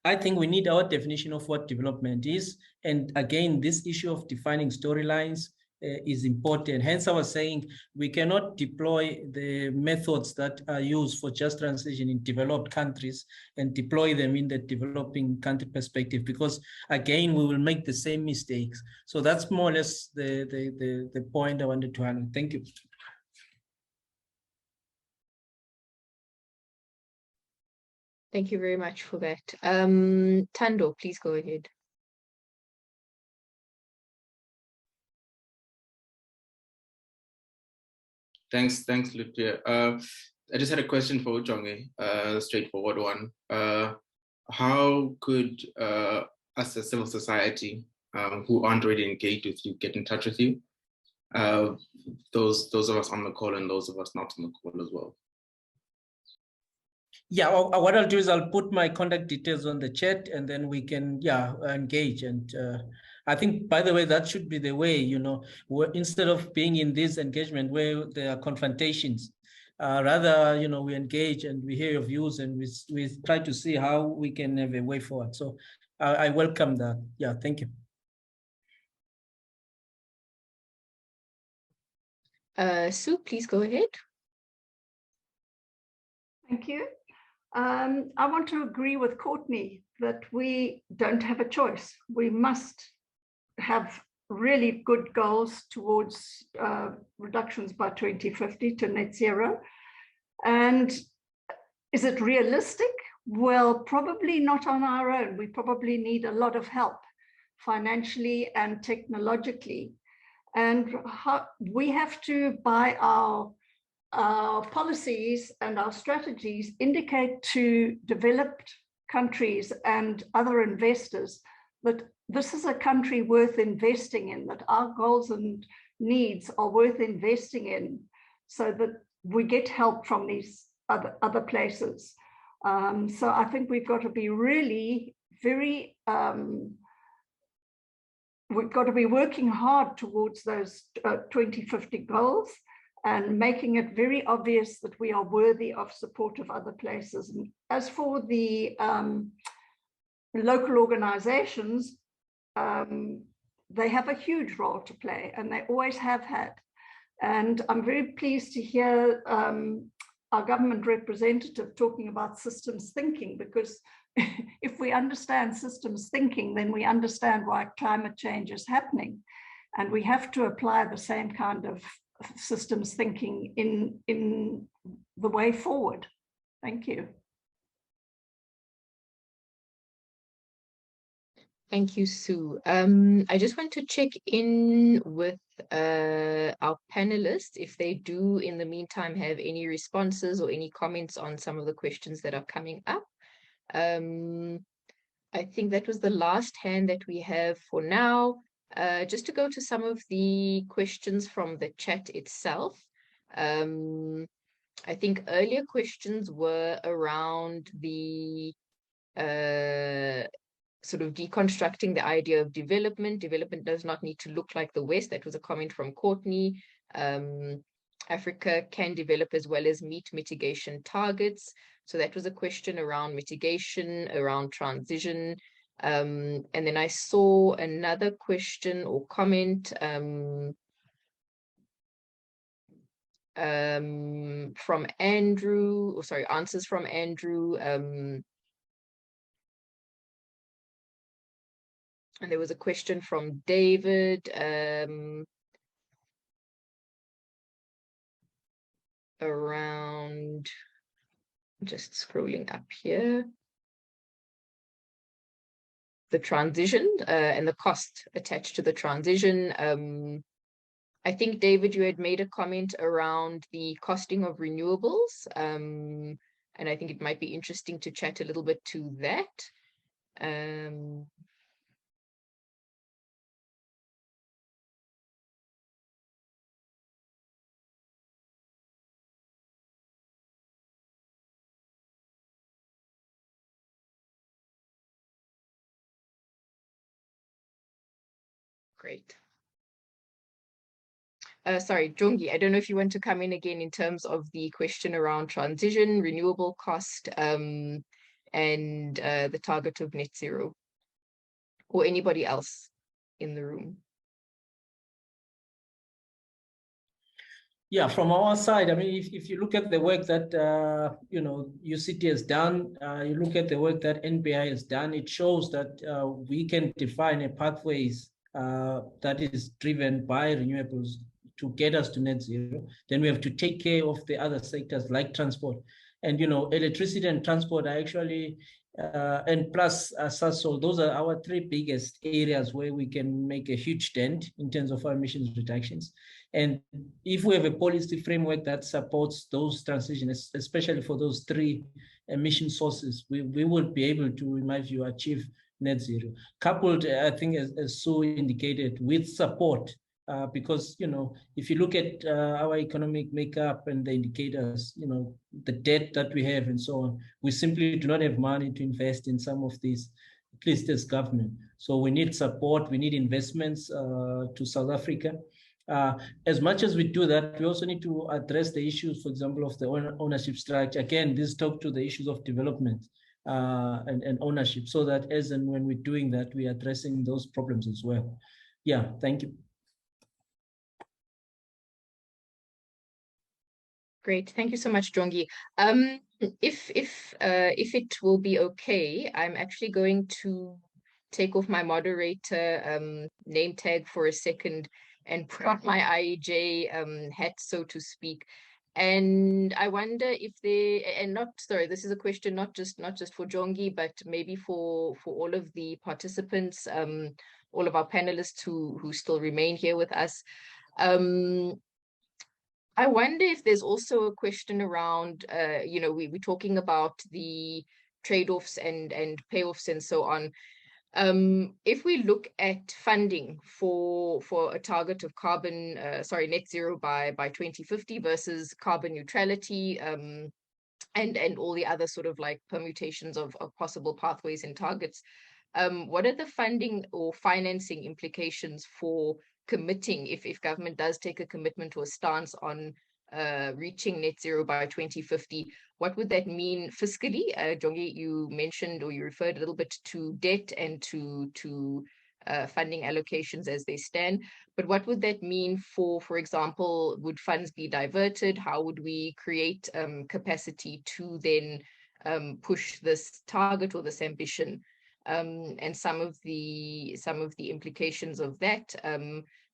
I think we need our definition of what development is, and again, this issue of defining storylines is important. Hence, I was saying we cannot deploy the methods that are used for just transition in developed countries and deploy them in the developing country perspective, because again, we will make the same mistakes. So that's more or less the point I wanted to handle. Thank you. Thank you very much for that. Tando, please go ahead. Thanks, Lutfiyah. I just had a question for Jongi, a straightforward one. How could us as civil society who aren't already engaged with you get in touch with you? those of us on the call and those of us not on the call as well. Yeah, what I'll do is I'll put my contact details on the chat, and then we can engage. And I think, by the way, that should be the way, you know, instead of being in this engagement where there are confrontations, rather, you know, we engage and we hear your views, and we try to see how we can have a way forward. So I welcome that. Yeah, thank you. Sue, please go ahead. Thank you. I want to agree with Courtney that we don't have a choice. We must have really good goals towards reductions by 2050 to net zero. And is it realistic? Well, probably not on our own. We probably need a lot of help financially and technologically. And we have to, by our policies and our strategies, indicate to developed countries and other investors that this is a country worth investing in, that our goals and needs are worth investing in, so that we get help from these other places. So I think we've got to be really very, we've got to be working hard towards those 2050 goals, and making it very obvious that we are worthy of support of other places. And as for the local organizations, they have a huge role to play, and they always have had. And I'm very pleased to hear our government representative talking about systems thinking, because if we understand systems thinking, then we understand why climate change is happening. And we have to apply the same kind of systems thinking in the way forward. Thank you. Thank you, Sue. I just want to check in with our panelists if they do, in the meantime, have any responses or any comments on some of the questions that are coming up. I think that was the last hand that we have for now. Just to go to some of the questions from the chat itself. I think earlier questions were around the sort of deconstructing the idea of development. Development does not need to look like the West. That was a comment from Courtney. Africa can develop as well as meet mitigation targets. So that was a question around mitigation, around transition. And then I saw another question or comment from Andrew, or sorry, answers from Andrew. And there was a question from David around, just scrolling up here, the transition and the cost attached to the transition. I think, David, you had made a comment around the costing of renewables, and I think it might be interesting to chat a little bit to that. Great. Sorry, Jongi, I don't know if you want to come in again in terms of the question around transition, renewable cost, and the target of net zero, or anybody else in the room. Yeah, from our side, I mean, if you look at the work that, you know, UCT has done, you look at the work that NBI has done, it shows that we can define a pathways that is driven by renewables to get us to net zero. Then we have to take care of the other sectors like transport. And, you know, electricity and transport are actually, and plus Sasol, those are our three biggest areas where we can make a huge dent in terms of our emissions reductions. And if we have a policy framework that supports those transitions, especially for those three emission sources, we will be able to, in my view, achieve net zero. Coupled, I think, as Sue indicated, with support because, if you look at our economic makeup and the indicators, the debt that we have and so on, we simply do not have money to invest in some of these, at least as government. So we need support, we need investments to South Africa. As much as we do that, we also need to address the issues, for example, of the ownership structure. Again, this talks to the issues of development and ownership, so that as and when we're doing that, we're addressing those problems as well. Yeah, thank you. Great, thank you so much, Jongi. If it will be okay, I'm actually going to take off my moderator name tag for a second and put on my IEJ hat, so to speak. And I wonder if this is a question not just for Jongi, but maybe for all of the participants, all of our panelists who still remain here with us. I wonder if there's also a question around, we're talking about the trade-offs and payoffs and so on. If we look at funding for a target of net zero by 2050 versus carbon neutrality, and all the other sort of like permutations of possible pathways and targets, what are the funding or financing implications for committing, if government does take a commitment or a stance on reaching net zero by 2050, what would that mean fiscally? Jongi, you mentioned, or you referred a little bit to debt and to funding allocations as they stand, but what would that mean for example, would funds be diverted? How would we create capacity to then push this target or this ambition? And some of the implications of that.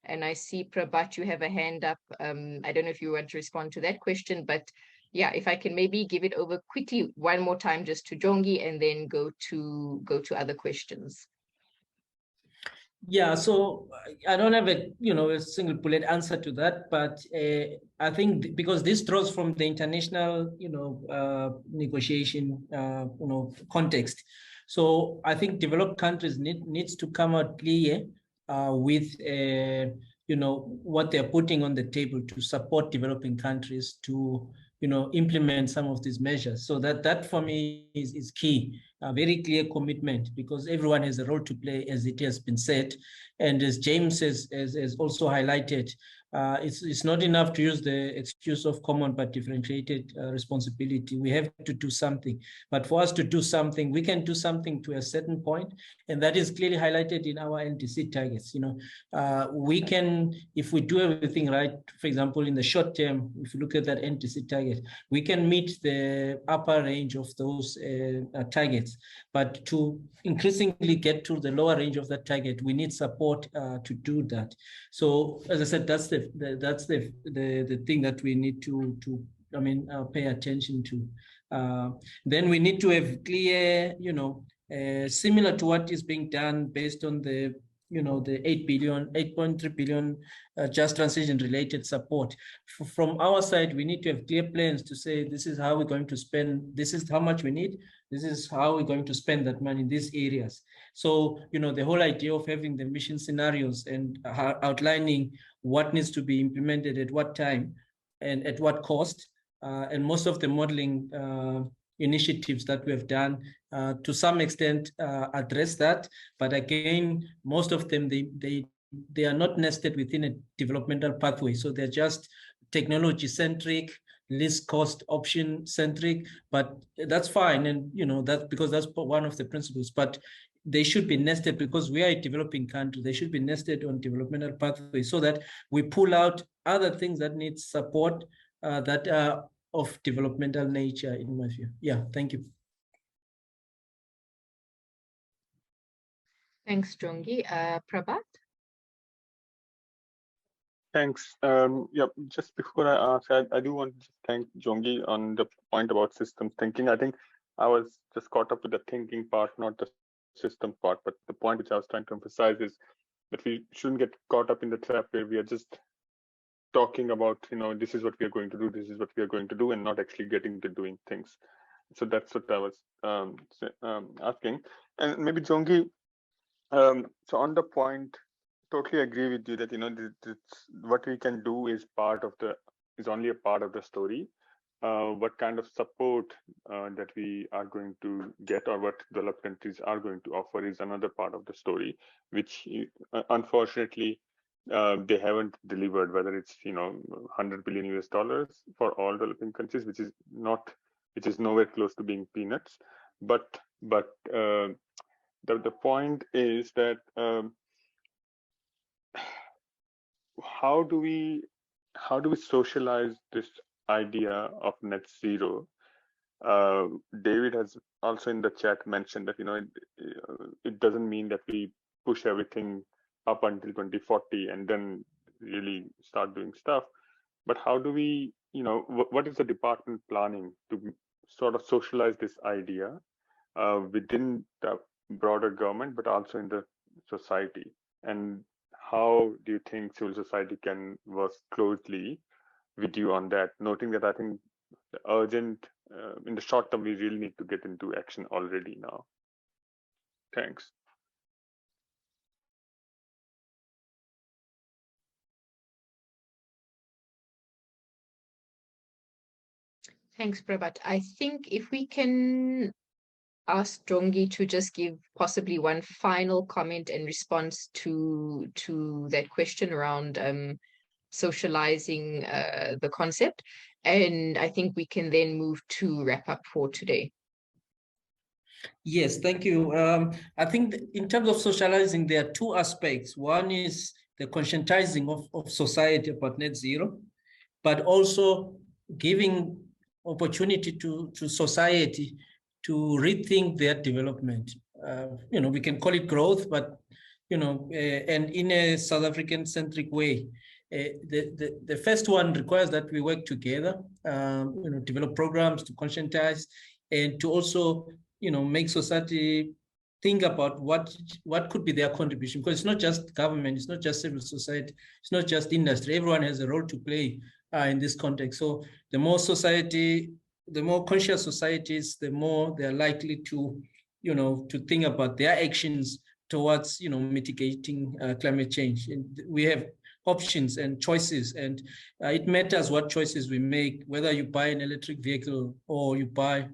And I see, Prabhat, you have a hand up. I don't know if you want to respond to that question, but yeah, if I can maybe give it over quickly one more time just to Jongi and then go to other questions. Yeah, so I don't have a single bullet answer to that, but I think because this draws from the international negotiation context. So I think developed countries needs to come out clear with what they're putting on the table to support developing countries to implement some of these measures. So that for me is key. A very clear commitment, because everyone has a role to play, as it has been said. And as James has also highlighted, it's not enough to use the excuse of common but differentiated responsibility. We have to do something. But for us to do something, we can do something to a certain point, and that is clearly highlighted in our NDC targets. We can, if we do everything right, for example, in the short term, if you look at that NDC target, we can meet the upper range of those targets. But to increasingly get to the lower range of that target, we need support to do that. So, as I said, that's the thing that we need to pay attention to. Then we need to have clear, similar to what is being done based on the 8.3 billion just transition related support. From our side, we need to have clear plans to say, this is how we're going to spend, this is how much we need, this is how we're going to spend that money in these areas. So, the whole idea of having the mission scenarios and outlining what needs to be implemented at what time and at what cost, and most of the modeling initiatives that we have done to some extent address that, but again, most of them they are not nested within a developmental pathway, so they're just technology centric, least cost option centric, but that's fine, and that's because that's one of the principles, but they should be nested, because we are a developing country. They should be nested on developmental pathways so that we pull out other things that need support that are of developmental nature, in my view. Yeah, thank you. Thanks, Jongi. Prabhat? Thanks. Yeah, just before I ask, I do want to thank Jongi on the point about systems thinking. I think I was just caught up with the thinking part, not the system part, but the point which I was trying to emphasize is that we shouldn't get caught up in the trap where we are just talking about, this is what we are going to do, this is what we are going to do, and not actually getting to doing things. So that's what I was asking. And maybe Jongi, so on the point totally agree with you that what we can do is only a part of the story. What kind of support that we are going to get, or what developed countries are going to offer, is another part of the story, which unfortunately they haven't delivered. Whether it's $100 billion for all developing countries, which is nowhere close to being peanuts. But the point is that how do we socialize this idea of net zero? David has also in the chat mentioned that it doesn't mean that we push everything up until 2040 and then really start doing stuff. But how do we, what is the department planning to sort of socialize this idea within the broader government, but also in the society? And how do you think civil society can work closely with you on that, noting that I think the urgent, in the short term, we really need to get into action already now. Thanks. Thanks, Prabhat. I think if we can ask Jongi to just give possibly one final comment in response to that question around socializing the concept. And I think we can then move to wrap up for today. Yes, thank you. I think in terms of socializing, there are two aspects. One is the conscientizing of society about net zero, but also giving opportunity to society to rethink their development. We can call it growth, but and in a South African centric way. The first one requires that we work together, develop programs to conscientize and to also, make society think about what could be their contribution, because it's not just government, it's not just civil society, it's not just industry. Everyone has a role to play in this context. So the more conscious societies, the more they're likely to, to think about their actions towards, mitigating climate change. And we have options and choices, and it matters what choices we make, whether you buy an electric vehicle or you buy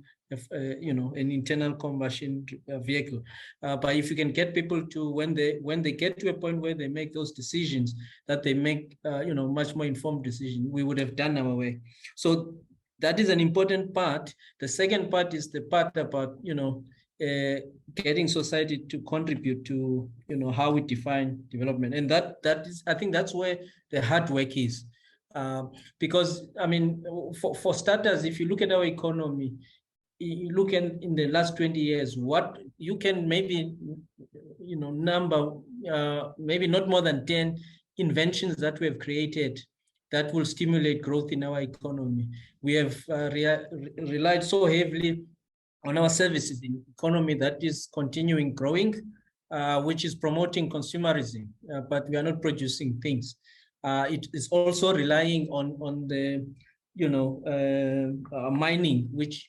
an internal combustion vehicle. But if you can get people to, when they get to a point where they make those decisions, that they make much more informed decision, we would have done our way. So that is an important part. The second part is the part about getting society to contribute to how we define development, and that is, I think that's where the hard work is, because I mean, for starters, if you look at our economy, you look in the last 20 years, what you can maybe number maybe not more than 10 inventions that we have created that will stimulate growth in our economy. We have relied so heavily on our services in economy that is continuing growing, which is promoting consumerism, but we are not producing things. It is also relying on the mining, which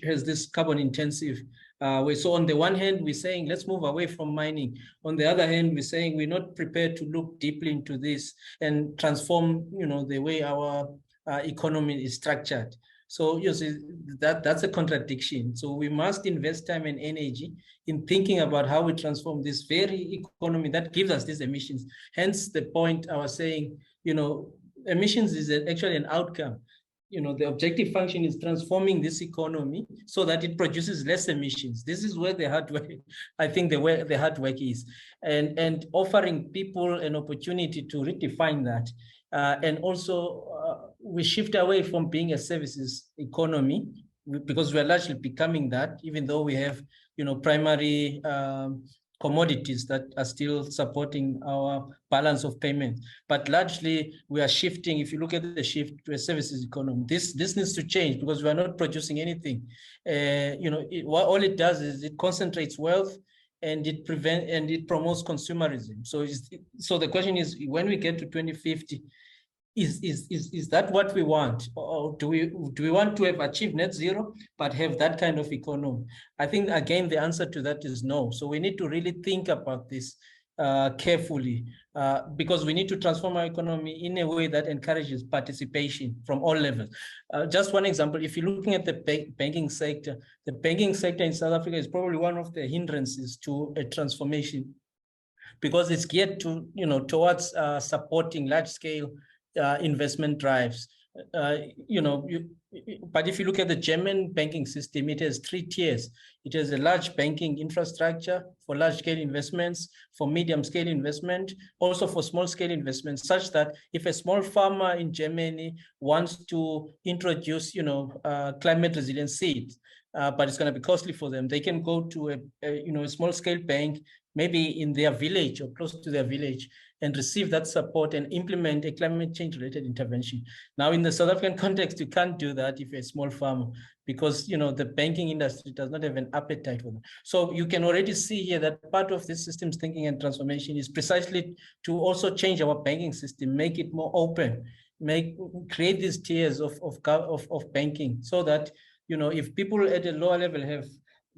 has this carbon intensive way. So on the one hand, we're saying let's move away from mining. On the other hand, we're saying we're not prepared to look deeply into this and transform the way our economy is structured. So you see, that's a contradiction. So we must invest time and energy in thinking about how we transform this very economy that gives us these emissions. Hence the point I was saying, emissions is actually an outcome. The objective function is transforming this economy so that it produces less emissions. This is where the hard work, I think the hard work is, and offering people an opportunity to redefine that. And also we shift away from being a services economy, because we're largely becoming that, even though we have, primary commodities that are still supporting our balance of payment. But largely we are shifting, if you look at the shift to a services economy, this needs to change, because we are not producing anything. All it does is it concentrates wealth and it promotes consumerism. So the question is, when we get to 2050, is that what we want, or do we want to have achieved net zero but have that kind of economy? I think again the answer to that is no. So we need to really think about this carefully because we need to transform our economy in a way that encourages participation from all levels. Just one example, if you're looking at the banking sector in South Africa is probably one of the hindrances to a transformation because it's geared to, towards supporting large-scale investment drives. But if you look at the German banking system, it has 3 tiers. It has a large banking infrastructure for large-scale investments, for medium-scale investment, also for small-scale investments, such that if a small farmer in Germany wants to introduce, climate resilient seeds, but it's going to be costly for them, they can go to a small-scale bank, maybe in their village or close to their village, and receive that support and implement a climate change related intervention. Now, in the South African context, you can't do that if you're a small farmer because, the banking industry does not have an appetite for them. So you can already see here that part of this systems thinking and transformation is precisely to also change our banking system, make it more open, create these tiers of banking so that, if people at a lower level have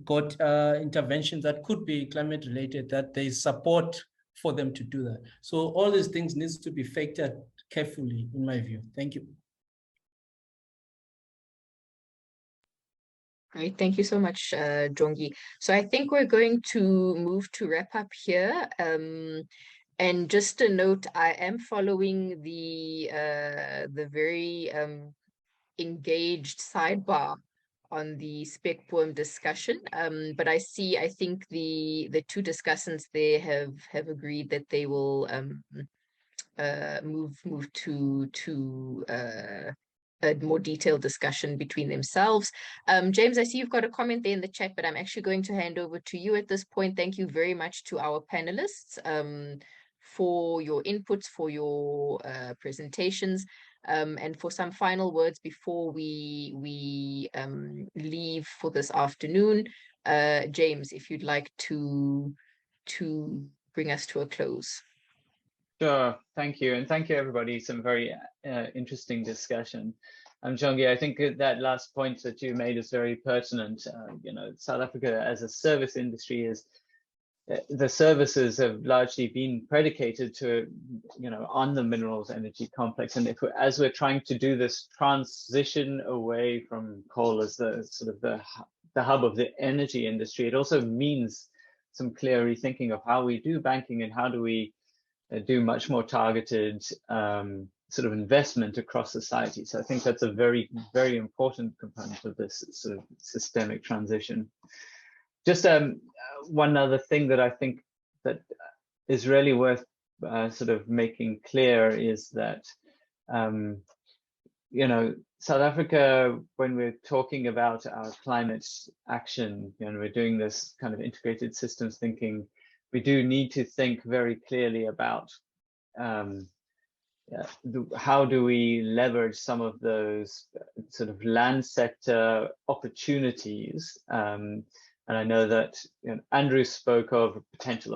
got interventions that could be climate related, that there is support for them to do that. So all these things needs to be factored carefully, in my view. Thank you. Great, thank you so much, Jongi. So I think we're going to move to wrap up here. And just a note, I am following the very engaged sidebar on the spec poem discussion, but I think the 2 discussants there have agreed that they will move to a more detailed discussion between themselves. James, I see you've got a comment there in the chat, but I'm actually going to hand over to you at this point. Thank you very much to our panelists for your inputs, for your presentations. And for some final words before we leave for this afternoon, James, if you'd like to bring us to a close. Sure, thank you, and thank you everybody. Some very interesting discussion. Jongi, I think that last point that you made is very pertinent. South Africa as a service industry is. The services have largely been predicated to, on the minerals energy complex. And as we're trying to do this transition away from coal as the sort of the hub of the energy industry, it also means some clear rethinking of how we do banking and how do we do much more targeted sort of investment across society. So I think that's a very, very important component of this sort of systemic transition. Just one other thing that I think that is really worth sort of making clear is that, South Africa, when we're talking about our climate action, we're doing this kind of integrated systems thinking, we do need to think very clearly about how do we leverage some of those sort of land sector opportunities. And I know that Andrew spoke of the potential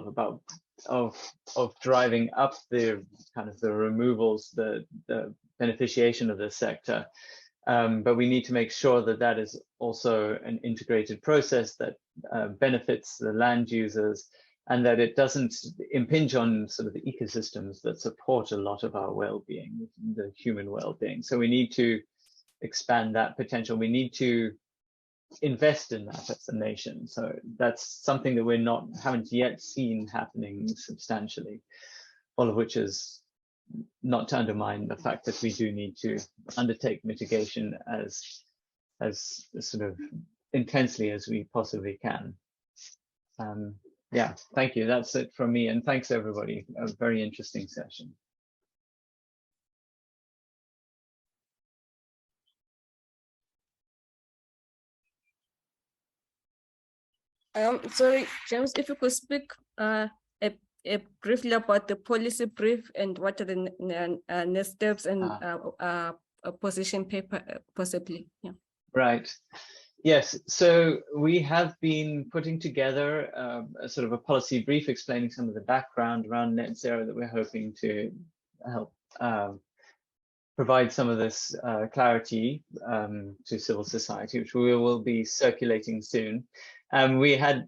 of driving up the kind of the removals, the beneficiation of the sector. But we need to make sure that that is also an integrated process that benefits the land users and that it doesn't impinge on sort of the ecosystems that support a lot of our well-being, the human well-being. So we need to expand that potential. We need to invest in that as a nation. So that's something that we haven't yet seen happening substantially, all of which is not to undermine the fact that we do need to undertake mitigation as sort of intensely as we possibly can. Yeah, thank you. That's it from me. And thanks everybody. A very interesting session. Sorry, James, if you could speak briefly about the policy brief and what are the next steps and a position paper, possibly. Yeah. Right. Yes. So we have been putting together a sort of a policy brief explaining some of the background around net zero that we're hoping to help provide some of this clarity to civil society, which we will be circulating soon. We had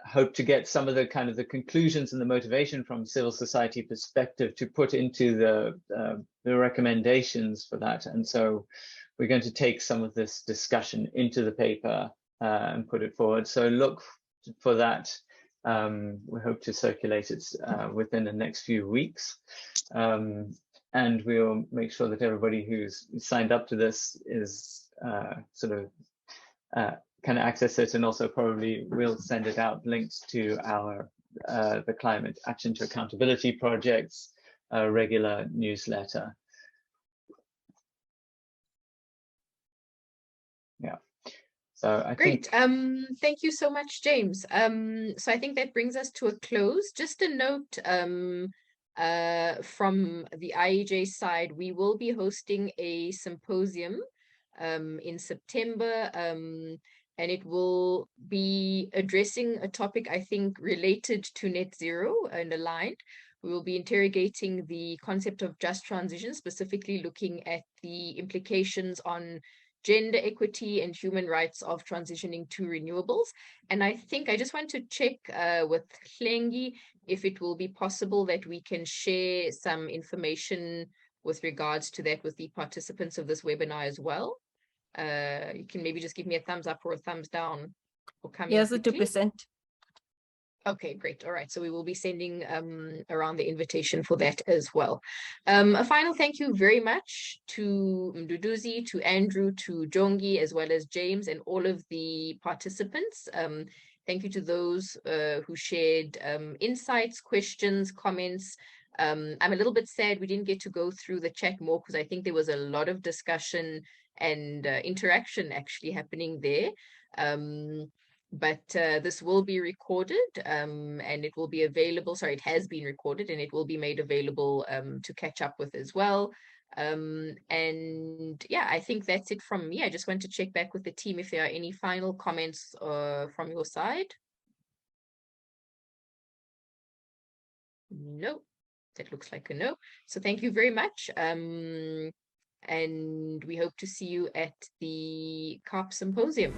hope to get some of the kind of the conclusions and the motivation from civil society perspective to put into the recommendations for that. And so we're going to take some of this discussion into the paper and put it forward. So look for that. We hope to circulate it within the next few weeks. And we'll make sure that everybody who's signed up to this is can access it, and also probably we'll send it out links to our the Climate Action to Accountability Project's regular newsletter. Yeah. So I Great. think Thank you so much, James. So I think that brings us to a close. Just a note from the IEJ side, we will be hosting a symposium in September, and it will be addressing a topic, I think, related to net zero and aligned. We will be interrogating the concept of just transition, specifically looking at the implications on gender equity and human rights of transitioning to renewables. And I think I just want to check with Hlengi if it will be possible that we can share some information with regards to that with the participants of this webinar as well. You can maybe just give me a thumbs up or a thumbs down for coming. Yes, quickly. 2%. Okay, great. All right. So we will be sending around the invitation for that as well. A final thank you very much to Mduduzi, to Andrew, to Jongi, as well as James and all of the participants. Thank you to those who shared insights, questions, comments. I'm a little bit sad we didn't get to go through the chat more, because I think there was a lot of discussion and interaction actually happening there. But this will be recorded and it will be available. Sorry, it has been recorded and it will be made available to catch up with as well. And yeah, I think that's it from me. I just want to check back with the team if there are any final comments from your side. No, that looks like a no. So thank you very much. And we hope to see you at the CAAP symposium.